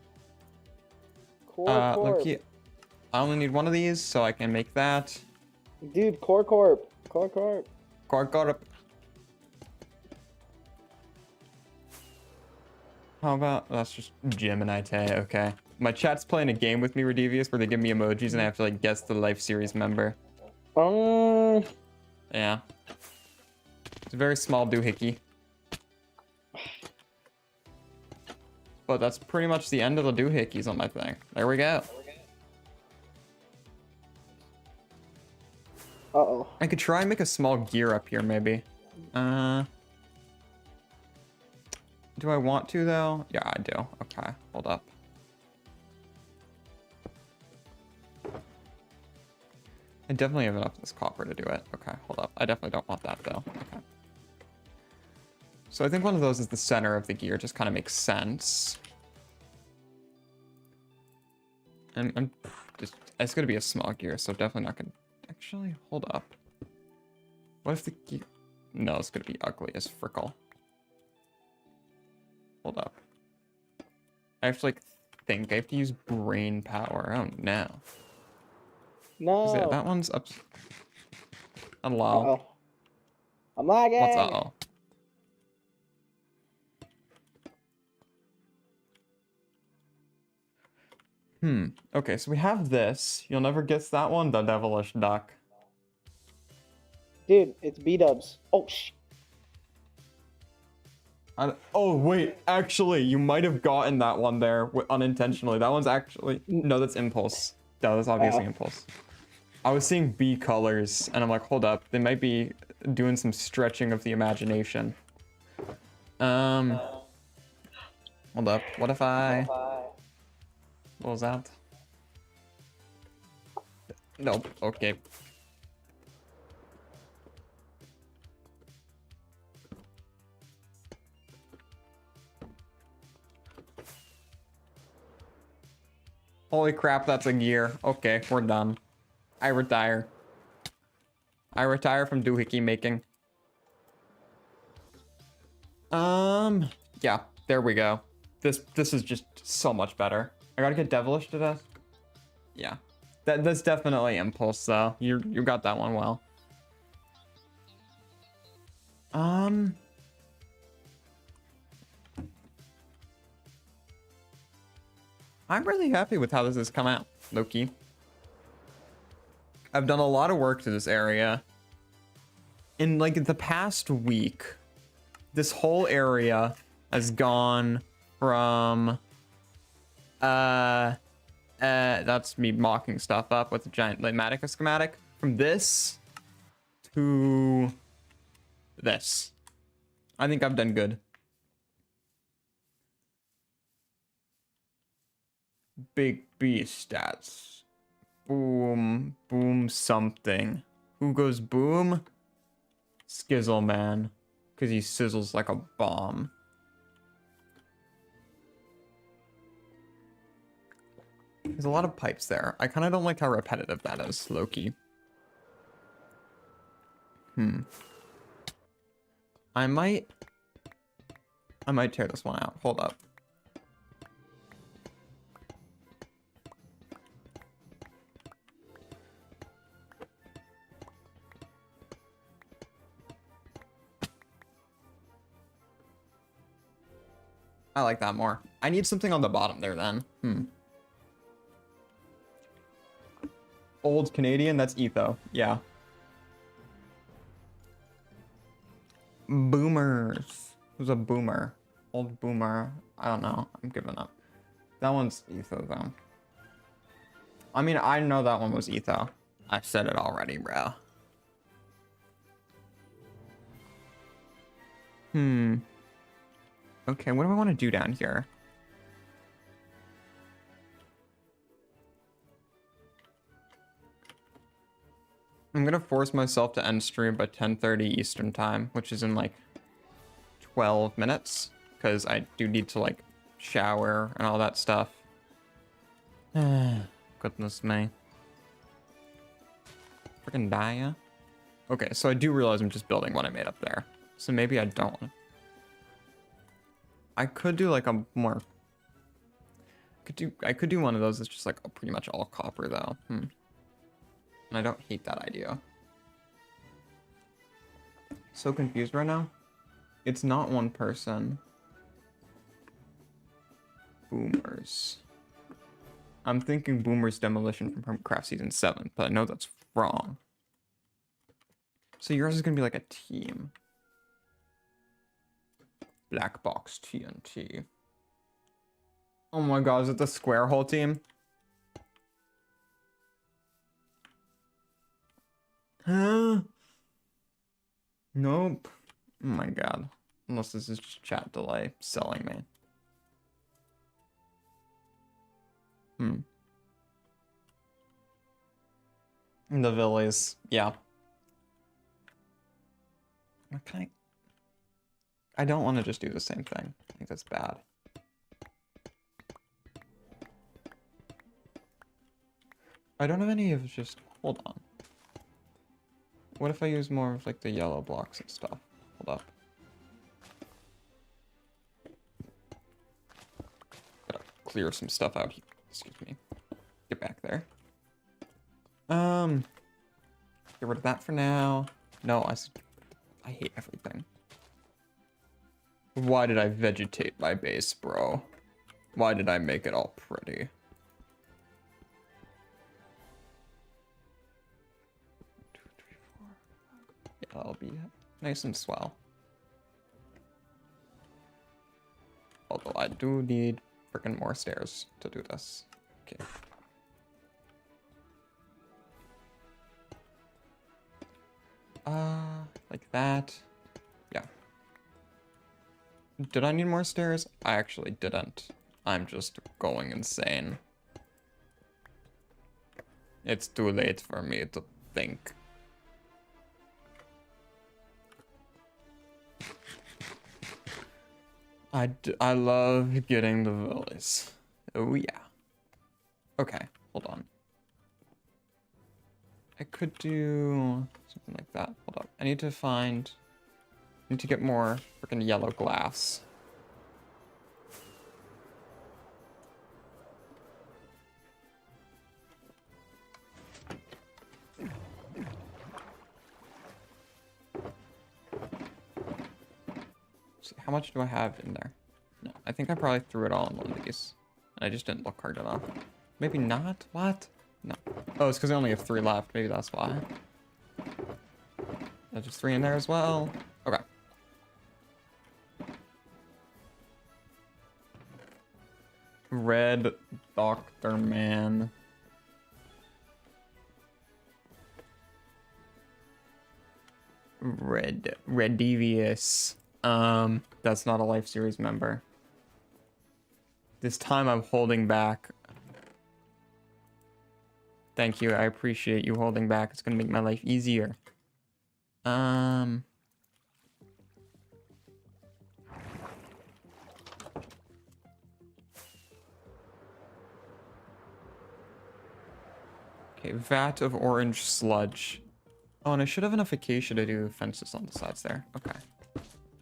S2: Core Corp.
S1: Loki, I only need one of these, so I can make that.
S2: Dude, Core Corp. Core Corp.
S1: Got it. How about that's just Jim and Ite, okay. My chat's playing a game with me, Redivius, where they give me emojis and I have to like guess the life series member. Yeah. It's a very small doohickey. But that's pretty much the end of the doohickeys on my thing. There we go.
S2: Uh-oh.
S1: I could try and make a small gear up here, maybe. Do I want to, though? Yeah, I do. Okay, hold up. I definitely have enough of this copper to do it. Okay, hold up. I definitely don't want that, though. Okay. So I think one of those is the center of the gear. Just kind of makes sense. And I'm just... It's going to be a small gear, so definitely not going to... Actually, hold up. What if the gear... No, it's going to be ugly as frickle. Hold up. I have to, like, think. I have to use brain power. Oh, no.
S2: No.
S1: Yeah, that one's up... Hello.
S2: Uh-oh. I'm lagging.
S1: What's uh-oh? Okay, so we have this. You'll never guess that one, the devilish duck.
S2: Dude, it's B-dubs. Oh,
S1: Oh, wait, actually, you might have gotten that one there unintentionally. That one's actually... No, that's impulse. No, that's obviously impulse. I was seeing B colors, and I'm like, hold up. They might be doing some stretching of the imagination. Hold up. What if I... What was that? Nope. Okay. Holy crap, that's a gear. Okay, we're done. I retire. I retire from doohickey making. Yeah, there we go. This is just so much better. I gotta get devilish to death. Yeah, that's definitely impulse though. You got that one well. I'm really happy with how this has come out, Loki. I've done a lot of work to this area. In like the past week, this whole area has gone from that's me mocking stuff up with a giant Limatica schematic. From this to this. I think I've done good. Big B stats. Boom, boom something. Who goes boom? Skizzle Man. Because he sizzles like a bomb. There's a lot of pipes there. I kind of don't like how repetitive that is, Loki. I might tear this one out. Hold up. I like that more. I need something on the bottom there then. Old Canadian, that's Etho. Yeah. Boomers. Who's a boomer? Old boomer. I don't know. I'm giving up. That one's Etho though. I mean, I know that one was Etho. I said it already, bro. Okay, what do I want to do down here? I'm gonna force myself to end stream by 10:30 Eastern time, which is in like 12 minutes, because I do need to like shower and all that stuff. Goodness me. Freaking Dia. Okay, so I do realize I'm just building what I made up there. So maybe I don't. I could do like a more. I could do one of those that's just like pretty much all copper though. And I don't hate that idea. So confused right now. It's not one person. Boomers. I'm thinking Boomers Demolition from Hermitcraft Season 7, but I know that's wrong. So yours is gonna be like a team. Black Box TNT. Oh my god, is it the square hole team? Huh? Nope. Oh my god. Unless this is just chat delay selling me. The villas, yeah. What can I don't want to just do the same thing. I think that's bad. I don't have any of just, hold on. What if I use more of like the yellow blocks and stuff? Hold up. Gotta clear some stuff out here. Excuse me. Get back there. Get rid of that for now. No, I hate everything. Why did I vegetate my base, bro? Why did I make it all pretty? Yeah, that'll be nice and swell. Although I do need freaking more stairs to do this. Okay. Like that. Yeah. Did I need more stairs? I actually didn't. I'm just going insane. It's too late for me to think. I love getting the villas. Oh yeah. Okay, hold on. I could do something like that. Hold up. I need to get more freaking yellow glass. See, how much do I have in there? No, I think I probably threw it all in one of these. I just didn't look hard enough. Maybe not? What? No. Oh, it's because I only have 3 left. Maybe that's why. There's just 3 in there as well. Okay. Red Doctor Man. Red Devious. That's not a Life Series member. This time I'm holding back. Thank you, I appreciate you holding back. It's gonna make my life easier. Okay, vat of orange sludge. Oh, and I should have enough acacia to do fences on the sides there. Okay.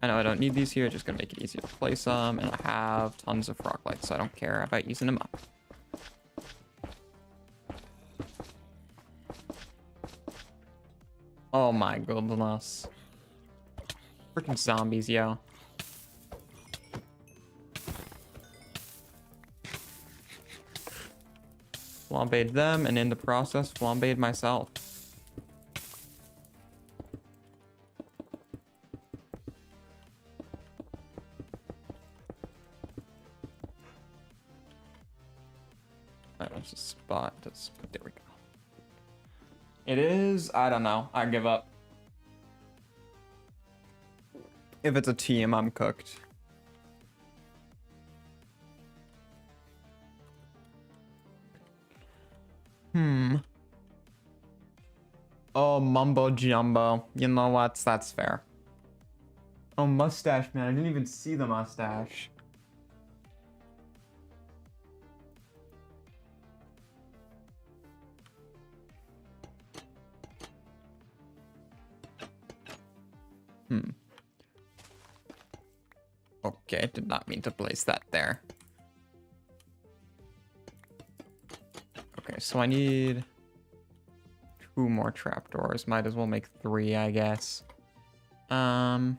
S1: I know I don't need these here, just gonna make it easier to place them, and I have tons of frog lights, so I don't care about using them up. Oh my goodness. Freaking zombies, yo. Flambéed them, and in the process, flambéed myself. There's a spot. There we go. It is. I don't know. I give up. If it's a team, I'm cooked. Oh, mumbo jumbo. You know what? That's fair. Oh, mustache man. I didn't even see the mustache. Okay, did not mean to place that there. Okay, so I need 2 more trapdoors. Might as well make 3, I guess. Good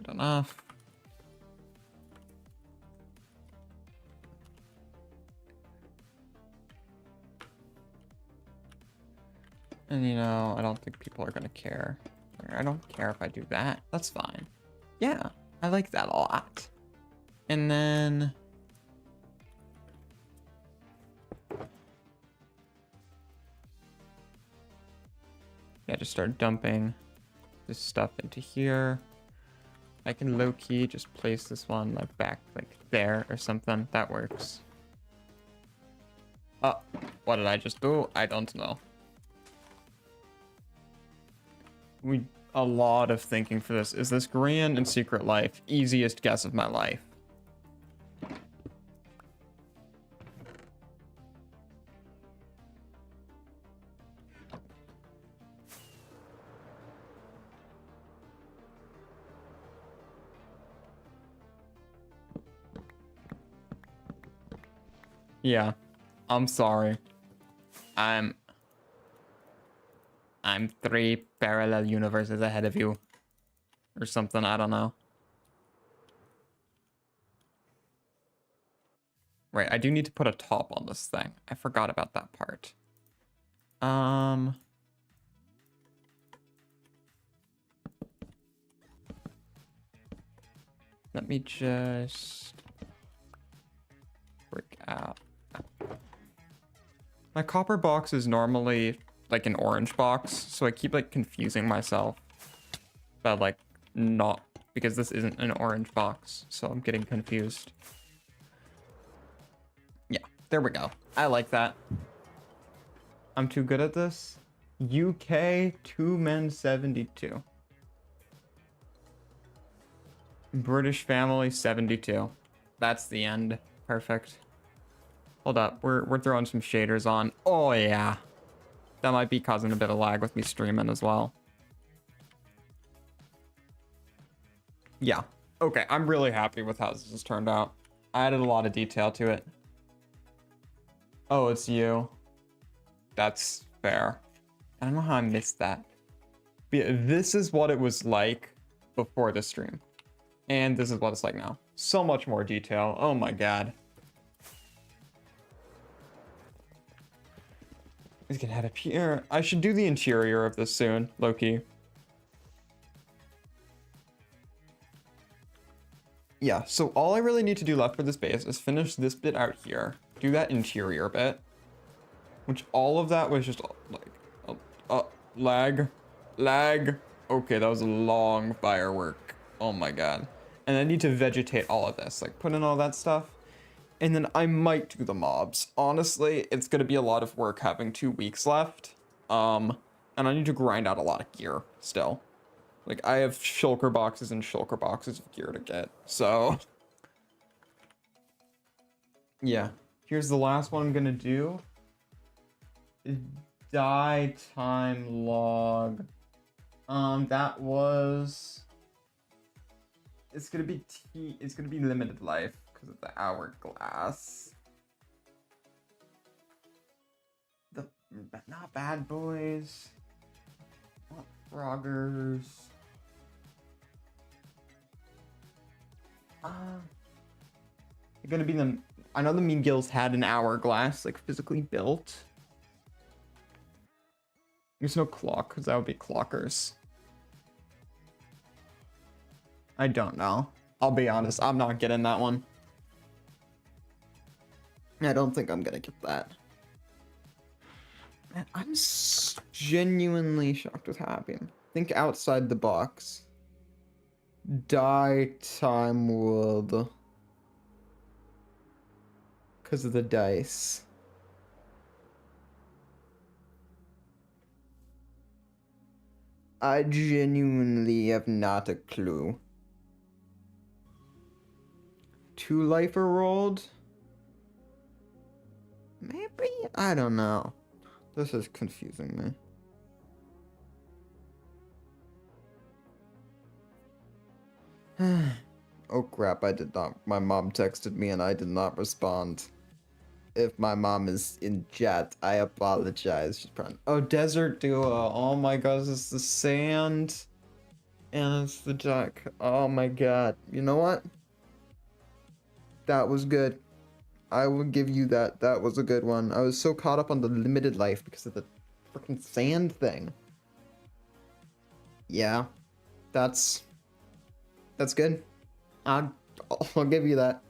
S1: enough. And you know, I don't think people are gonna care. I don't care if I do that. That's fine. Yeah, I like that a lot. And then... yeah, just start dumping this stuff into here. I can low-key just place this one like back like there or something. That works. Oh, what did I just do? I don't know. A lot of thinking for this. Is this Grand and Secret Life? Easiest guess of my life. Yeah, I'm sorry. I'm 3 parallel universes ahead of you. Or something, I don't know. Right, I do need to put a top on this thing. I forgot about that part. Let me just break out. My copper box is normally like an orange box, so I keep like confusing myself. But like not, because this isn't an orange box, so I'm getting confused. Yeah, there we go. I like that. I'm too good at this. UK 2 men 72. British family 72. That's the end. Perfect. Hold up, we're throwing some shaders on. Oh yeah. That might be causing a bit of lag with me streaming as well. Yeah. Okay, I'm really happy with how this has turned out. I added a lot of detail to it. Oh, it's you. That's fair. I don't know how I missed that. But yeah, this is what it was like before the stream. And this is what it's like now. So much more detail. Oh my god. Let's get head up here. I should do the interior of this soon, Loki. Yeah, so all I really need to do left for this base is finish this bit out here. Do that interior bit. Which all of that was just like, lag. Okay, that was a long firework. Oh my god. And I need to vegetate all of this, like put in all that stuff. And then I might do the mobs. Honestly, it's gonna be a lot of work having 2 weeks left. And I need to grind out a lot of gear still. Like, I have shulker boxes and shulker boxes of gear to get, so... yeah. Here's the last one I'm gonna do. Die time log. That was... it's gonna be limited life because of the hourglass. Not bad boys. Not froggers. They're gonna be them. I know the Mean Gills had an hourglass, like physically built. There's no clock, because that would be clockers. I don't know. I'll be honest, I'm not getting that one. I don't think I'm gonna get that. Man, I'm genuinely shocked with how happy. Think outside the box. Die time world. Because of the dice. I genuinely have not a clue. 2 lifer rolled? Maybe? I don't know. This is confusing me. Oh crap, I did not. My mom texted me and I did not respond. If my mom is in chat, I apologize. She's probably... Oh, Desert Duo. Oh my god, it's the sand. And it's the duck. Oh my god. You know what? That was good. I will give you that. That was a good one. I was so caught up on the limited life because of the freaking sand thing. Yeah. That's good. I'll give you that.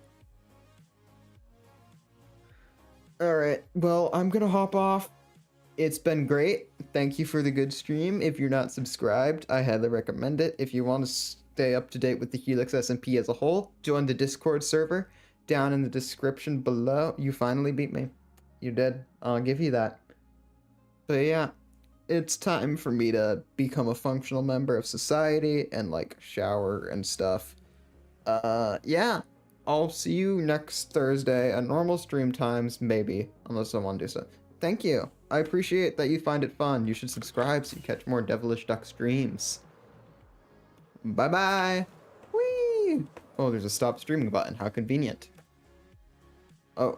S1: Alright, well, I'm gonna hop off. It's been great. Thank you for the good stream. If you're not subscribed, I highly recommend it. If you want to stay up to date with the Helix SMP as a whole, join the Discord server down in the description below. You finally beat me. You did. I'll give you that. But yeah, it's time for me to become a functional member of society and like shower and stuff. Yeah. I'll see you next Thursday at normal stream times, maybe, unless I want to do so. Thank you. I appreciate that you find it fun. You should subscribe so you catch more Devilish Duck streams. Bye-bye. Whee! Oh, there's a stop streaming button. How convenient. Oh,